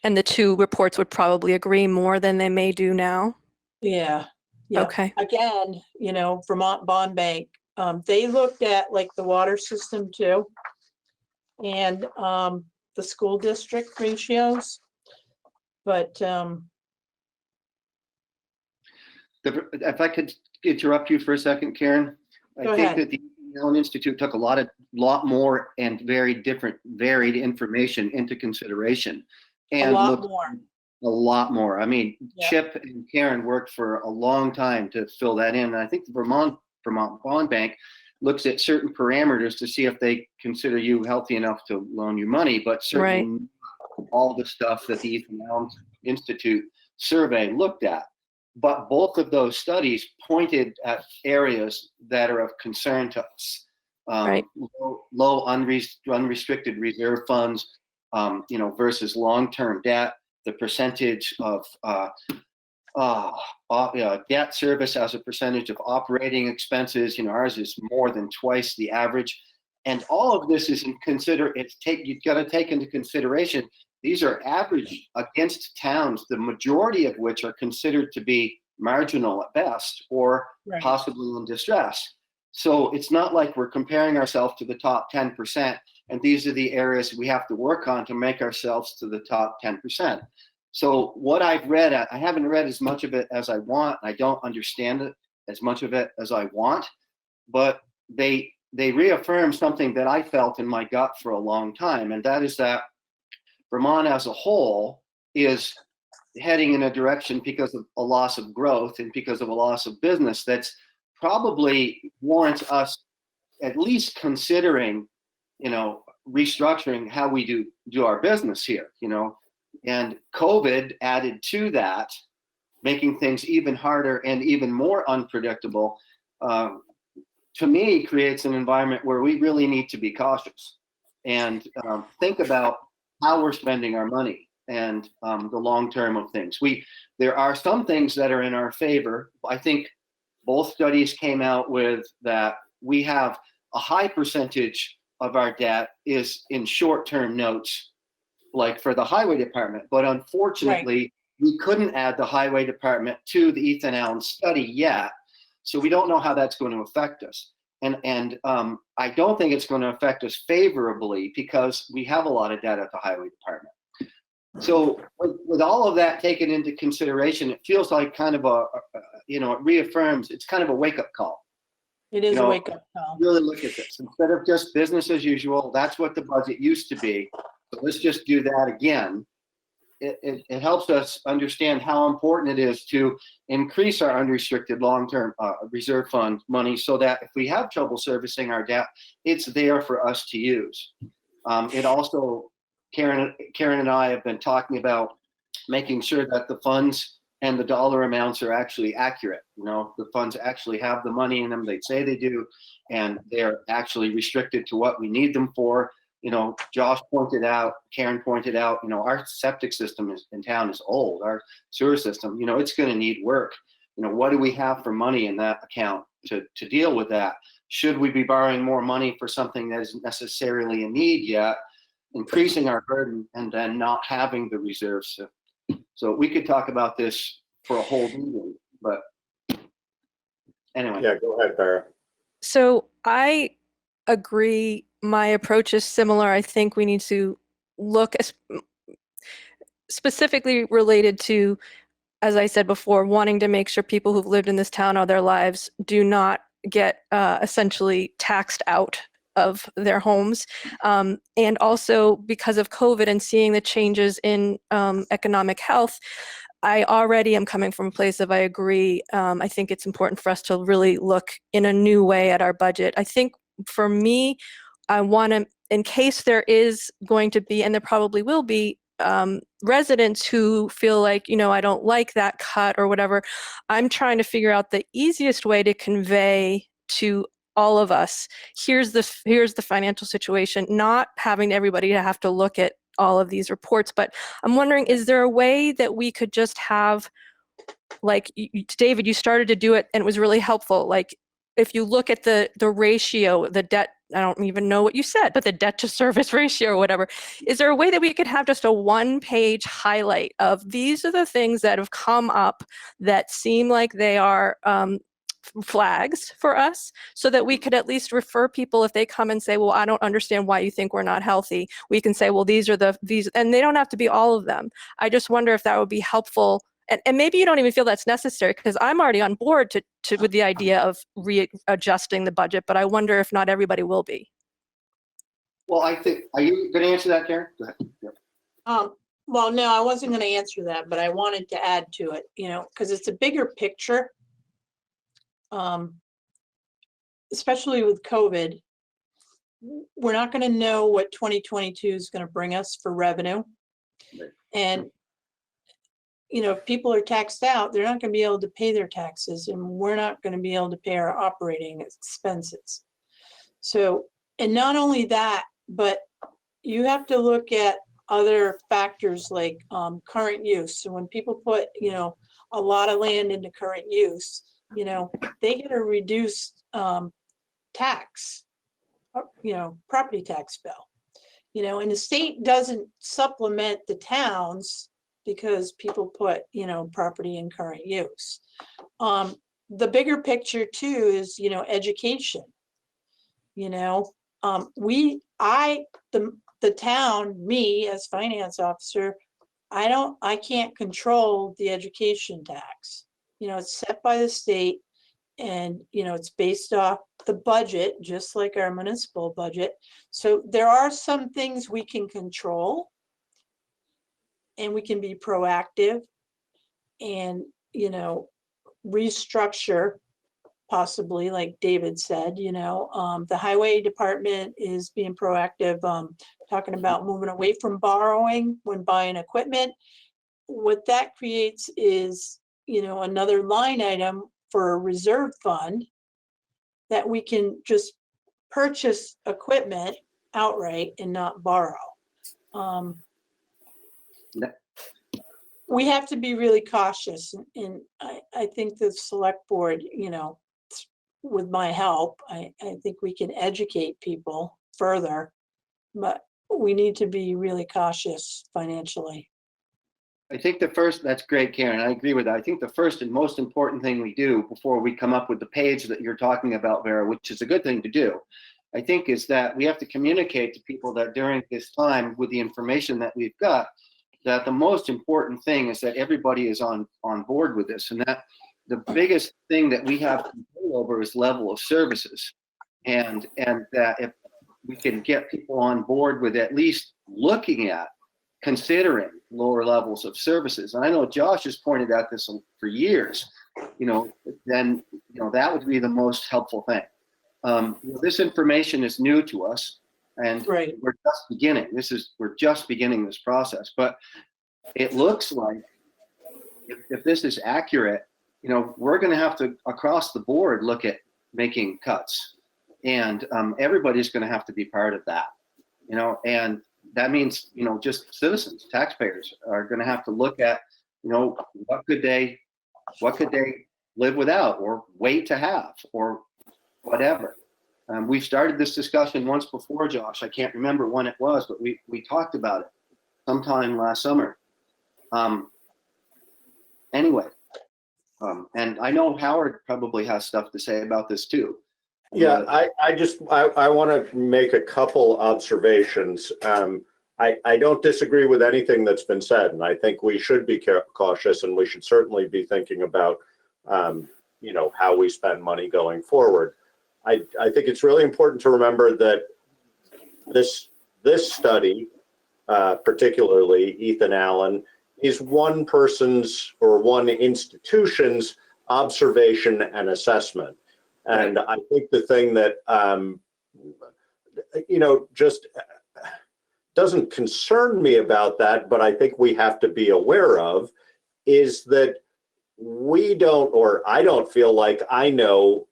And the two reports would probably agree more than they may do now? Yeah. Yeah. Okay. Again, Vermont Bond Bank, they looked at like the water system too, and the school district ratios. But if I could interrupt you for a second, Karen. Go I think ahead. that the Allen Institute took a lot more and varied information into consideration. And a lot looked more. A lot more. I mean, Yeah. Chip and Karen worked for a long time to fill that in. And I think the Vermont Bond Bank looks at certain parameters to see if they consider you healthy enough to loan you money, but certainly all the stuff that the Ethan Allen Institute survey looked at. But both of those studies pointed at areas that are of concern to us. Low unrestricted reserve funds, versus long-term debt, the percentage of debt service as a percentage of operating expenses. Ours is more than twice the average. And all of this is you've got to take into consideration, these are average against towns, the majority of which are considered to be marginal at best or Right. possibly in distress. So it's not like we're comparing ourselves to the top 10%, and these are the areas we have to work on to make ourselves to the top 10%. So what I've read, I haven't read as much of it as I want. I don't understand it as much of it as I want, but they reaffirm something that I felt in my gut for a long time, and that is that Vermont as a whole is heading in a direction because of a loss of growth and because of a loss of business that's probably warrants us at least considering, restructuring how we do our business here, and COVID added to that, making things even harder and even more unpredictable, to me, creates an environment where we really need to be cautious and think about how we're spending our money and the long term of things. There are some things that are in our favor. I think both studies came out with that we have a high percentage of our debt is in short-term notes, like for the highway department. But unfortunately, we couldn't add the highway department to the Ethan Allen study yet. So we don't know how that's going to affect us. And I don't think it's going to affect us favorably because we have a lot of debt at the highway department. So with all of that taken into consideration, it feels like kind of it reaffirms, it's kind of a wake-up call. It is a wake-up call. Really look at this. Instead of just business as usual, that's what the budget used to be. So let's just do that again. It helps us understand how important it is to increase our unrestricted long-term reserve fund money so that if we have trouble servicing our debt, it's there for us to use. It also, Karen and I have been talking about making sure that the funds and the dollar amounts are actually accurate. The funds actually have the money in them they say they do, and they're actually restricted to what we need them for. Josh pointed out, Karen pointed out, our septic system in town is old. Our sewer system, it's going to need work. What do we have for money in that account to deal with that? Should we be borrowing more money for something that isn't necessarily a need yet, increasing our burden and then not having the reserves? So we could talk about this for a whole meeting, but anyway. Yeah, go ahead, Farrah. So I agree. My approach is similar. I think we need to look specifically related to, as I said before, wanting to make sure people who've lived in this town all their lives do not get essentially taxed out of their homes. And also because of COVID and seeing the changes in economic health, I already am coming from a place of I agree. I think it's important for us to really look in a new way at our budget. I think for me, I want to, in case there is going to be, and there probably will be, residents who feel like, I don't like that cut or whatever, I'm trying to figure out the easiest way to convey to all of us, here's the financial situation, not having everybody to have to look at all of these reports. But I'm wondering, is there a way that we could just have, like, David, you started to do it and it was really helpful. Like, if you look at the ratio, the debt, I don't even know what you said, but the debt to service ratio or whatever, is there a way that we could have just a one-page highlight of these are the things that have come up that seem like they are flags for us, so that we could at least refer people if they come and say, well, I don't understand why you think we're not healthy. We can say, well, these, and they don't have to be all of them. I just wonder if that would be helpful. And maybe you don't even feel that's necessary, because I'm already on board with the idea of readjusting the budget, but I wonder if not everybody will be. Well, I think, are you going to answer that, Karen? Go ahead. Yeah. Well, no, I wasn't going to answer that, but I wanted to add to it, because it's a bigger picture. Especially with COVID, we're not going to know what 2022 is going to bring us for revenue. And, if people are taxed out, they're not going to be able to pay their taxes, and we're not going to be able to pay our operating expenses. So, and not only that, but you have to look at other factors like current use. So when people put, a lot of land into current use, they get a reduced tax, property tax bill. And the state doesn't supplement the towns because people put, property in current use. The bigger picture too is, education. The town, me as finance officer, I can't control the education tax. It's set by the state and, it's based off the budget, just like our municipal budget. So there are some things we can control and we can be proactive and, restructure possibly, like David said, the highway department is being proactive, talking about moving away from borrowing when buying equipment. What that creates is, another line item for a reserve fund that we can just purchase equipment outright and not borrow. We have to be really cautious, and I think the select board, with my help, I think we can educate people further, but we need to be really cautious financially. I think that's great, Karen. I agree with that. I think the first and most important thing we do before we come up with the page that you're talking about, Vera, which is a good thing to do, I think, is that we have to communicate to people that during this time with the information that we've got, that the most important thing is that everybody is on board with this, and that the biggest thing that we have control over is level of services, and that if we can get people on board with at least looking at, considering lower levels of services. And I know Josh has pointed out this for years, then that would be the most helpful thing. This information is new to us, and right. We're just beginning. We're just beginning this process, but it looks like if this is accurate, we're going to have to, across the board, look at making cuts, and everybody's going to have to be part of that, and that means, just citizens, taxpayers are going to have to look at, what could they live without or wait to have or whatever. We've started this discussion once before, Josh. I can't remember when it was, but we talked about it sometime last summer. Anyway, and I know Howard probably has stuff to say about this too. Yeah, I want to make a couple observations. I don't disagree with anything that's been said, and I think we should be cautious, and we should certainly be thinking about, how we spend money going forward. I think it's really important to remember that this study, particularly Ethan Allen, is one person's or one institution's observation and assessment. And I think the thing that, just doesn't concern me about that, but I think we have to be aware of, is that I don't feel like I know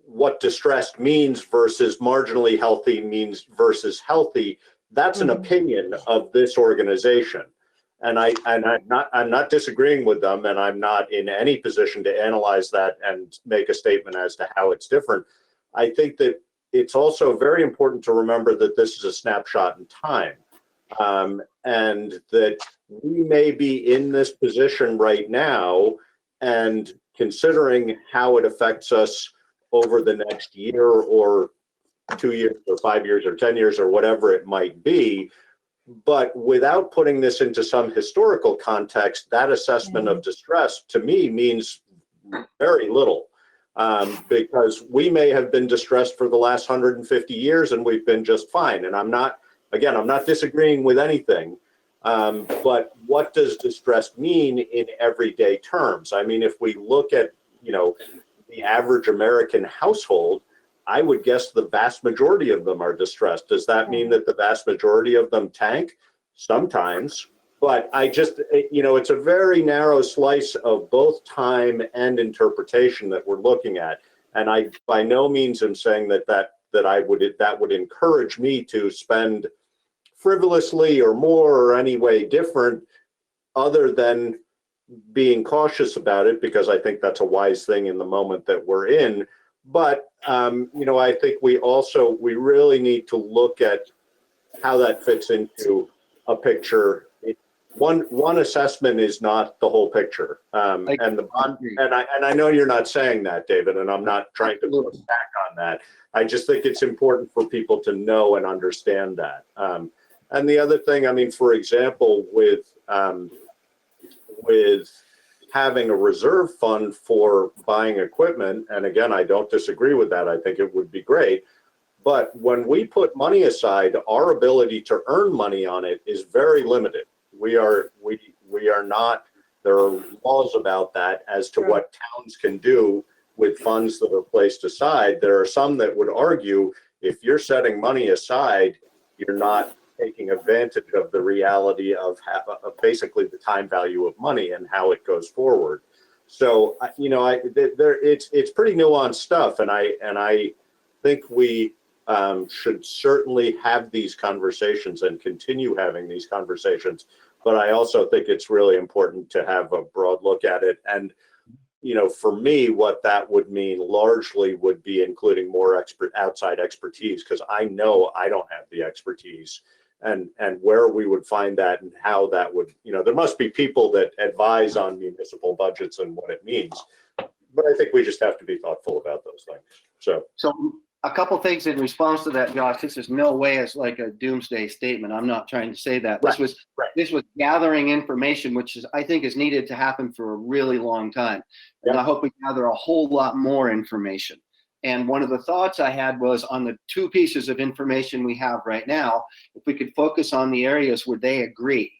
what distressed means versus marginally healthy means versus healthy. That's an opinion of this organization. And I'm not disagreeing with them, and I'm not in any position to analyze that and make a statement as to how it's different. I think that it's also very important to remember that this is a snapshot in time, and that we may be in this position right now, and considering how it affects us over the next year or 2 years or 5 years or 10 years or whatever it might be. But without putting this into some historical context, that assessment of distress to me means very little, because we may have been distressed for the last 150 years and we've been just fine. And I'm not disagreeing with anything, but what does distress mean in everyday terms? I mean, if we look at, the average American household, I would guess the vast majority of them are distressed. Does that mean that the vast majority of them tank? Sometimes, but it's a very narrow slice of both time and interpretation that we're looking at. And I by no means am saying that would encourage me to spend frivolously or more or any way different, other than being cautious about it, because I think that's a wise thing in the moment that we're in. But, I think we really need to look at how that fits into a picture. One assessment is not the whole picture. And the bond, and I know you're not saying that, David, and I'm not trying to push back on that. I just think it's important for people to know and understand that. And the other thing, for example, with having a reserve fund for buying equipment, and again, I don't disagree with that. I think it would be great. But when we put money aside, our ability to earn money on it is very limited. We are not, there are laws about that as to what towns can do with funds that are placed aside. There are some that would argue if you're setting money aside, you're not taking advantage of the reality of basically the time value of money and how it goes forward. So, it's pretty nuanced stuff. And I think we should certainly have these conversations and continue having these conversations. But I also think it's really important to have a broad look at it. And, for me, what that would mean largely would be including more outside expertise, because I know I don't have the expertise, and where we would find that and how that would, there must be people that advise on municipal budgets and what it means. But I think we just have to be thoughtful about those things. So a couple things in response to that, Josh. This is no way as like a doomsday statement. I'm not trying to say that. This was gathering information, which I think is needed to happen for a really long time. And I hope we gather a whole lot more information. And one of the thoughts I had was on the two pieces of information we have right now, if we could focus on the areas where they agree.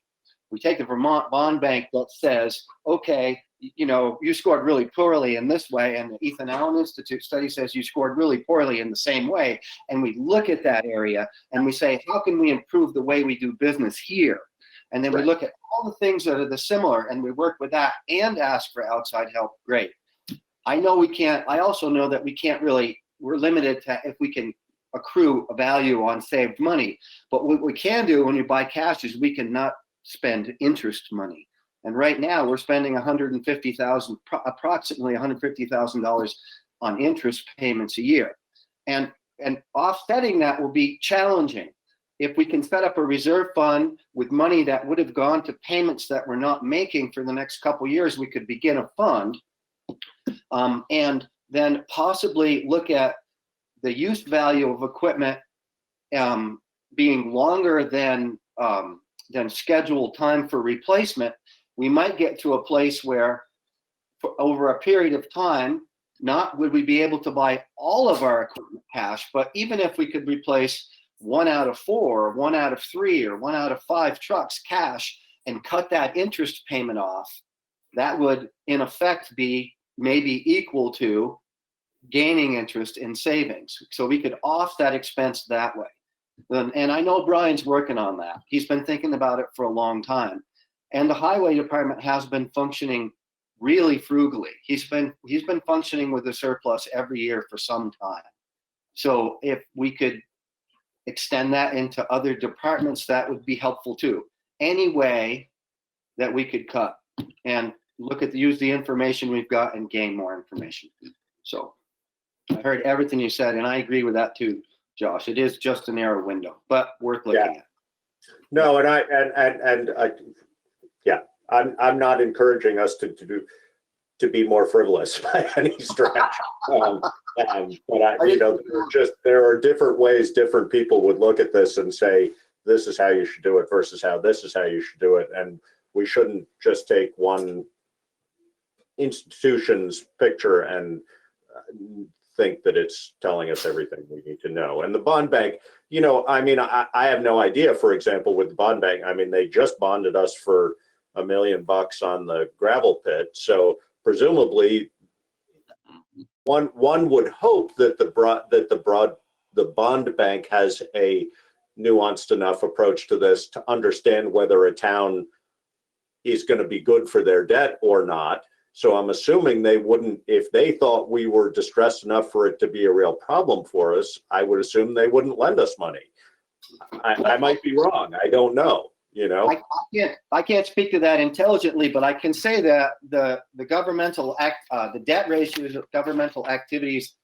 We take the Vermont Bond Bank that says, okay, you scored really poorly in this way, and the Ethan Allen Institute study says you scored really poorly in the same way. And we look at that area and we say, how can we improve the way we do business here? And then we look at all the things that are the similar, and we work with that and ask for outside help. Great. I know we can't, I also know that we can't really, we're limited to if we can accrue a value on saved money. But what we can do when you buy cash is we cannot spend interest money. And right now we're spending approximately $150,000 on interest payments a year. And offsetting that will be challenging. If we can set up a reserve fund with money that would have gone to payments that we're not making for the next couple of years, we could begin a fund and then possibly look at the use value of equipment being longer than scheduled time for replacement. We might get to a place where for over a period of time, not would we be able to buy all of our equipment cash, but even if we could replace 1 out of 4, or 1 out of 3, or 1 out of 5 trucks cash and cut that interest payment off, that would in effect be maybe equal to gaining interest in savings. So we could offset expense that way. And I know Brian's working on that. He's been thinking about it for a long time. And the highway department has been functioning really frugally. He's been functioning with a surplus every year for some time. So if we could extend that into other departments, that would be helpful too. Any way that we could cut and use the information we've got and gain more information. So I heard everything you said, and I agree with that too, Josh. It is just a narrow window, but worth looking at. No, I'm not encouraging us to be more frivolous by any stretch. But there are different ways different people would look at this and say, this is how you should do it versus how this is how you should do it. And we shouldn't just take one institution's picture and think that it's telling us everything we need to know. And the bond bank, I have no idea, for example, with the bond bank, they just bonded us for $1 million on the gravel pit. So presumably one would hope that the bond bank has a nuanced enough approach to this to understand whether a town is going to be good for their debt or not. So I'm assuming they wouldn't, if they thought we were distressed enough for it to be a real problem for us, I would assume they wouldn't lend us money. I might be wrong. I don't know, you know? I can't speak to that intelligently, but I can say that the governmental the debt ratios of governmental activities,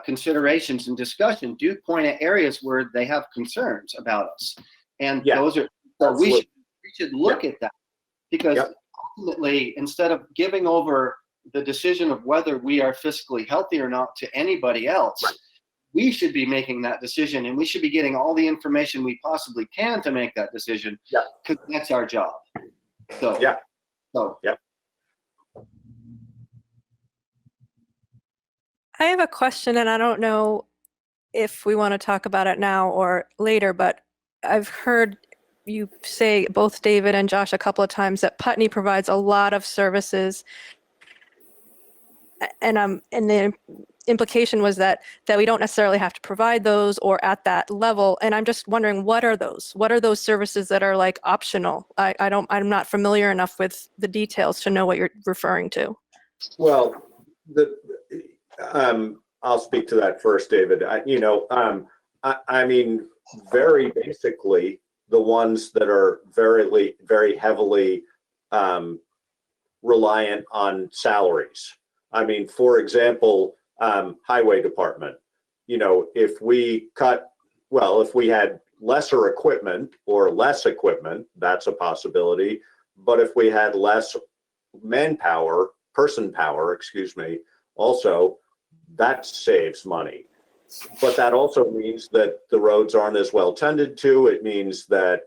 considerations and discussion do point at areas where they have concerns about us. And those are, so we should look at that, because ultimately, instead of giving over the decision of whether we are fiscally healthy or not to anybody else, we should be making that decision, and we should be getting all the information we possibly can to make that decision, because that's our job. So, I have a question, and I don't know if we want to talk about it now or later, but I've heard you say, both David and Josh, a couple of times that Putney provides a lot of services, and the implication was that we don't necessarily have to provide those or at that level. And I'm just wondering, what are those? What are those services that are like optional? I'm not familiar enough with the details to know what you're referring to. Well, I'll speak to that first, David. I mean, very basically, the ones that are very heavily reliant on salaries. I mean, for example, highway department, if we had lesser equipment or less equipment, that's a possibility. But if we had less person power, also, that saves money. But that also means that the roads aren't as well tended to. It means that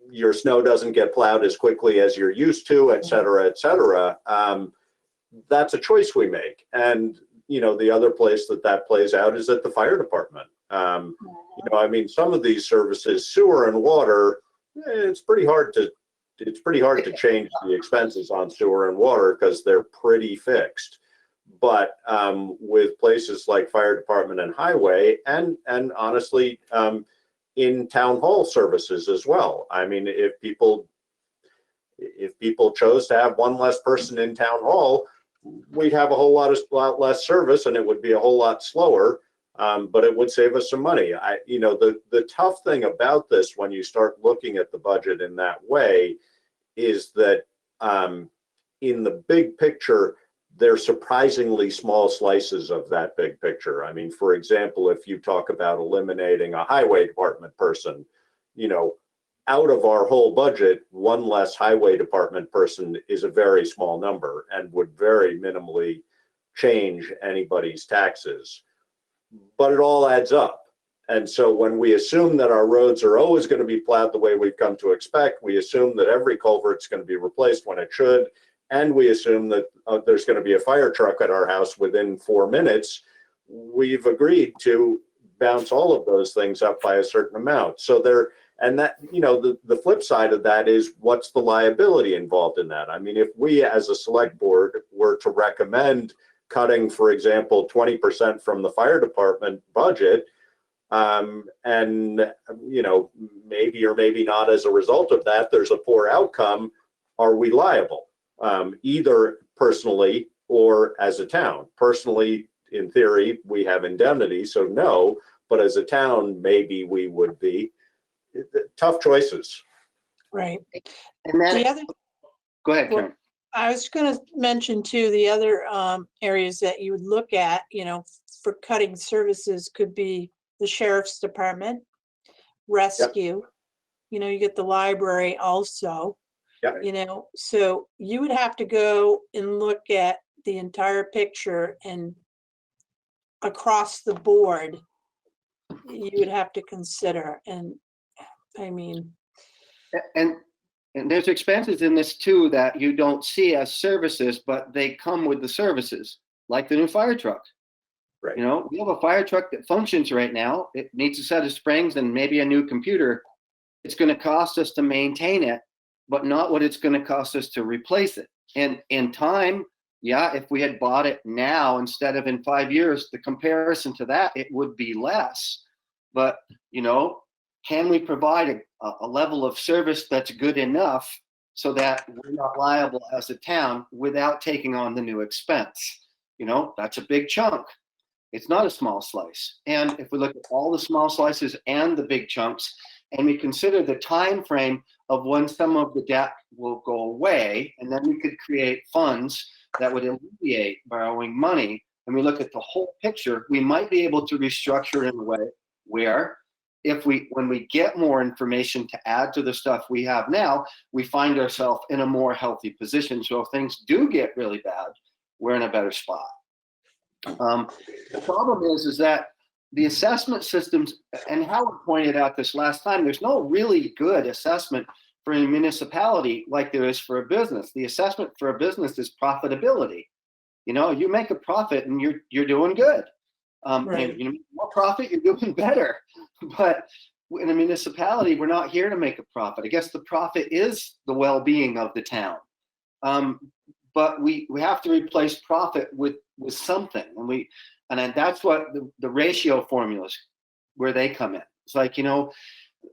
your snow doesn't get plowed as quickly as you're used to, et cetera, et cetera. That's a choice we make. And, the other place that plays out is at the fire department. I mean, some of these services, sewer and water, it's pretty hard to change the expenses on sewer and water because they're pretty fixed. But with places like fire department and highway, and honestly, in town hall services as well. I mean, if people chose to have one less person in town hall, we'd have a whole lot less service, and it would be a whole lot slower. But it would save us some money. The tough thing about this, when you start looking at the budget in that way, is that in the big picture, they're surprisingly small slices of that big picture. I mean, for example, if you talk about eliminating a highway department person, out of our whole budget, one less highway department person is a very small number and would very minimally change anybody's taxes. But it all adds up. And so when we assume that our roads are always going to be plowed the way we've come to expect, we assume that every culvert's going to be replaced when it should, and we assume that there's going to be a fire truck at our house within 4 minutes, we've agreed to bounce all of those things up by a certain amount. So the flip side of that is, what's the liability involved in that? I mean, if we as a select board were to recommend cutting, for example, 20% from the fire department budget, and maybe or maybe not as a result of that, there's a poor outcome, are we liable? Either personally or as a town. Personally, in theory, we have indemnity, so no, but as a town, maybe we would be. Tough choices. Right. And then, The other, go ahead, Karen. I was going to mention too, the other areas that you would look at, for cutting services could be the sheriff's department, rescue, you get the library also, so you would have to go and look at the entire picture, and across the board, you would have to consider. And I mean, and there's expenses in this too that you don't see as services, but they come with the services, like the new fire truck. Right. We have a fire truck that functions right now. It needs a set of springs and maybe a new computer. It's going to cost us to maintain it, but not what it's going to cost us to replace it. And in time, if we had bought it now instead of in 5 years, the comparison to that, it would be less. But, can we provide a level of service that's good enough so that we're not liable as a town without taking on the new expense? That's a big chunk. It's not a small slice. And if we look at all the small slices and the big chunks, and we consider the time frame of when some of the debt will go away, and then we could create funds that would alleviate borrowing money, and we look at the whole picture, we might be able to restructure it in a way where when we get more information to add to the stuff we have now, we find ourselves in a more healthy position. So if things do get really bad, we're in a better spot. The problem is that the assessment systems, and Howard pointed out this last time, there's no really good assessment for a municipality like there is for a business. The assessment for a business is profitability. You know, you make a profit and you're doing good. Right. And you make more profit, you're doing better. But in a municipality, we're not here to make a profit. I guess the profit is the well-being of the town. But we have to replace profit with something, and then that's what the ratio formulas where they come in. It's like, you know,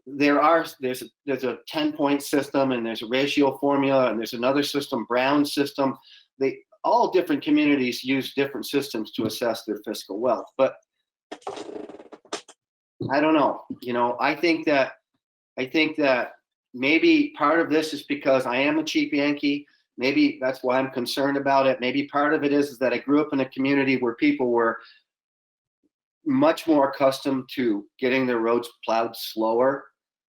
there's a 10-point system, and there's a ratio formula, and there's another system, Brown system. All different communities use different systems to assess their fiscal wealth. But I don't know. You know, I think that maybe part of this is because I am a cheap Yankee. Maybe that's why I'm concerned about it. Maybe part of it is that I grew up in a community where people were much more accustomed to getting their roads plowed slower.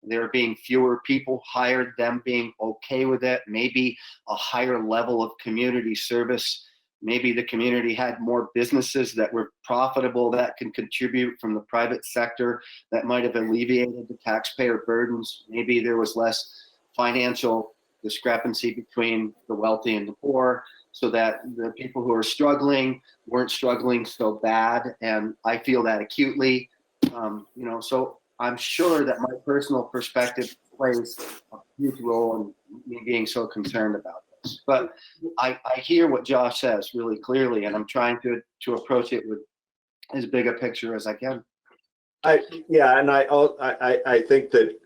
There being fewer people hired, them being okay with it. Maybe a higher level of community service. Maybe the community had more businesses that were profitable that can contribute from the private sector that might have alleviated the taxpayer burdens. Maybe there was less financial discrepancy between the wealthy and the poor, so that the people who are struggling weren't struggling so bad. And I feel that acutely, you know, so I'm sure that my personal perspective plays a huge role in me being so concerned about this. But I hear what Josh says really clearly, and I'm trying to approach it with as big a picture as I can. I think that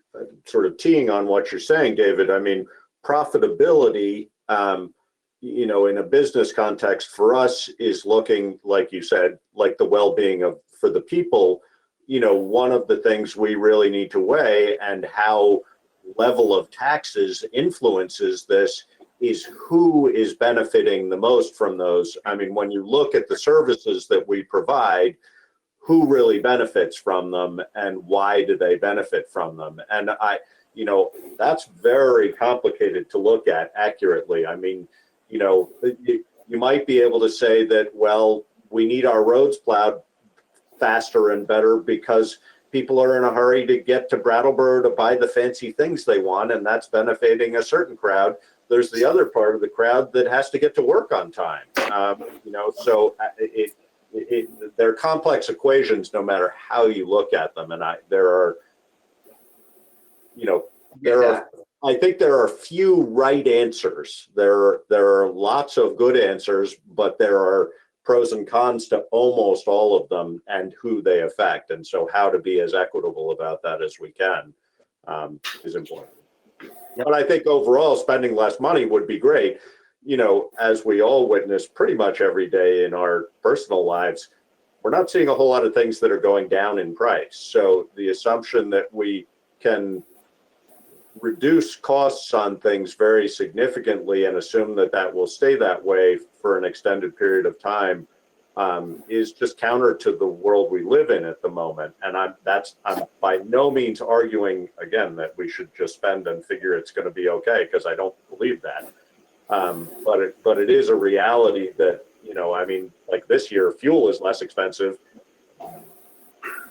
sort of teeing on what you're saying, David, I mean, profitability, you know, in a business context for us is looking, like you said, like the well-being for the people. You know, one of the things we really need to weigh, and how level of taxes influences this, is who is benefiting the most from those. I mean, when you look at the services that we provide, who really benefits from them and why do they benefit from them? And you know, that's very complicated to look at accurately. I mean, you know, you might be able to say that, well, we need our roads plowed faster and better because people are in a hurry to get to Brattleboro to buy the fancy things they want, and that's benefiting a certain crowd. There's the other part of the crowd that has to get to work on time. You know, so they're complex equations no matter how you look at them. And I think there are few right answers. There are lots of good answers, but there are pros and cons to almost all of them and who they affect. And so how to be as equitable about that as we can is important. But I think overall spending less money would be great. You know, as we all witness pretty much every day in our personal lives, we're not seeing a whole lot of things that are going down in price. So the assumption that we can reduce costs on things very significantly and assume that that will stay that way for an extended period of time is just counter to the world we live in at the moment. And I'm by no means arguing again that we should just spend and figure it's going to be okay, because I don't believe that. But it is a reality that, you know, I mean, like this year, fuel is less expensive,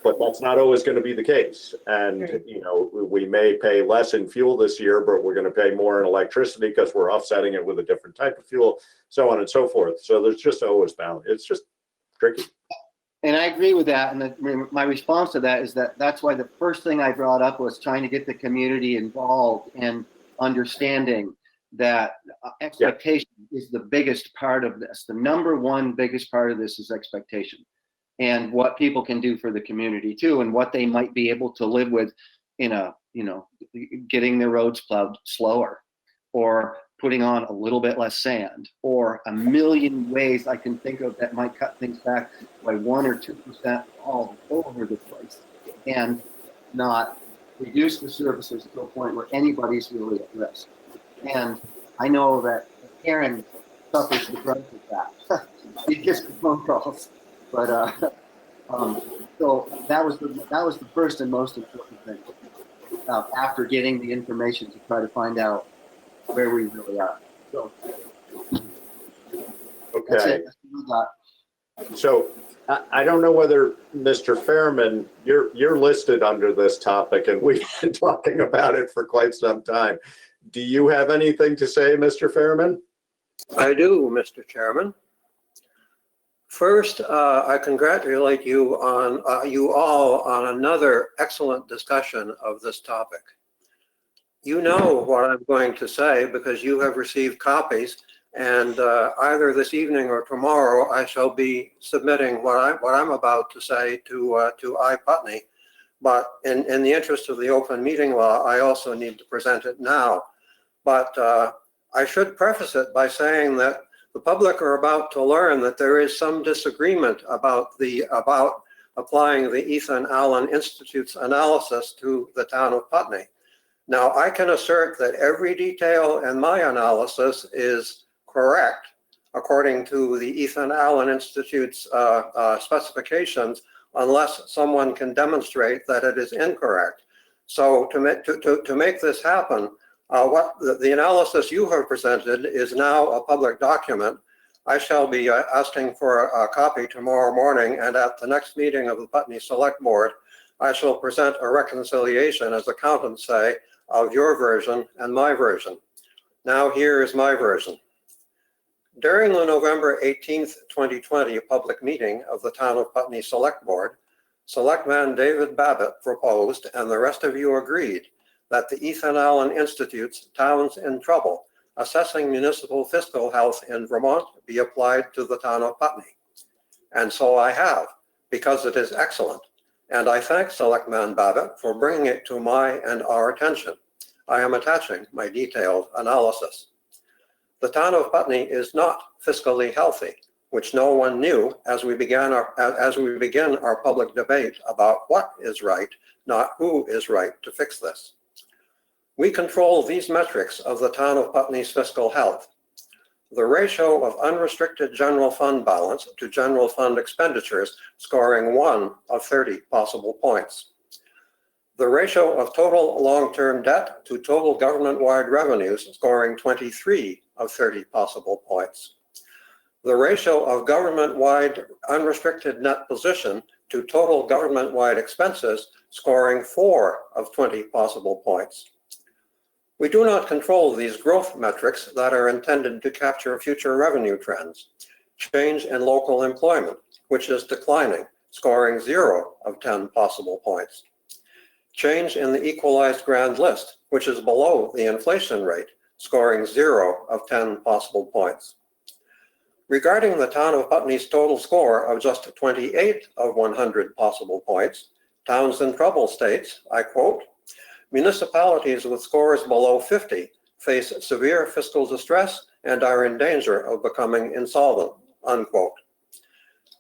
but that's not always going to be the case. And, you know, we may pay less in fuel this year, but we're going to pay more in electricity because we're offsetting it with a different type of fuel, so on and so forth. So there's just always balance. It's just tricky. And I agree with that. And my response to that is that's why the first thing I brought up was trying to get the community involved and understanding that expectation is the biggest part of this. The number one biggest part of this is expectation, and what people can do for the community too, and what they might be able to live with in a, you know, getting their roads plowed slower, or putting on a little bit less sand, or a million ways I can think of that might cut things back by 1 or 2% all over the place, and not reduce the services to a point where anybody's really at risk. And I know that Karen suffers the brunt of that. She gets the phone calls, but so that was the first and most important thing. After getting the information to try to find out where we really are. So that's Okay. it. That's what we got. So I don't know whether, Mr. Fairman, you're listed under this topic, and we've been talking about it for quite some time. Do you have anything to say, Mr. Fairman? I do, Mr. Chairman. First, I congratulate you on you all on another excellent discussion of this topic. You know what I'm going to say because you have received copies, and either this evening or tomorrow I shall be submitting what I'm about to say to iPutney. But in the interest of the open meeting law, I also need to present it now. But I should preface it by saying that the public are about to learn that there is some disagreement about applying the Ethan Allen Institute's analysis to the town of Putney. Now, I can assert that every detail in my analysis is correct according to the Ethan Allen Institute's specifications, unless someone can demonstrate that it is incorrect. So to make this happen, what the analysis you have presented is now a public document. I shall be asking for a copy tomorrow morning, and at the next meeting of the Putney Select Board, I shall present a reconciliation, as accountants say, of your version and my version. Now here is my version. During the November 18th, 2020 public meeting of the Town of Putney Select Board, Selectman David Babbitt proposed, and the rest of you agreed, that the Ethan Allen Institute's Towns in Trouble, Assessing Municipal Fiscal Health in Vermont, be applied to the town of Putney. And so I have, because it is excellent. And I thank Selectman Babbitt for bringing it to my and our attention. I am attaching my detailed analysis. The town of Putney is not fiscally healthy, which no one knew as we begin our public debate about what is right, not who is right to fix this. We control these metrics of the town of Putney's fiscal health. The ratio of unrestricted general fund balance to general fund expenditures scoring 1 of 30 possible points. The ratio of total long-term debt to total government-wide revenues scoring 23 of 30 possible points. The ratio of government-wide unrestricted net position to total government-wide expenses scoring 4 of 20 possible points. We do not control these growth metrics that are intended to capture future revenue trends. Change in local employment, which is declining, scoring 0 of 10 possible points. Change in the equalized grand list, which is below the inflation rate, scoring 0 of 10 possible points. Regarding the town of Putney's total score of just 28 of 100 possible points, Towns in Trouble states, I quote, "Municipalities with scores below 50 face severe fiscal distress and are in danger of becoming insolvent," unquote.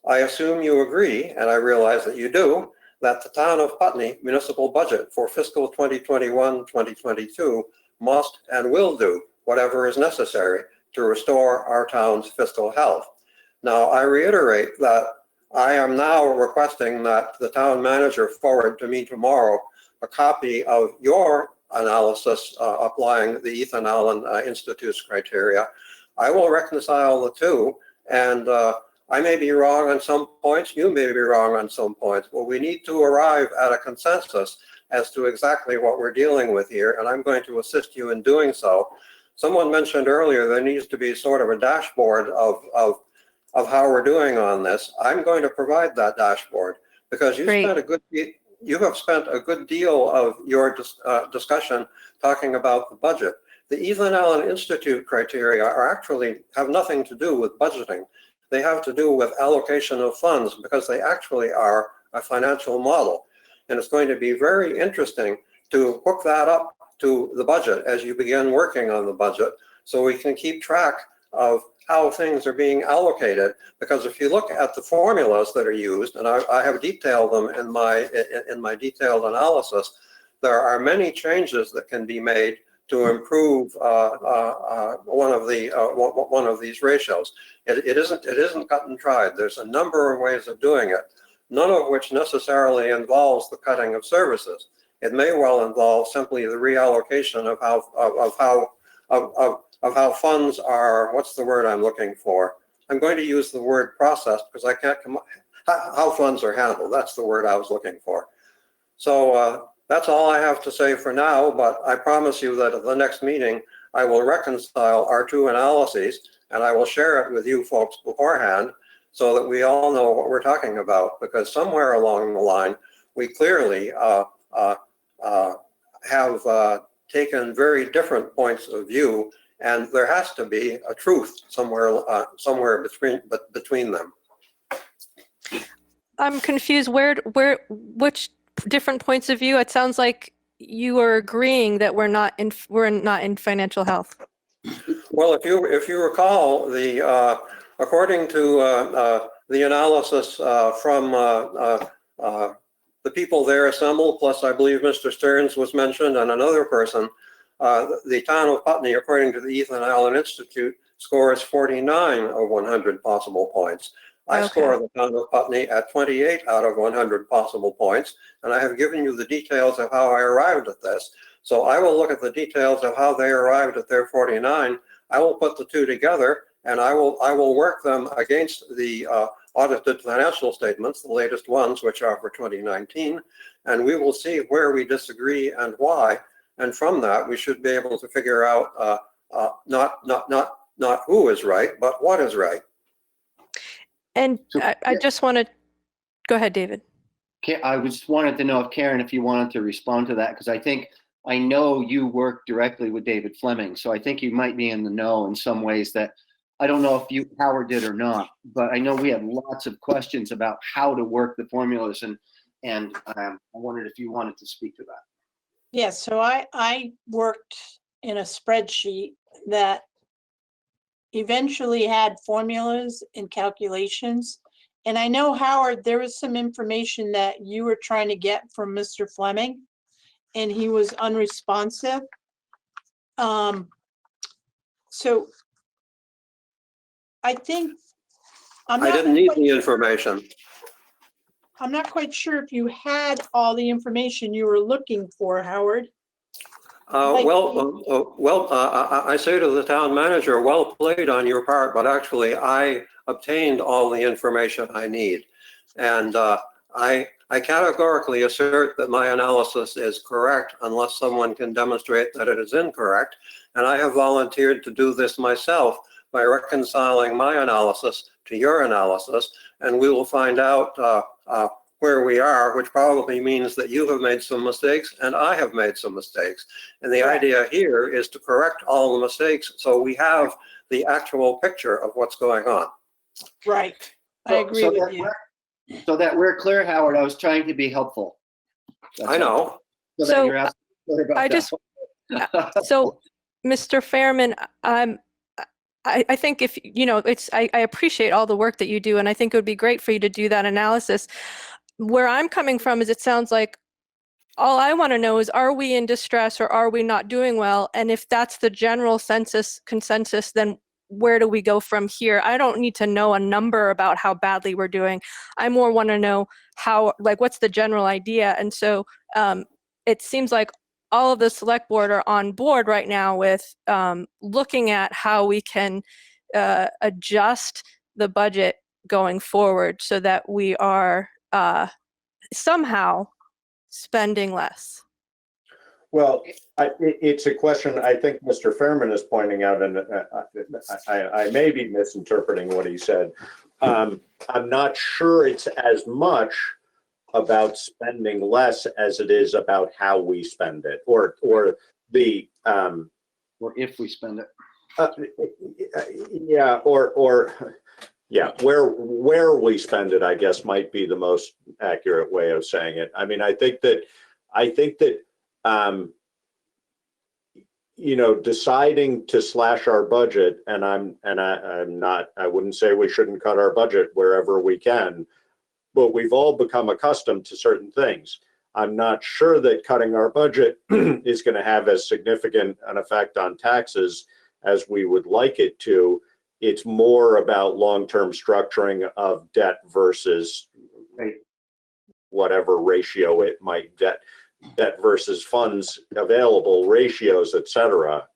I assume you agree, and I realize that you do, that the town of Putney municipal budget for fiscal 2021-2022 must and will do whatever is necessary to restore our town's fiscal health. Now, I reiterate that I am now requesting that the town manager forward to me tomorrow a copy of your analysis applying the Ethan Allen Institute's criteria. I will reconcile the two, and I may be wrong on some points, you may be wrong on some points, but we need to arrive at a consensus as to exactly what we're dealing with here, and I'm going to assist you in doing so. Someone mentioned earlier there needs to be sort of a dashboard of how we're doing on this. I'm going to provide that dashboard because you have spent a good deal of your discussion talking about the budget. The Ethan Allen Institute criteria have nothing to do with budgeting. They have to do with allocation of funds because they actually are a financial model. And it's going to be very interesting to hook that up to the budget as you begin working on the budget so we can keep track of how things are being allocated. Because if you look at the formulas that are used, and I have detailed them in my detailed analysis, there are many changes that can be made to improve one of these ratios. It isn't cut and dried. There's a number of ways of doing it, none of which necessarily involves the cutting of services. It may well involve simply the reallocation of how funds are. What's the word I'm looking for? I'm going to use the word processed because I can't come up. How funds are handled. That's the word I was looking for. So that's all I have to say for now, but I promise you that at the next meeting, I will reconcile our two analyses and I will share it with you folks beforehand so that we all know what we're talking about, because somewhere along the line, we clearly have taken very different points of view, and there has to be a truth somewhere between them. I'm confused. Which different points of view? It sounds like you are agreeing that we're not in financial health. Well, if you recall, according to the analysis from the people there assembled, plus I believe Mr. Stearns was mentioned and another person, the town of Putney, according to the Ethan Allen Institute, scores 49 of 100 possible points. I score the town of Putney at 28 out of 100 possible points, and I have given you the details of how I arrived at this. So I will look at the details of how they arrived at their 49. I will put the two together, and I will work them against the audited financial statements, the latest ones, which are for 2019, and we will see where we disagree and why. And from that, we should be able to figure out not who is right, but what is right. And I just want to go ahead, David. I just wanted to know if Karen, if you wanted to respond to that, because I know you work directly with David Fleming, so I think you might be in the know in some ways that I don't know if Howard did or not, but I know we had lots of questions about how to work the formulas, and I wondered if you wanted to speak to that. Yes, so I worked in a spreadsheet that eventually had formulas and calculations. And I know, Howard, there was some information that you were trying to get from Mr. Fleming, and he was unresponsive. So I think I didn't need the information. I'm not quite sure if you had all the information you were looking for, Howard. I say to the town manager, well played on your part, but actually I obtained all the information I need. And I categorically assert that my analysis is correct unless someone can demonstrate that it is incorrect. And I have volunteered to do this myself by reconciling my analysis to your analysis, and we will find out where we are, which probably means that you have made some mistakes and I have made some mistakes. And the idea here is to correct all the mistakes so we have the actual picture of what's going on. Right. I agree with you. So that we're clear, Howard, I was trying to be helpful. I know. So so Mr. Fairman, I think if, I appreciate all the work that you do, and I think it would be great for you to do that analysis. Where I'm coming from is it sounds like all I want to know is, are we in distress or are we not doing well? And if that's the general consensus, then where do we go from here? I don't need to know a number about how badly we're doing. I more want to know what's the general idea? And so it seems like all of the select board are on board right now with looking at how we can adjust the budget going forward so that we are somehow spending less. Well, it's a question I think Mr. Fairman is pointing out, and I may be misinterpreting what he said. I'm not sure it's as much about spending less as it is about how we spend it, or if we spend it. Yeah, yeah, where we spend it, I guess, might be the most accurate way of saying it. I mean, I think that deciding to slash our budget, and I'm not, I wouldn't say we shouldn't cut our budget wherever we can, but we've all become accustomed to certain things. I'm not sure that cutting our budget is going to have as significant an effect on taxes as we would like it to. It's more about long-term structuring of debt versus whatever ratio it might, debt versus funds available ratios, et cetera.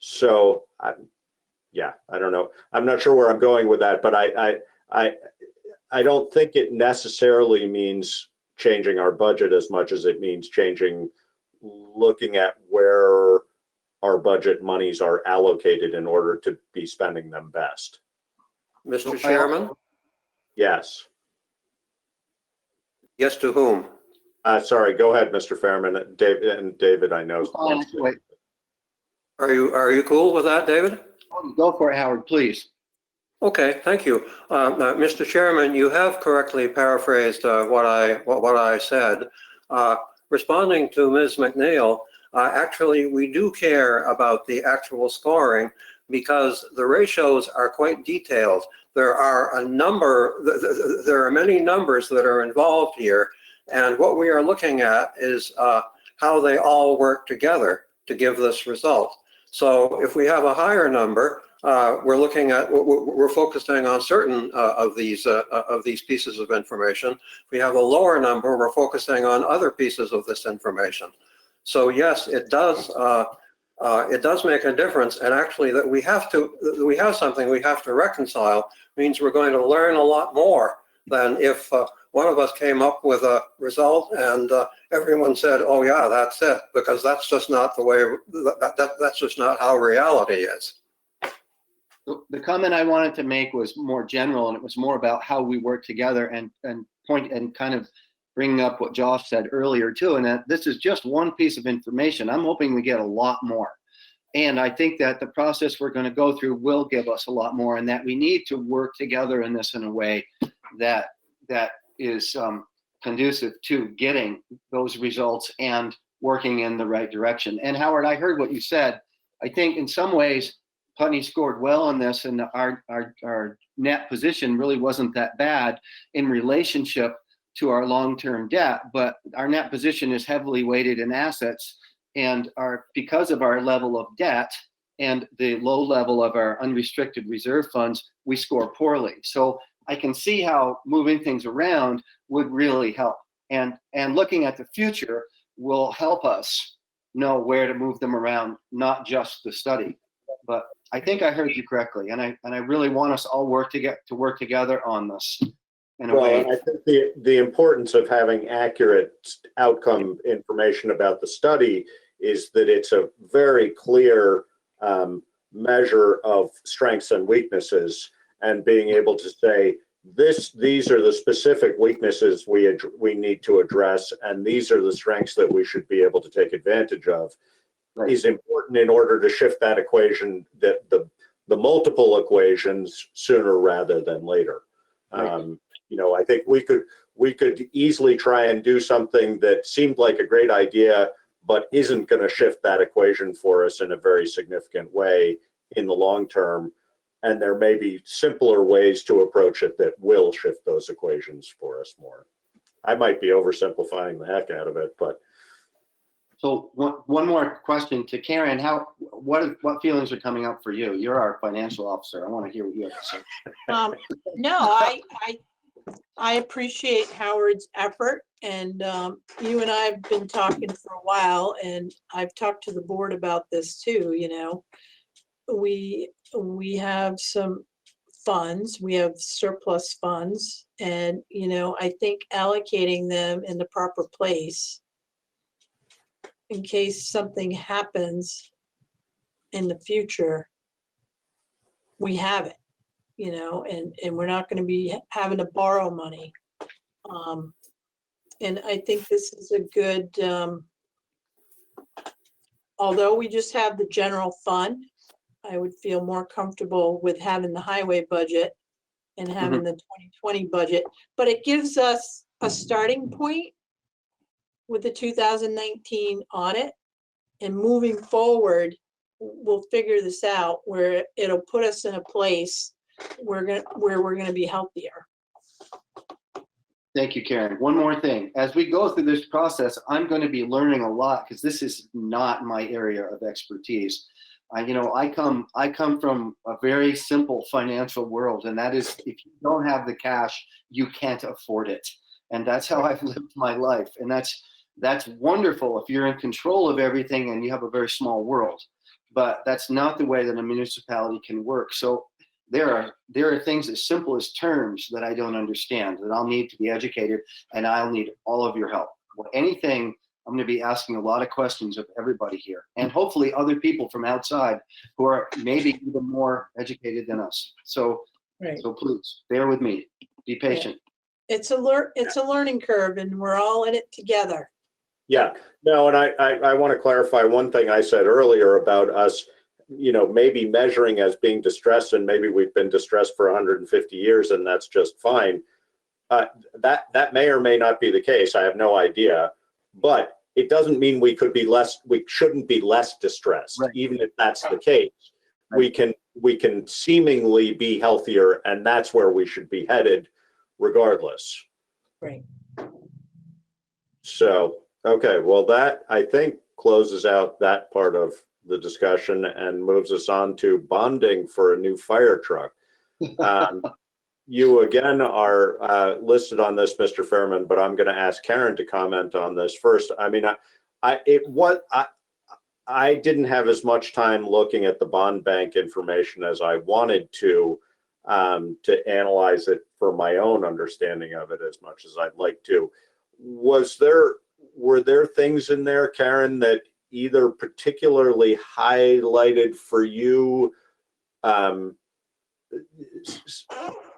So I don't know. I'm not sure where I'm going with that, but I don't think it necessarily means changing our budget as much as it means looking at where our budget monies are allocated in order to be spending them best. Mr. Chairman? Yes. Yes, to whom? Sorry, go ahead, Mr. Fairman. David, I know. Are you cool with that, David? Go for it, Howard, please. Okay, thank you. Mr. Chairman, you have correctly paraphrased what I said. Responding to Ms. McNeil, actually, we do care about the actual scoring because the ratios are quite detailed. There are many numbers that are involved here, and what we are looking at is how they all work together to give this result. So if we have a higher number, we're focusing on certain of these pieces of information. If we have a lower number, we're focusing on other pieces of this information. So yes, it does make a difference. And actually, that we have something we have to reconcile means we're going to learn a lot more than if one of us came up with a result and everyone said, "Oh yeah, that's it," because that's just not the way. That's just not how reality is. The comment I wanted to make was more general, and it was more about how we work together and kind of bringing up what Josh said earlier too, and that this is just one piece of information. I'm hoping we get a lot more. And I think that the process we're going to go through will give us a lot more, and that we need to work together in this in a way that is conducive to getting those results and working in the right direction. And Howard, I heard what you said. I think in some ways, Putney scored well on this, and our net position really wasn't that bad in relationship to our long-term debt, but our net position is heavily weighted in assets, and because of our level of debt and the low level of our unrestricted reserve funds, we score poorly. So I can see how moving things around would really help, and looking at the future will help us know where to move them around, not just the study. But I think I heard you correctly, and I really want us all to work together on this in a way. I think the importance of having accurate outcome information about the study is that it's a very clear measure of strengths and weaknesses, and being able to say these are the specific weaknesses we need to address, and these are the strengths that we should be able to take advantage of. Right. Is important in order to shift that equation, that the multiple equations, sooner rather than later. Right. I think we could easily try and do something that seemed like a great idea, but isn't going to shift that equation for us in a very significant way in the long term. And there may be simpler ways to approach it that will shift those equations for us more. I might be oversimplifying the heck out of it, but. So one more question to Karen. What feelings are coming up for you? You're our financial officer. I want to hear what you have to say. No, I appreciate Howard's effort, and you and I have been talking for a while, and I've talked to the board about this too. We have some funds, we have surplus funds, and I think allocating them in the proper place in case something happens in the future, we have it, and we're not going to be having to borrow money. And I think this is a good, although we just have the general fund, I would feel more comfortable with having the highway budget and having the 2020 budget, but it gives us a starting point with the 2019 audit And moving forward, we'll figure this out where it'll put us in a place where we're gonna be healthier. Thank you, Karen. One more thing. As we go through this process, I'm going to be learning a lot because this is not my area of expertise. I come from a very simple financial world, and that is if you don't have the cash, you can't afford it. And that's how I've lived my life. And that's wonderful if you're in control of everything and you have a very small world. But that's not the way that a municipality can work. So there are things as simple as terms that I don't understand, that I'll need to be educated, and I'll need all of your help. Anything, I'm going to be asking a lot of questions of everybody here, and hopefully other people from outside who are maybe even more educated than us. So, so please bear with me. Be patient. It's a learning curve, and we're all in it together. Yeah, no, and I want to clarify one thing I said earlier about us, maybe measuring as being distressed, and maybe we've been distressed for 150 years and that's just fine. That may or may not be the case. I have no idea, but it doesn't mean we shouldn't be less distressed, right. Even if that's the case. Right. We can seemingly be healthier, and that's where we should be headed regardless. Right. So, okay, well, that I think closes out that part of the discussion and moves us on to bonding for a new fire truck. You again are listed on this, Mr. Fairman, but I'm going to ask Karen to comment on this first. I mean, I didn't have as much time looking at the bond bank information as I wanted to analyze it for my own understanding of it as much as I'd like to. Were there things in there, Karen, that either particularly highlighted for you?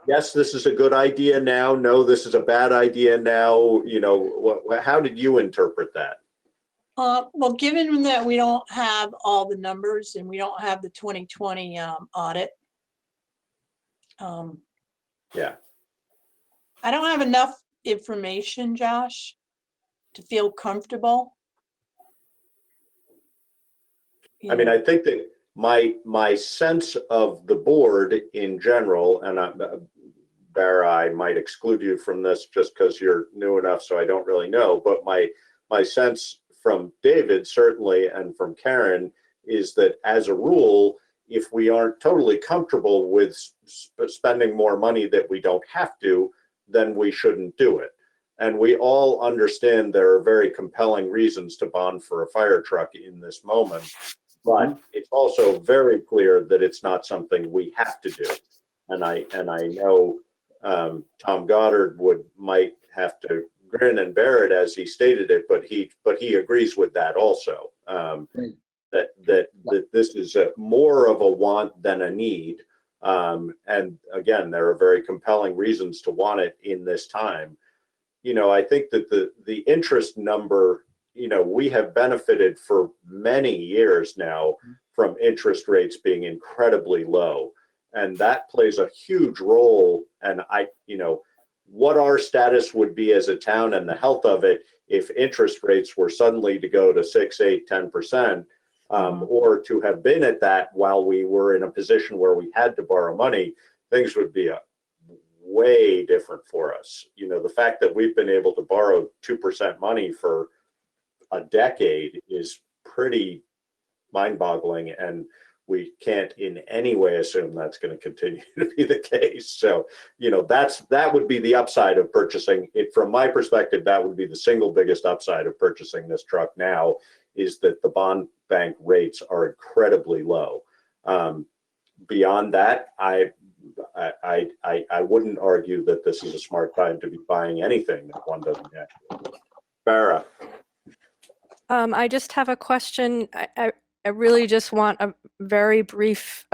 Yes, this is a good idea now. No, this is a bad idea now. How did you interpret that? Well, given that we don't have all the numbers and we don't have the 2020 audit. Yeah. I don't have enough information, Josh, to feel comfortable. I mean, I think that my sense of the board in general, and Barra, I might exclude you from this just because you're new enough, so I don't really know, but my sense from David certainly and from Karen is that as a rule, if we aren't totally comfortable with spending more money that we don't have to, then we shouldn't do it. And we all understand there are very compelling reasons to bond for a fire truck in this moment. But it's also very clear that it's not something we have to do. And I know Tom Goddard might have to grin and bear it as he stated it, but he agrees with that also. That this is more of a want than a need. And again, there are very compelling reasons to want it in this time. I think that the interest number, we have benefited for many years now from interest rates being incredibly low. And that plays a huge role. And what our status would be as a town and the health of it if interest rates were suddenly to go to 6, 8, 10%, or to have been at that while we were in a position where we had to borrow money, things would be way different for us. The fact that we've been able to borrow 2% money for a decade is pretty mind-boggling, and we can't in any way assume that's going to continue to be the case. So, that would be the upside of purchasing it. From my perspective, that would be the single biggest upside of purchasing this truck now, is that the bond bank rates are incredibly low. Beyond that, I wouldn't argue that this is a smart time to be buying anything that one doesn't have. Barra. I just have a question. I really just want a very brief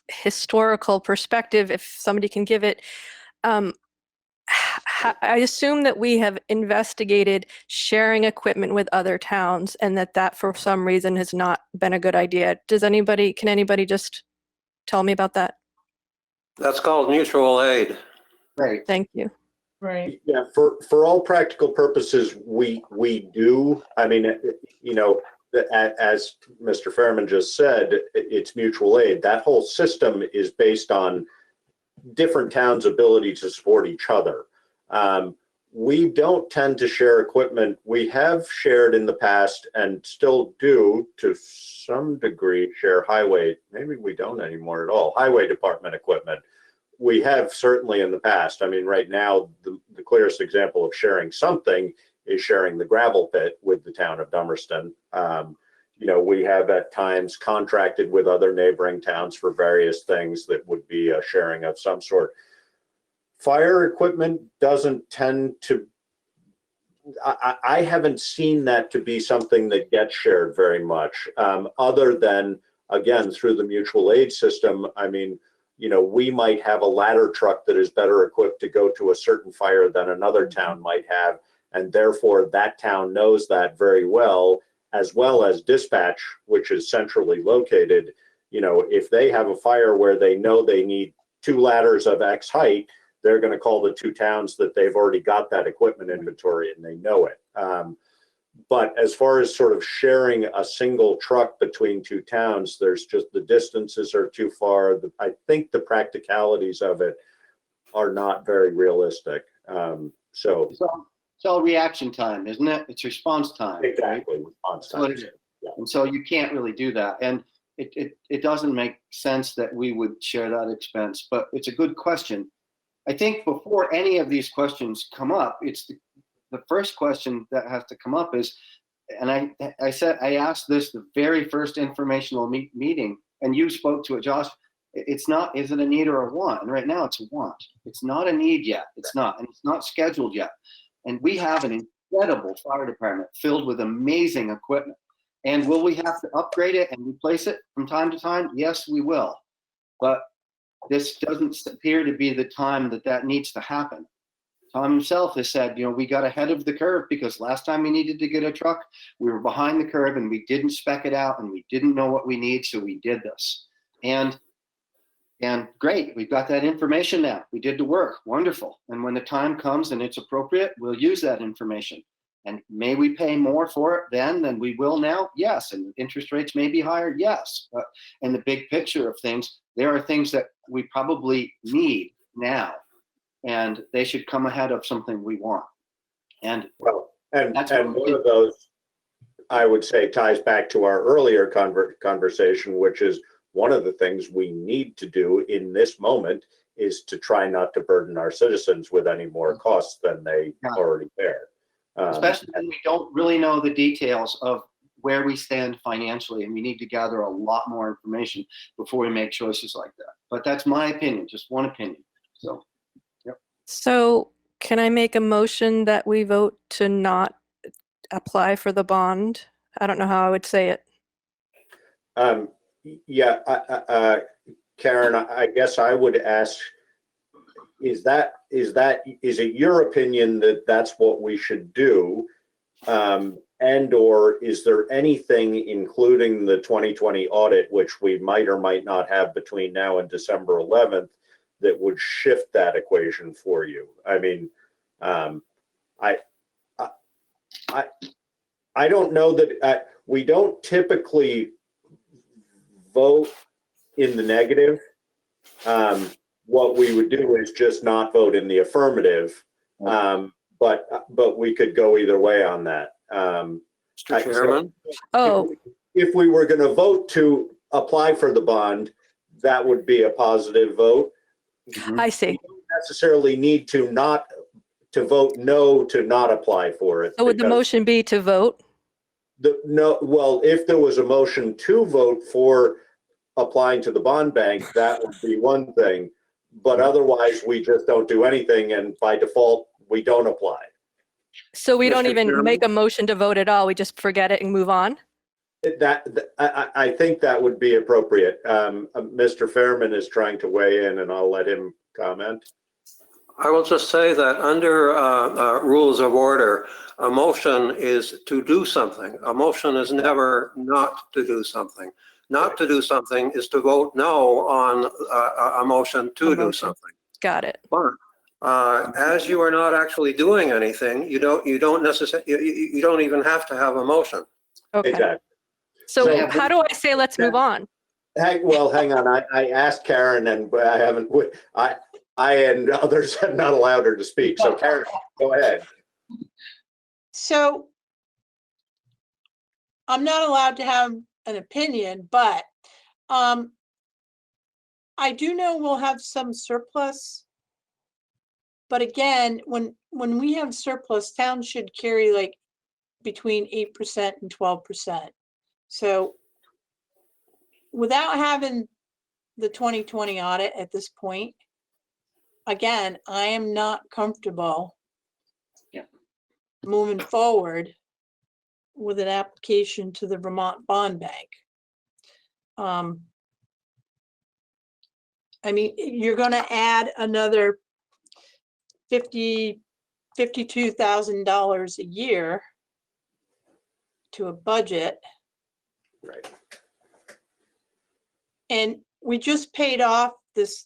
historical perspective, if somebody can give it. I assume that we have investigated sharing equipment with other towns, and that for some reason has not been a good idea. Can anybody just tell me about that? That's called mutual aid. Right. Thank you. Right. Yeah, for all practical purposes, we do. I mean, as Mr. Fairman just said, it's mutual aid. That whole system is based on different towns' ability to support each other. We don't tend to share equipment. We have shared in the past and still do to some degree share highway. Maybe we don't anymore at all. Highway department equipment. We have certainly in the past. I mean, right now, the clearest example of sharing something is sharing the gravel pit with the town of Dummerston. You know, we have at times contracted with other neighboring towns for various things that would be a sharing of some sort. Fire equipment doesn't tend to, I haven't seen that to be something that gets shared very much, other than, again, through the mutual aid system. I mean, you know, we might have a ladder truck that is better equipped to go to a certain fire than another town might have, and therefore that town knows that very well as dispatch, which is centrally located. You know, if they have a fire where they know they need 2 ladders of X height, they're going to call the 2 towns that they've already got that equipment inventory and they know it. But as far as sort of sharing a single truck between 2 towns, there's just the distances are too far. I think the practicalities of it are not very realistic. So it's all reaction time, isn't it? It's response time. Exactly, response time. That's what it is. Yeah. And so you can't really do that. And it doesn't make sense that we would share that expense, but it's a good question. I think before any of these questions come up, it's the first question that has to come up is, and I asked this the very first informational meeting, and you spoke to it, Josh. It's not, is it a need or a want? And right now it's a want. It's not a need yet. It's not, and it's not scheduled yet. And we have an incredible fire department filled with amazing equipment. And will we have to upgrade it and replace it from time to time? Yes, we will. But this doesn't appear to be the time that needs to happen. Tom himself has said, you know, we got ahead of the curve because last time we needed to get a truck, we were behind the curve and we didn't spec it out and we didn't know what we need, so we did this. And great, we've got that information now. We did the work, wonderful. And when the time comes and it's appropriate, we'll use that information. And may we pay more for it then than we will now? Yes. And interest rates may be higher? Yes. But in the big picture of things, there are things that we probably need now, and they should come ahead of something we want. And well, and one of those, I would say, ties back to our earlier conversation, which is one of the things we need to do in this moment is to try not to burden our citizens with any more costs than they already bear. Especially when we don't really know the details of where we stand financially, and we need to gather a lot more information before we make choices like that. But that's my opinion, just one opinion. So, yep. So can I make a motion that we vote to not apply for the bond? I don't know how I would say it. Yeah, Karen, I guess I would ask, is it your opinion that that's what we should do? And or is there anything, including the 2020 audit, which we might or might not have between now and December 11th, that would shift that equation for you? I mean, I don't know that we don't typically vote in the negative. What we would do is just not vote in the affirmative, but we could go either way on that. Mr. Chairman? If we were going to vote to apply for the bond, that would be a positive vote. I see. We don't necessarily need to vote no to not apply for it. So would the motion be to vote? Well, if there was a motion to vote for applying to the bond bank, that would be one thing. But otherwise, we just don't do anything, and by default, we don't apply. So we don't even make a motion to vote at all. We just forget it and move on? I think that would be appropriate. Mr. Fairman is trying to weigh in, and I'll let him comment. I will just say that under rules of order, a motion is to do something. A motion is never not to do something. Not to do something is to vote no on a motion to do something. Got it. But as you are not actually doing anything, you don't necessarily, you don't even have to have a motion. Okay. Exactly. So I have- how do I say let's move on? Hang on. I asked Karen and I haven't, I and others have not allowed her to speak. So Karen, go ahead. So I'm not allowed to have an opinion, but I do know we'll have some surplus. But again, when we have surplus, towns should carry like between 8% and 12%. So without having the 2020 audit at this point, again, I am not comfortable moving forward with an application to the Vermont Bond Bank. I mean, you're going to add another $52,000 a year to a budget. Right. And we just paid off this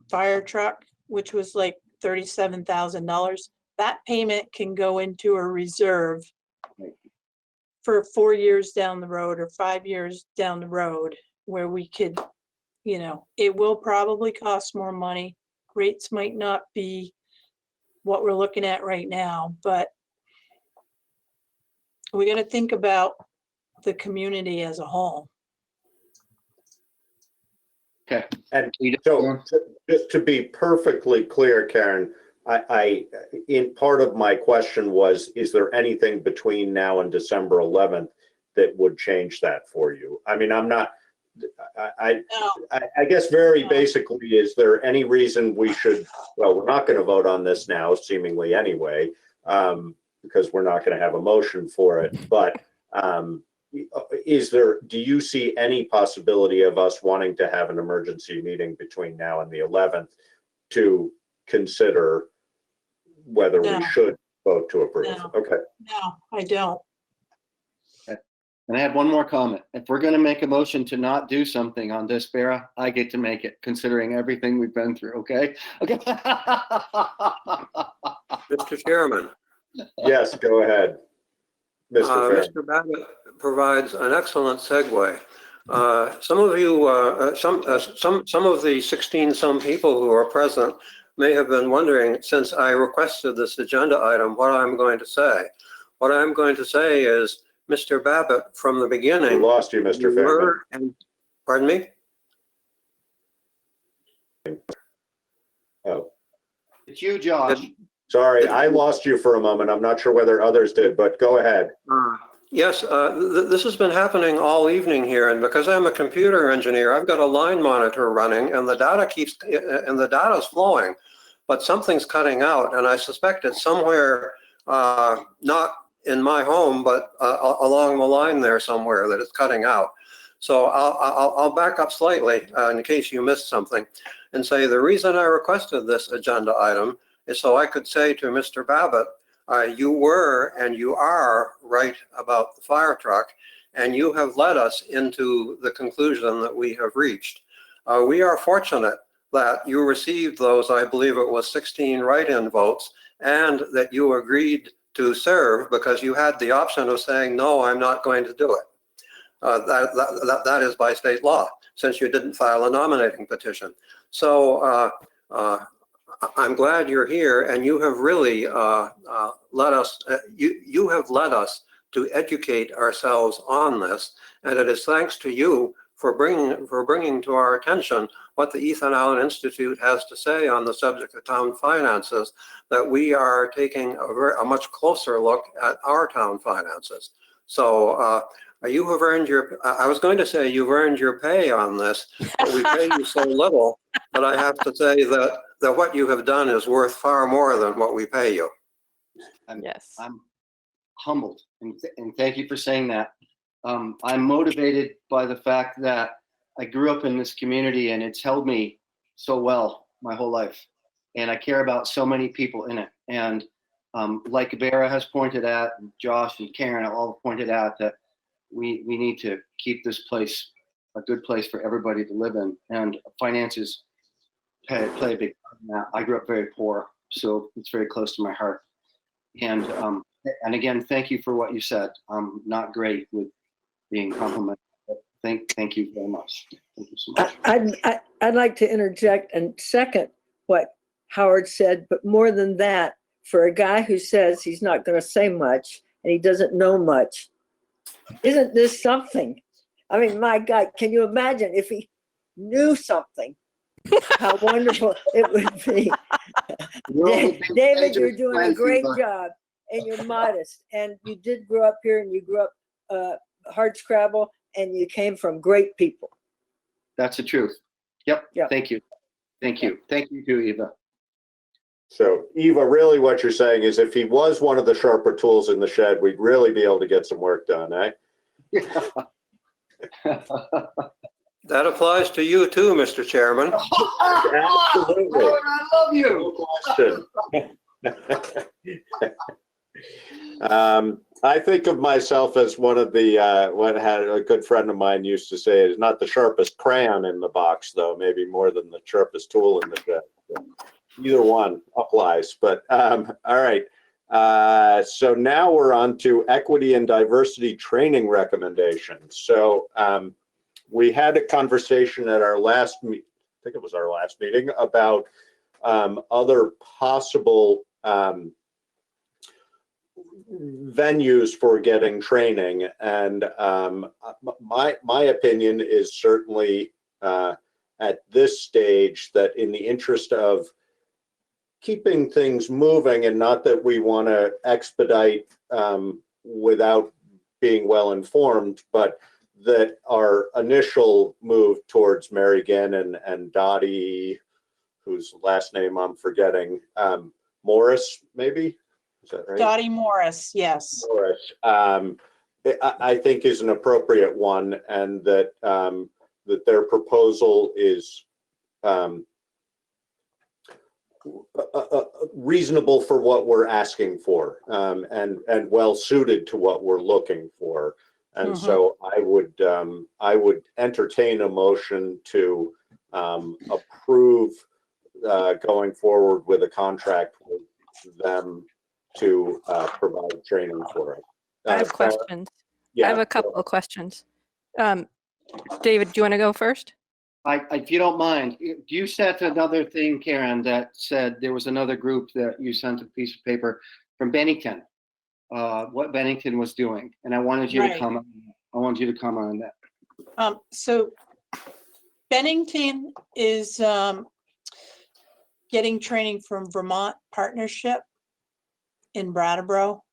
fire truck, which was like $37,000. That payment can go into a reserve for 4 years down the road or 5 years down the road, where we could, you know, it will probably cost more money. Rates might not be what we're looking at right now, but we got to think about the community as a whole. Okay. And so just to be perfectly clear, Karen, I in part of my question was, is there anything between now and December 11th that would change that for you? I mean, I'm not, I guess very basically, is there any reason we should, well, we're not going to vote on this now, seemingly anyway, because we're not going to have a motion for it. But is there, do you see any possibility of us wanting to have an emergency meeting between now and the 11th to consider whether we should vote to approve? No. Okay. No, I don't. And I have one more comment. If we're going to make a motion to not do something on this, Vera, I get to make it, considering everything we've been through, okay? Okay. Mr. Chairman. Yes, go ahead. Mr. Fairman. Mr. Babbitt provides an excellent segue. Some of you, some of the 16-some people who are present may have been wondering, since I requested this agenda item, what I'm going to say. What I'm going to say is, Mr. Babbitt, from the beginning. We lost you, Mr. Fairman. Pardon me? Oh, It's you, Josh. sorry, I lost you for a moment. I'm not sure whether others did, but go ahead. Yes, this has been happening all evening here, and because I'm a computer engineer, I've got a line monitor running, and the data is flowing, but something's cutting out, and I suspect it's somewhere not in my home, but along the line there somewhere that it's cutting out. So I'll back up slightly in case you missed something, and say the reason I requested this agenda item is so I could say to Mr. Babbitt, you were and you are right about the fire truck, and you have led us into the conclusion that we have reached. We are fortunate that you received those, I believe it was 16 write-in votes, and that you agreed to serve because you had the option of saying, no, I'm not going to do it. That is by state law, since you didn't file a nominating petition. So I'm glad you're here, and you have really led us. You have led us to educate ourselves on this, and it is thanks to you for bringing to our attention what the Ethan Allen Institute has to say on the subject of town finances, that we are taking a much closer look at our town finances. So you have earned your, I was going to say you've earned your pay on this, but we pay you so little, but I have to say that what you have done is worth far more than what we pay you. Yes. I'm humbled, and thank you for saying that. I'm motivated by the fact that I grew up in this community, and it's held me so well my whole life. And I care about so many people in it. And like Vera has pointed out, and Josh and Karen all pointed out, that we need to keep this place a good place for everybody to live in. And finances play a big part in that. I grew up very poor, so it's very close to my heart. And again, thank you for what you said. I'm not great with being complimented. Thank you very much. Thank you so much. I'd like to interject and second what Howard said, but more than that, for a guy who says he's not going to say much and he doesn't know much, isn't this something? I mean, my God, can you imagine if he knew something, how wonderful it would be. David, you're doing a great job and you're modest and you did grow up here and you grew up hard scrabble and you came from great people. That's the truth. Yep. Yeah. Thank you. Thank you. Thank you too, Eva. So Eva, really what you're saying is if he was one of the sharper tools in the shed, we'd really be able to get some work done, eh? That applies to you too, Mr. Chairman. Absolutely. I love you. No question. I think of myself as one of the, what had a good friend of mine used to say is not the sharpest crayon in the box, though, maybe more than the sharpest tool in the shed. So either one applies, but all right. So now we're on to equity and diversity training recommendations. So we had a conversation at our last meeting, I think it was our last meeting, about other possible venues for getting training. And my opinion is certainly at this stage that in the interest of keeping things moving, and not that we want to expedite without being well informed, but that our initial move towards Mary Gannon and Dottie, whose last name I'm forgetting, Morris, maybe? Is that right? Dottie Morris, yes. Morris, I think is an appropriate one, and that that their proposal is reasonable for what we're asking for, and well suited to what we're looking for. And so I would entertain a motion to approve going forward with a contract with them to provide training for us. I have questions. Yeah, I have a couple of questions. David, do you want to go first? If you don't mind, you sent another thing, Karen, that said there was another group that you sent a piece of paper from Bennington, what Bennington was doing, and I wanted you to comment. I wanted you to comment on that. So Bennington is getting training from Vermont Partnership in Brattleboro,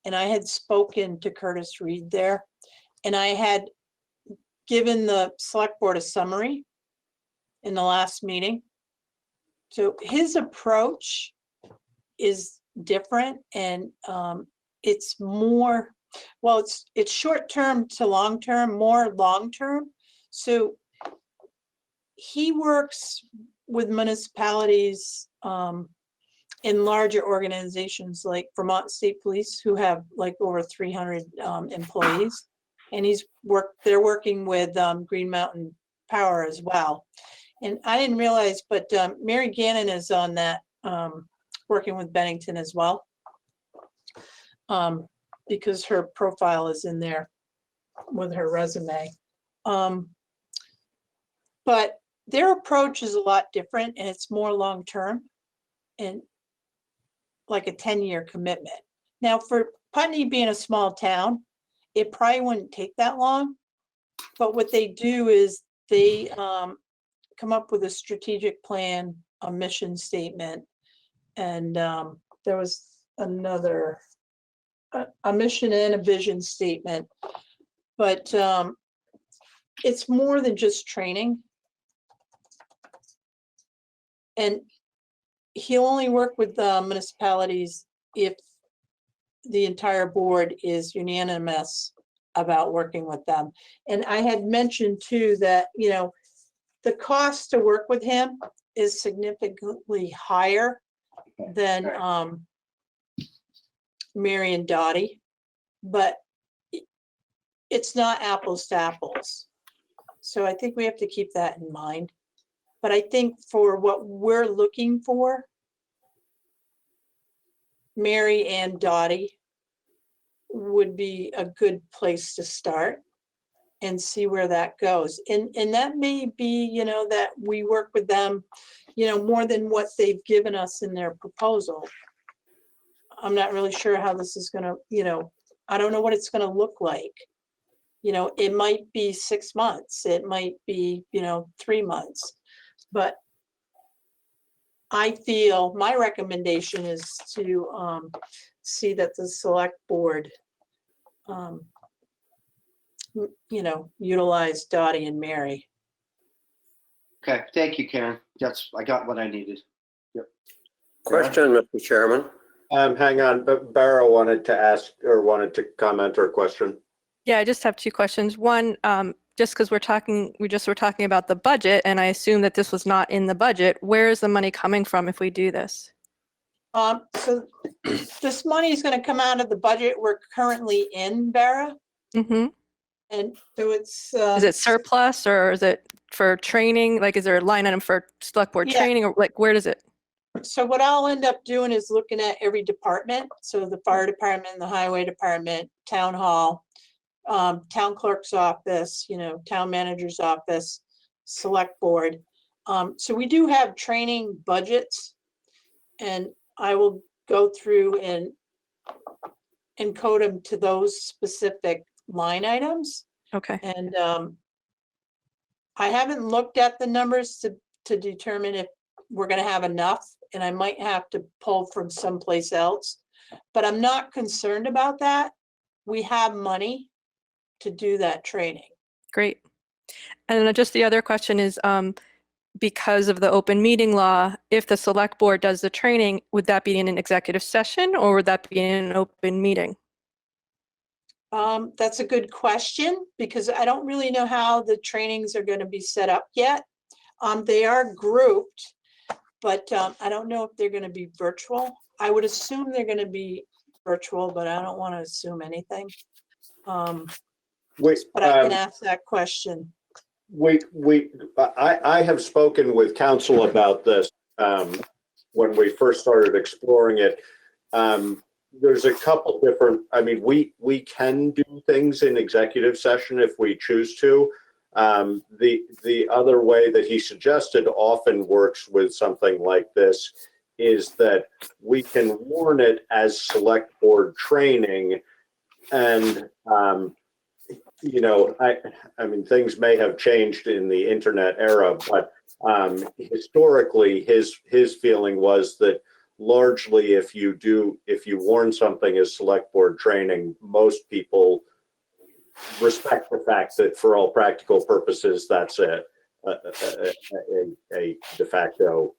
and I had spoken to Curtis Reed there, and I had given the select board a summary in the last meeting. So his approach is different, and it's more, well, it's short-term to long-term, more long-term. So he works with municipalities in larger organizations like Vermont State Police, who have like over 300 employees. And they're working with Green Mountain Power as well. And I didn't realize, but Mary Gannon is on that, working with Bennington as well. Because her profile is in there with her resume. But their approach is a lot different, and it's more long-term and like a 10-year commitment. Now, for Putney being a small town, it probably wouldn't take that long, but what they do is they come up with a strategic plan, a mission statement, and there was another, a mission and a vision statement, but it's more than just training. And he'll only work with municipalities if the entire board is unanimous about working with them. And I had mentioned too that, you know, the cost to work with him is significantly higher than Mary and Dottie, but it's not apples to apples. So I think we have to keep that in mind. But I think for what we're looking for, Mary and Dottie would be a good place to start. and see where that goes. And that may be, you know, that we work with them, you know, more than what they've given us in their proposal. I'm not really sure how this is gonna, you know, I don't know what it's gonna look like. You know, it might be 6 months, it might be, you know, 3 months, but I feel my recommendation is to see that the select board, you know, utilize Dottie and Mary. Okay, thank you, Karen. I got what I needed. Question, Mr. Chairman. Hang on, but Barrow wanted to ask or wanted to comment or question. Yeah, I just have two questions. One, just because we just were talking about the budget, and I assume that this was not in the budget. Where is the money coming from if we do this? So this money is going to come out of the budget we're currently in, Barra. Mm-hmm. And so it's. Is it surplus or is it for training? Like, is there a line item for select board Yeah. training, or like, where does it? So what I'll end up doing is looking at every department. So the fire department, the highway department, town hall, town clerk's office, you know, town manager's office, select board. So we do have training budgets, and I will go through and encode them to those specific line items. Okay. And I haven't looked at the numbers to determine if we're going to have enough, and I might have to pull from someplace else, but I'm not concerned about that. We have money to do that training. Great. And then just the other question is, because of the open meeting law, if the select board does the training, would that be in an executive session or would that be in an open meeting? That's a good question, because I don't really know how the trainings are going to be set up yet. They are grouped, but I don't know if they're going to be virtual. I would assume they're going to be virtual, but I don't want to assume anything. But I can ask that question. I have spoken with council about this when we first started exploring it. There's a couple different, I mean, we can do things in executive session if we choose to. The other way that he suggested often works with something like this is that we can warn it as select board training, and you know, I mean, things may have changed in the internet era, but historically, his feeling was that largely, if you warn something as select board training, most people respect the fact that for all practical purposes, that's a de facto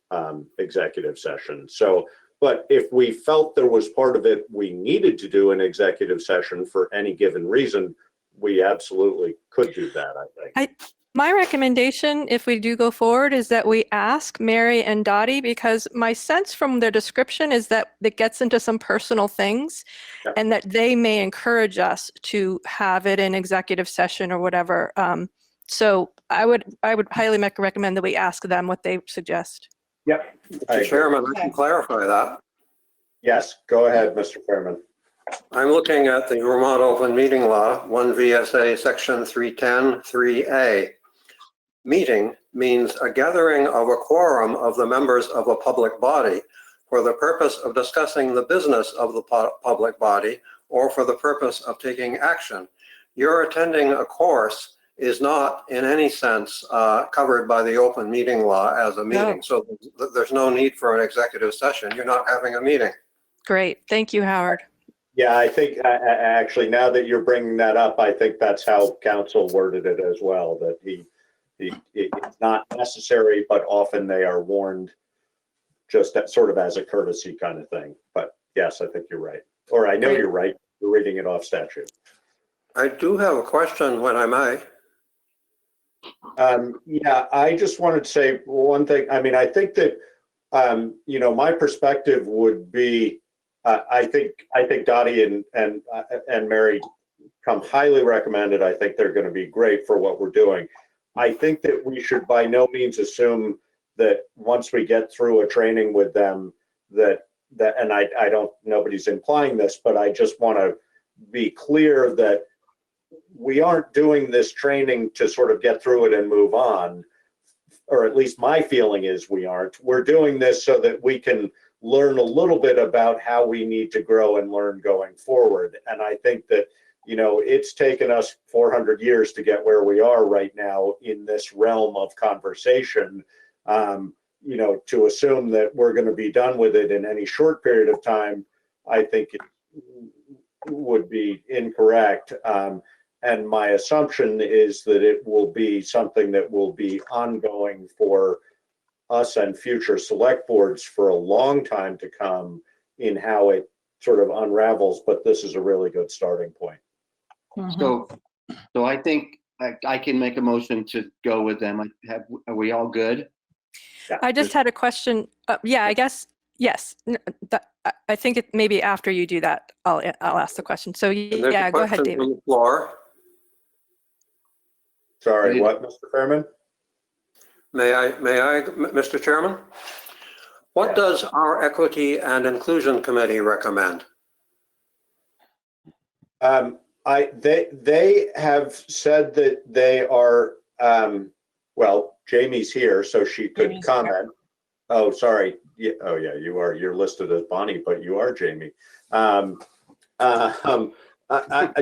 executive session. So, but if we felt there was part of it we needed to do an executive session for any given reason, we absolutely could do that, I think. My recommendation, if we do go forward, is that we ask Mary and Dottie, because my sense from their description is that it gets into some personal things, Yeah. and that they may encourage us to have it in executive session or whatever. So I would highly recommend that we ask them what they suggest. Yep. Mr. Chairman, I can clarify that. Yes, go ahead, Mr. Fairman. I'm looking at the Vermont Open Meeting Law, 1 VSA Section 310, 3A. Meeting means a gathering of a quorum of the members of a public body for the purpose of discussing the business of the public body or for the purpose of taking action. Your attending a course is not in any sense covered by the open meeting law as a meeting. No. So there's no need for an executive session. You're not having a meeting. Great. Thank you, Howard. Yeah, I think actually now that you're bringing that up, I think that's how council worded it as well, that it's not necessary, but often they are warned just that sort of as a courtesy kind of thing. But yes, I think you're right. Or I know you're right. You're reading it off statute. I do have a question when I may. Yeah, I just wanted to say one thing. I mean, I think that, you know, my perspective would be, I think Dottie and Mary come highly recommended. I think they're going to be great for what we're doing. I think that we should by no means assume that once we get through a training with them that and I don't, nobody's implying this, but I just want to be clear that we aren't doing this training to sort of get through it and move on, or at least my feeling is we aren't. We're doing this so that we can learn a little bit about how we need to grow and learn going forward. And I think that, you know, it's taken us 400 years to get where we are right now in this realm of conversation. You know, to assume that we're going to be done with it in any short period of time, I think it would be incorrect. And my assumption is that it will be something that will be ongoing for us and future select boards for a long time to come in how it sort of unravels, but this is a really good starting point. So I think I can make a motion to go with them. Are we all good? Yeah. I just had a question. Yeah, I guess, yes. I think it maybe after you do that, I'll ask the question. So And there's a yeah, go ahead, question David. from the floor. Sorry, what, Mr. Fairman? May I, Mr. Chairman? What does our Equity and Inclusion Committee recommend? They have said that they are, well, Jamie's here, so she could Jamie's comment. Oh, sorry. Yeah, oh yeah, you're listed as Bonnie, but you are Jamie.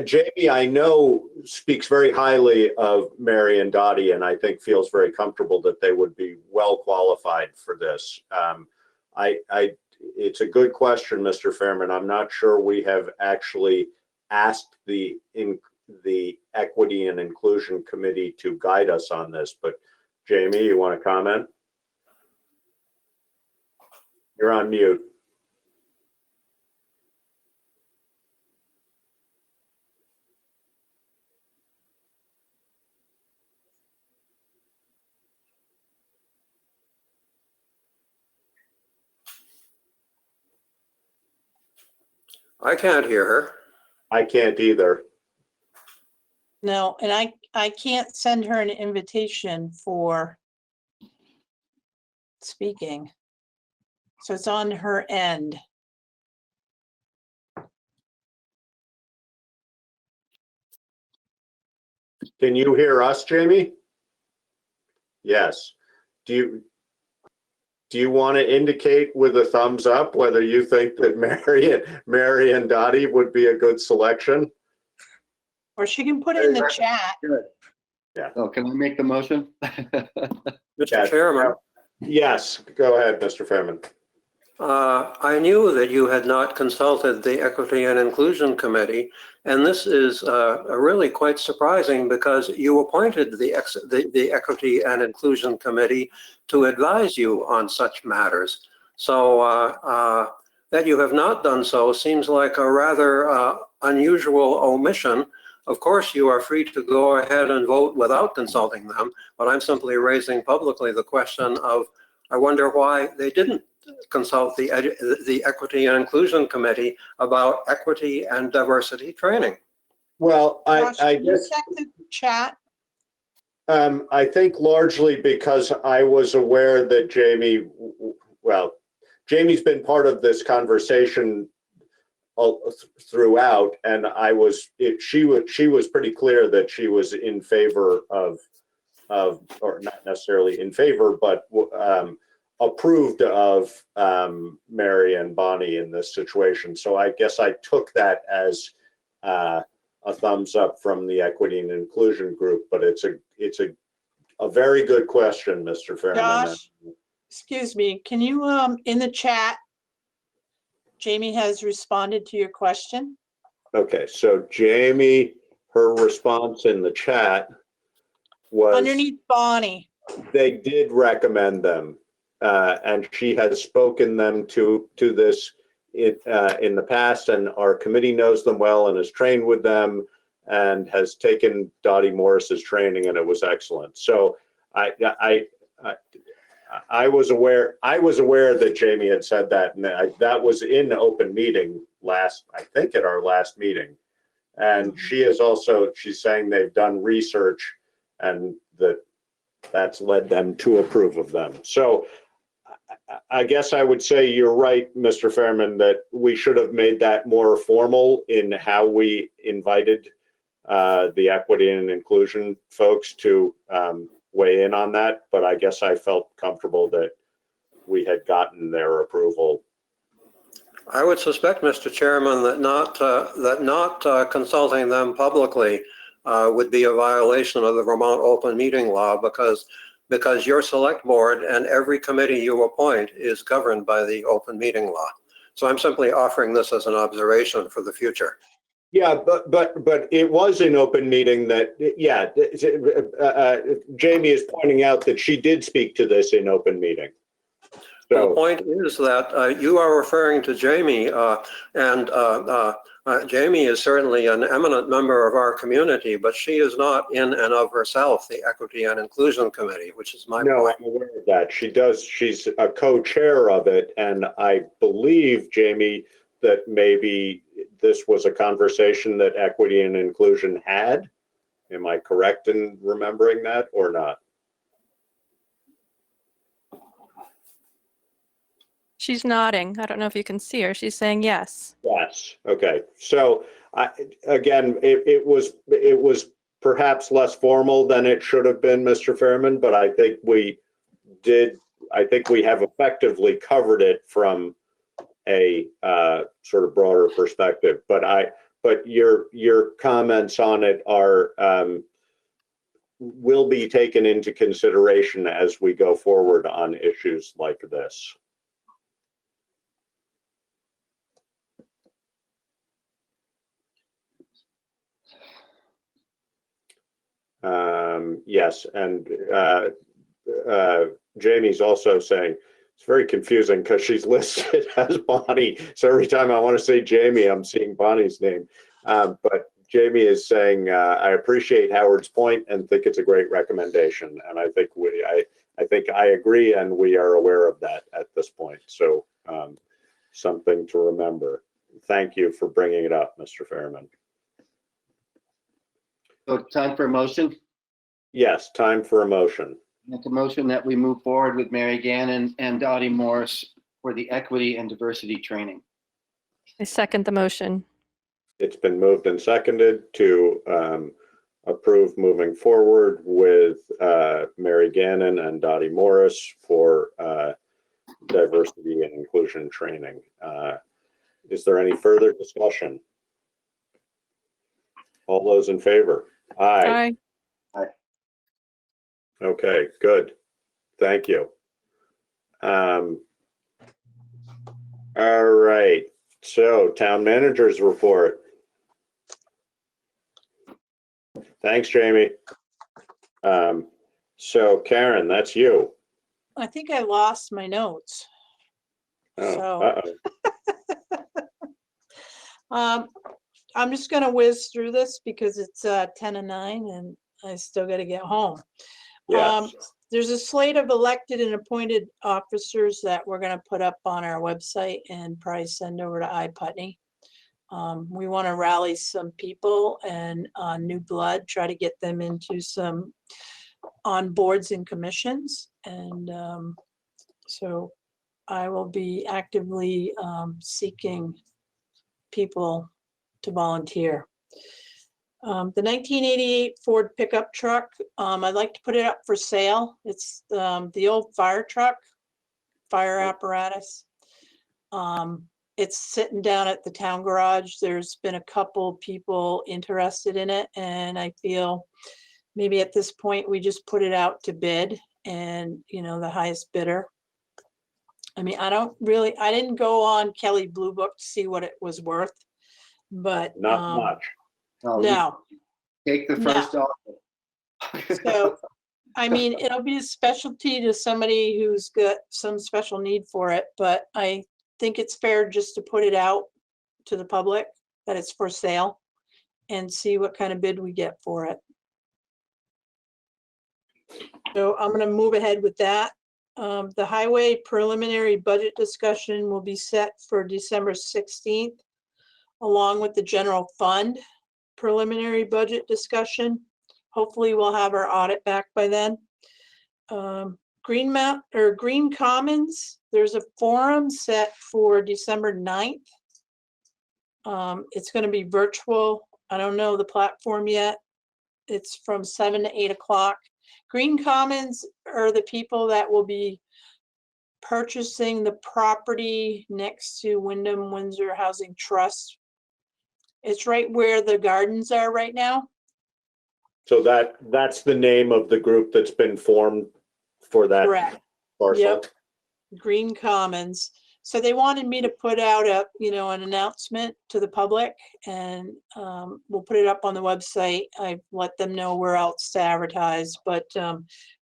Jamie, I know, speaks very highly of Mary and Dottie, and I think feels very comfortable that they would be well qualified for this. It's a good question, Mr. Fairman. I'm not sure we have actually asked the Equity and Inclusion Committee to guide us on this, but Jamie, you want to comment? You're on mute. I can't hear her. I can't either. No, and I can't send her an invitation for speaking. So it's on her end. Can you hear us, Jamie? Yes. Do you want to indicate with a thumbs up whether you think that Mary and Dottie would be a good selection? Or she can put it in the chat. Good. Yeah. Oh, can I make the motion? Mr. Chairman, Yes, go ahead, Mr. Fairman. I knew that you had not consulted the Equity and Inclusion Committee, and this is really quite surprising because you appointed the Equity and Inclusion Committee to advise you on such matters. So that you have not done so seems like a rather unusual omission. Of course, you are free to go ahead and vote without consulting them, but I'm simply raising publicly the question of, I wonder why they didn't consult the Equity and Inclusion Committee about equity and diversity training. Well, Josh, I can you guess check the chat? I think largely because I was aware that Jamie's been part of this conversation throughout, and she was pretty clear that she was in favor of, or not necessarily in favor, but approved of Mary and Bonnie in this situation. So I guess I took that as a thumbs up from the Equity and Inclusion group, but it's a very good question, Mr. Fairman. Josh, excuse me, can you, in the chat, Jamie has responded to your question. Okay, so Jamie, her response in the chat was Underneath Bonnie. they did recommend them, and she has spoken them to this in the past, and our committee knows them well and has trained with them and has taken Dottie Morris's training, and it was excellent. So I was aware that Jamie had said that, and that was in the open meeting I think at our last meeting. And she's saying they've done research and that's led them to approve of them. So I guess I would say you're right, Mr. Fairman, that we should have made that more formal in how we invited the equity and inclusion folks to weigh in on that, but I guess I felt comfortable that we had gotten their approval. I would suspect, Mr. Chairman, that not consulting them publicly would be a violation of the Vermont open meeting law, because your select board and every committee you appoint is governed by the open meeting law. So I'm simply offering this as an observation for the future. Yeah, but it was an open meeting that, yeah, Jamie is pointing out that she did speak to this in open meeting. The point is that you are referring to Jamie, and Jamie is certainly an eminent member of our community, but she is not in and of herself the Equity and Inclusion Committee, which is my No, point. I'm aware of that. She's a co-chair of it, and I believe, Jamie, that maybe this was a conversation that Equity and Inclusion had. Am I correct in remembering that or not? She's nodding. I don't know if you can see her. She's saying yes. Yes. Okay. So again, it was perhaps less formal than it should have been, Mr. Fairman, but I think we have effectively covered it from a sort of broader perspective. But your comments on it are will be taken into consideration as we go forward on issues like this. Yes, and Jamie's also saying it's very confusing because she's listed as Bonnie. So every time I want to say Jamie, I'm seeing Bonnie's name. But Jamie is saying, I appreciate Howard's point and think it's a great recommendation. And I think I think I agree, and we are aware of that at this point. So something to remember. Thank you for bringing it up, Mr. Fairman. So time for a motion. Yes, time for a motion. Make a motion that we move forward with Mary Gannon and Dottie Morris for the equity and diversity training. I second the motion. It's been moved and seconded to approve moving forward with Mary Gannon and Dottie Morris for diversity and inclusion training. Is there any further discussion? All those in favor? Aye. Aye. Okay, good. Thank you. All right. So town manager's report. Thanks, Jamie. So Karen, that's you. I think I lost my notes. Oh, So- uh-oh. I'm just gonna whiz through this because it's 10:09 and I still gotta get home. Yes. There's a slate of elected and appointed officers that we're gonna put up on our website and probably send over to iPutney. We want to rally some people and new blood, try to get them into some on boards and commissions. And so I will be actively seeking people to volunteer. The 1988 Ford pickup truck, I'd like to put it up for sale. It's the old fire truck, fire apparatus. It's sitting down at the town garage. There's been a couple people interested in it, and I feel maybe at this point we just put it out to bid, and the highest bidder. I mean, I didn't go on Kelly Blue Book to see what it was worth, but Not much. no. Take the first offer. So, I mean, it'll be a specialty to somebody who's got some special need for it, but I think it's fair just to put it out to the public that it's for sale and see what kind of bid we get for it. So I'm going to move ahead with that. The highway preliminary budget discussion will be set for December 16th, along with the general fund preliminary budget discussion. Hopefully we'll have our audit back by then. Green Commons, there's a forum set for December 9th. It's going to be virtual I don't know the platform yet. It's from 7 to 8 o'clock. Green Commons are the people that will be purchasing the property next to Wyndham Windsor Housing Trust. It's right where the gardens are right now. So that's the name of the group that's been formed for that Correct. parcel? Yep. Green Commons. So they wanted me to put out an announcement to the public, and we'll put it up on the website. I let them know where else to advertise, but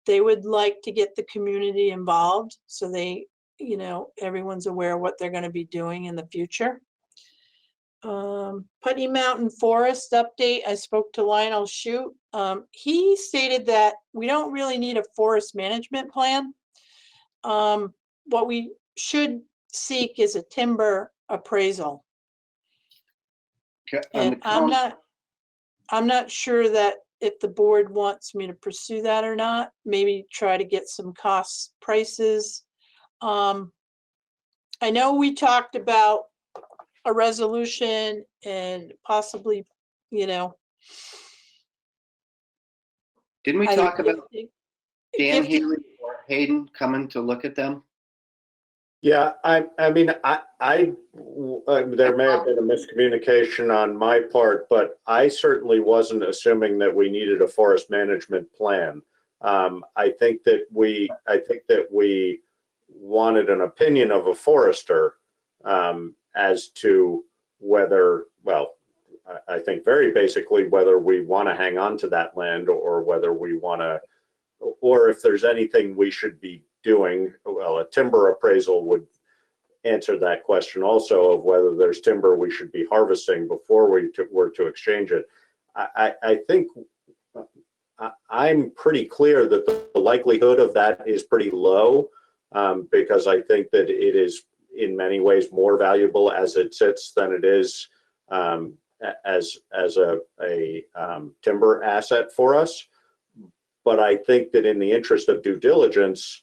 they would like to get the community involved so they, everyone's aware of what they're going to be doing in the future. Putney Mountain Forest update. I spoke to Lionel Shute. He stated that we don't really need a forest management plan. What we should seek is a timber appraisal. Okay, And I'm not sure that if the board wants me to pursue that or not, maybe try to get some cost prices. I know we talked about a resolution and possibly, Didn't we either talk about Dan gifting- Healy or Hayden coming to look at them? Yeah, I mean, there may have been a miscommunication on my part, but I certainly wasn't assuming that we needed a forest management plan. I think that we wanted an opinion of a forester as to whether, well, I think very basically whether we want to hang on to that land or whether we want to, or if there's anything we should be doing. Well, a timber appraisal would answer that question also, of whether there's timber we should be harvesting before we were to exchange it. I think I'm pretty clear that the likelihood of that is pretty low, because I think that it is in many ways more valuable as it sits than it is as a timber asset for us. But I think that in the interest of due diligence,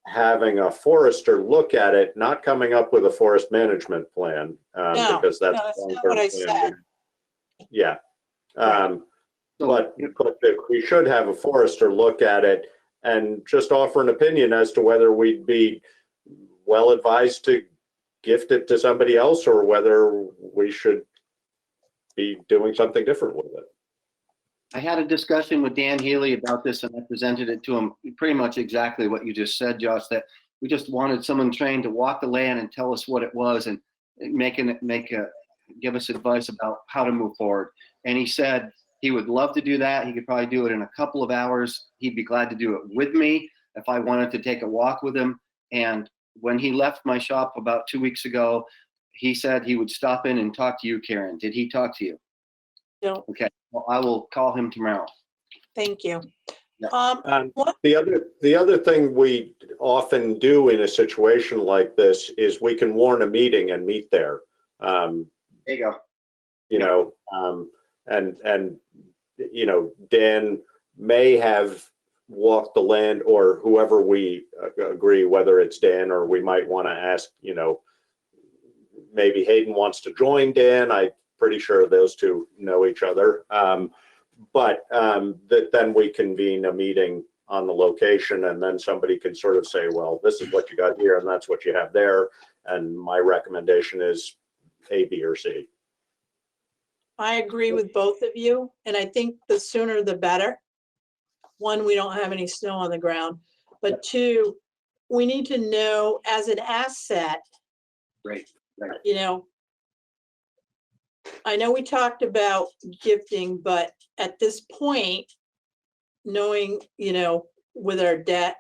having a forester look at it, not coming up with a forest management plan, because that's not what I said. Yeah. But we should have a forester look at it and just offer an opinion as to whether we'd be well advised to gift it to somebody else or whether we should be doing something different with it. I had a discussion with Dan Healy about this, and I presented it to him pretty much exactly what you just said, Josh, that we just wanted someone trained to walk the land and tell us what it was and give us advice about how to move forward. And he said he would love to do that. He could probably do it in a couple of hours. He'd be glad to do it with me if I wanted to take a walk with him. And when he left my shop about 2 weeks ago, he said he would stop in and talk to you, Karen. Did he talk to you? No. Okay. Well, I will call him tomorrow. Thank you. Yeah. The other thing we often do in a situation like this is we can warn a meeting and meet there. There you go. Dan may have walked the land, or whoever we agree, whether it's Dan or we might want to ask, maybe Hayden wants to join Dan. I'm pretty sure those two know each other. But then we convene a meeting on the location, and then somebody can sort of say, well, this is what you got here and that's what you have there. And my recommendation is A, B, or C. I agree with both of you, and I think the sooner the better. One, we don't have any snow on the ground, but two, we need to know as an asset. Right. I know we talked about gifting, but at this point, knowing, with our debt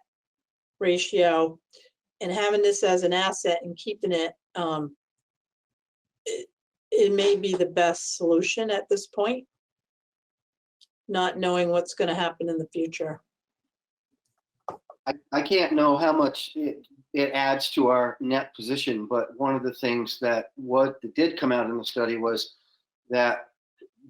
ratio and having this as an asset and keeping it, it may be the best solution at this point, not knowing what's going to happen in the future. I can't know how much it adds to our net position, but one of the things that did come out in the study was that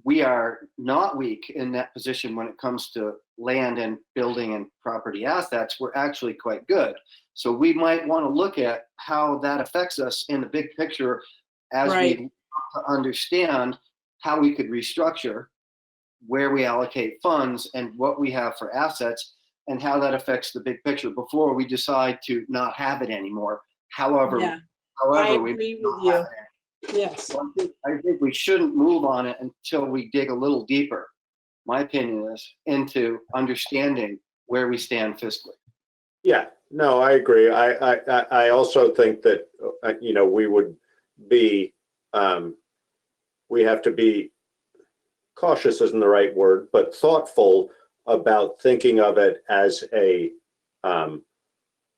we are not weak in that position when it comes to land and building and property assets. We're actually quite good. So we might want to look at how that affects us in the big picture as we understand how we could restructure where we allocate funds and what we have for assets and how that affects the big picture before we decide to not have it anymore. However, Yeah, I however we agree not with have you. it. Yes. So I think we shouldn't move on it until we dig a little deeper, my opinion is, into understanding where we stand fiscally. Yeah, no, I agree. I also think that, you know, we would be, we have to be cautious isn't the right word, but thoughtful about thinking of it as a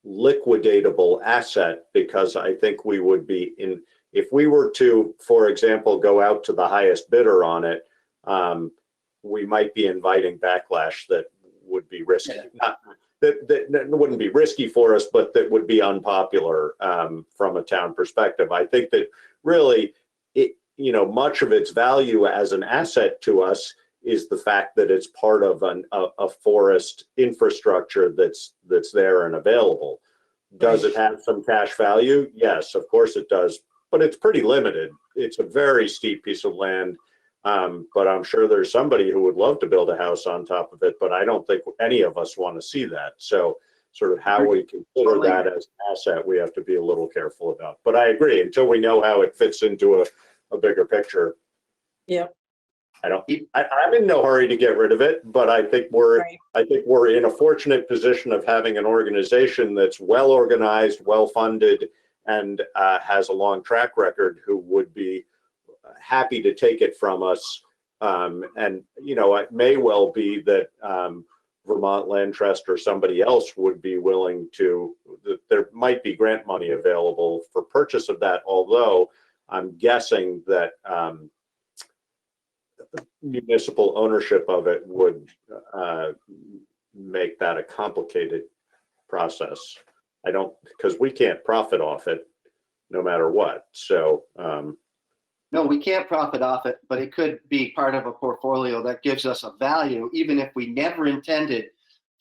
liquidatable asset, because I think we would be in, if we were to, for example, go out to the highest bidder on it, we might be inviting backlash that would be risky. Not, that wouldn't be risky for us, but that would be unpopular from a town perspective. I think that really, it, you know, much of its value as an asset to us is the fact that it's part of a forest infrastructure that's there and available. Does it have some cash value? Yes, of course it does, but it's pretty limited. It's a very steep piece of land. But I'm sure there's somebody who would love to build a house on top of it, but I don't think any of us want to see that. So sort of how we consider that as an asset, we have to be a little careful about. But I agree, until we know how it fits into a bigger picture. Yeah. I'm in no hurry to get rid of it, but I think we're in a fortunate position of having an organization that's well organized, well funded, and has a long track record, who would be happy to take it from us. And, you know, it may well be that Vermont Land Trust or somebody else would be willing to, there might be grant money available for purchase of that, although I'm guessing that municipal ownership of it would make that a complicated process. I don't, because we can't profit off it no matter what. So, no, we can't profit off it, but it could be part of a portfolio that gives us a value, even if we never intended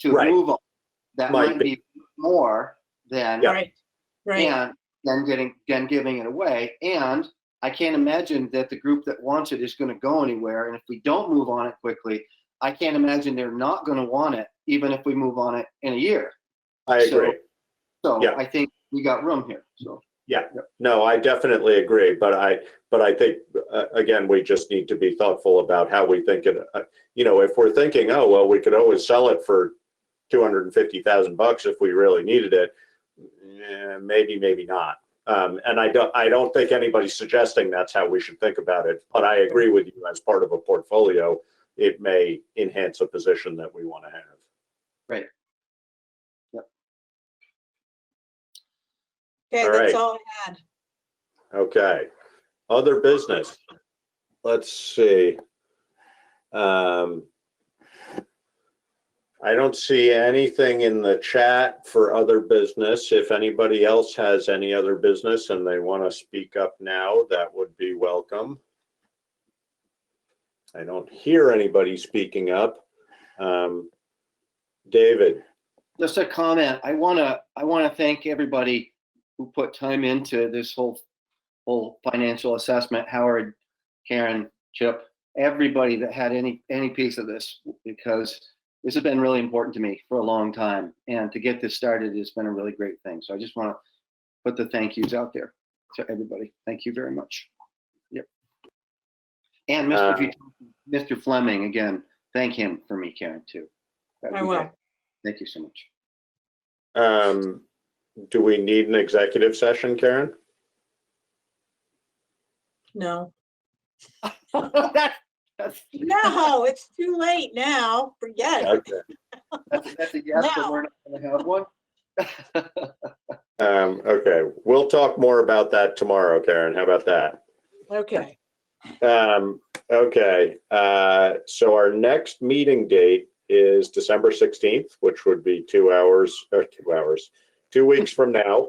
to move on. That might be more than and then giving it away. And I can't imagine that the group that wants it is going to go anywhere. And if we don't move on it quickly, I can't imagine they're not going to want it, even if we move on it in a year. I agree. So I think we got room here. So. Yeah, no, I definitely agree. But I think, again, we just need to be thoughtful about how we think it, you know, if we're thinking, oh, well, we could always sell it for $250,000 if we really needed it. Maybe not. And I don't think anybody's suggesting that's how we should think about it. But I agree with you, as part of a portfolio, it may enhance a position that we want to have. Right. Okay, that's all I had. Okay. Other business. Let's see. I don't see anything in the chat for other business. If anybody else has any other business and they want to speak up now, that would be welcome. I don't hear anybody speaking up. David. Just a comment. I want to thank everybody who put time into this whole financial assessment. Howard, Karen, Chip, everybody that had any piece of this, because this has been really important to me for a long time. And to get this started has been a really great thing. So I just want to put the thank yous out there to everybody. Thank you very much. Yep. And Mr. Fleming, again, thank him for me, Karen, too. I will. Thank you so much. Do we need an executive session, Karen? No. No, it's too late now. Forget it. Okay. That's a yes, but we're not going to have one. Okay, we'll talk more about that tomorrow, Karen. How about that? Okay. Okay. So our next meeting date is December 16th, which would be 2 weeks from now.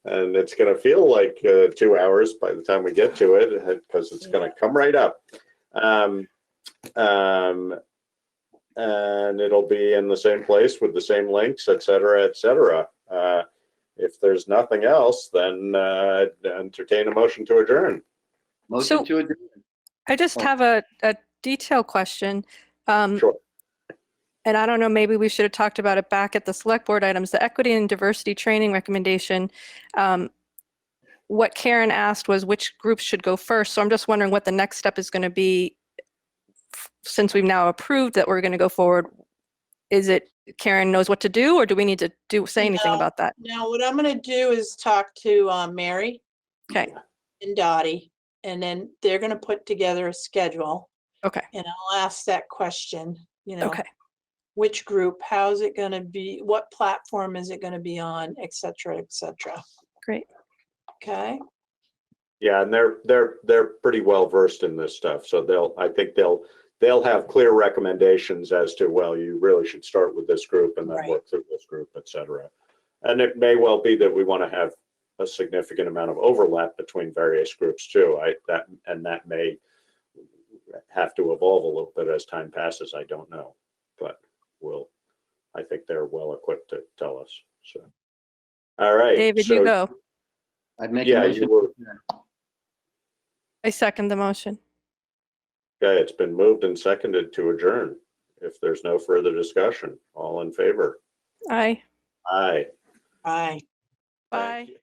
And it's going to feel like 2 hours by the time we get to it, because it's going to come right up. And it'll be in the same place with the same links, et cetera, et cetera. If there's nothing else, then entertain a motion to adjourn. Motion So- to adjourn. I just Oh. have a detail question. Sure. And I don't know, maybe we should have talked about it back at the select board items, the equity and diversity training recommendation. What Karen asked was which groups should go first. So I'm just wondering what the next step is going to be since we've now approved that we're going to go forward. Is it Karen knows what to do, or do we need to say anything No. about that? Now, what I'm gonna do is talk to Mary Okay, and Dottie, and then they're gonna put together a schedule. okay, And I'll ask that question, you know, okay. which group, how's it gonna be, what platform is it gonna be on, et cetera, et cetera. Great. Okay, Yeah, and they're pretty well versed in this stuff, so I think they'll have clear recommendations as to, well, you really should start with this group and then Right. work through this group, et cetera. And it may well be that we want to have a significant amount of overlap between various groups too. That may have to evolve a little bit as time passes. I don't know, but I think they're well equipped to tell us. So, all right. David, so, you go. I'd make a Yeah, motion. you were. I second the motion. Okay, it's been moved and seconded to adjourn. If there's no further discussion, all in favor? Aye. Aye. bye. Bye. Thank you.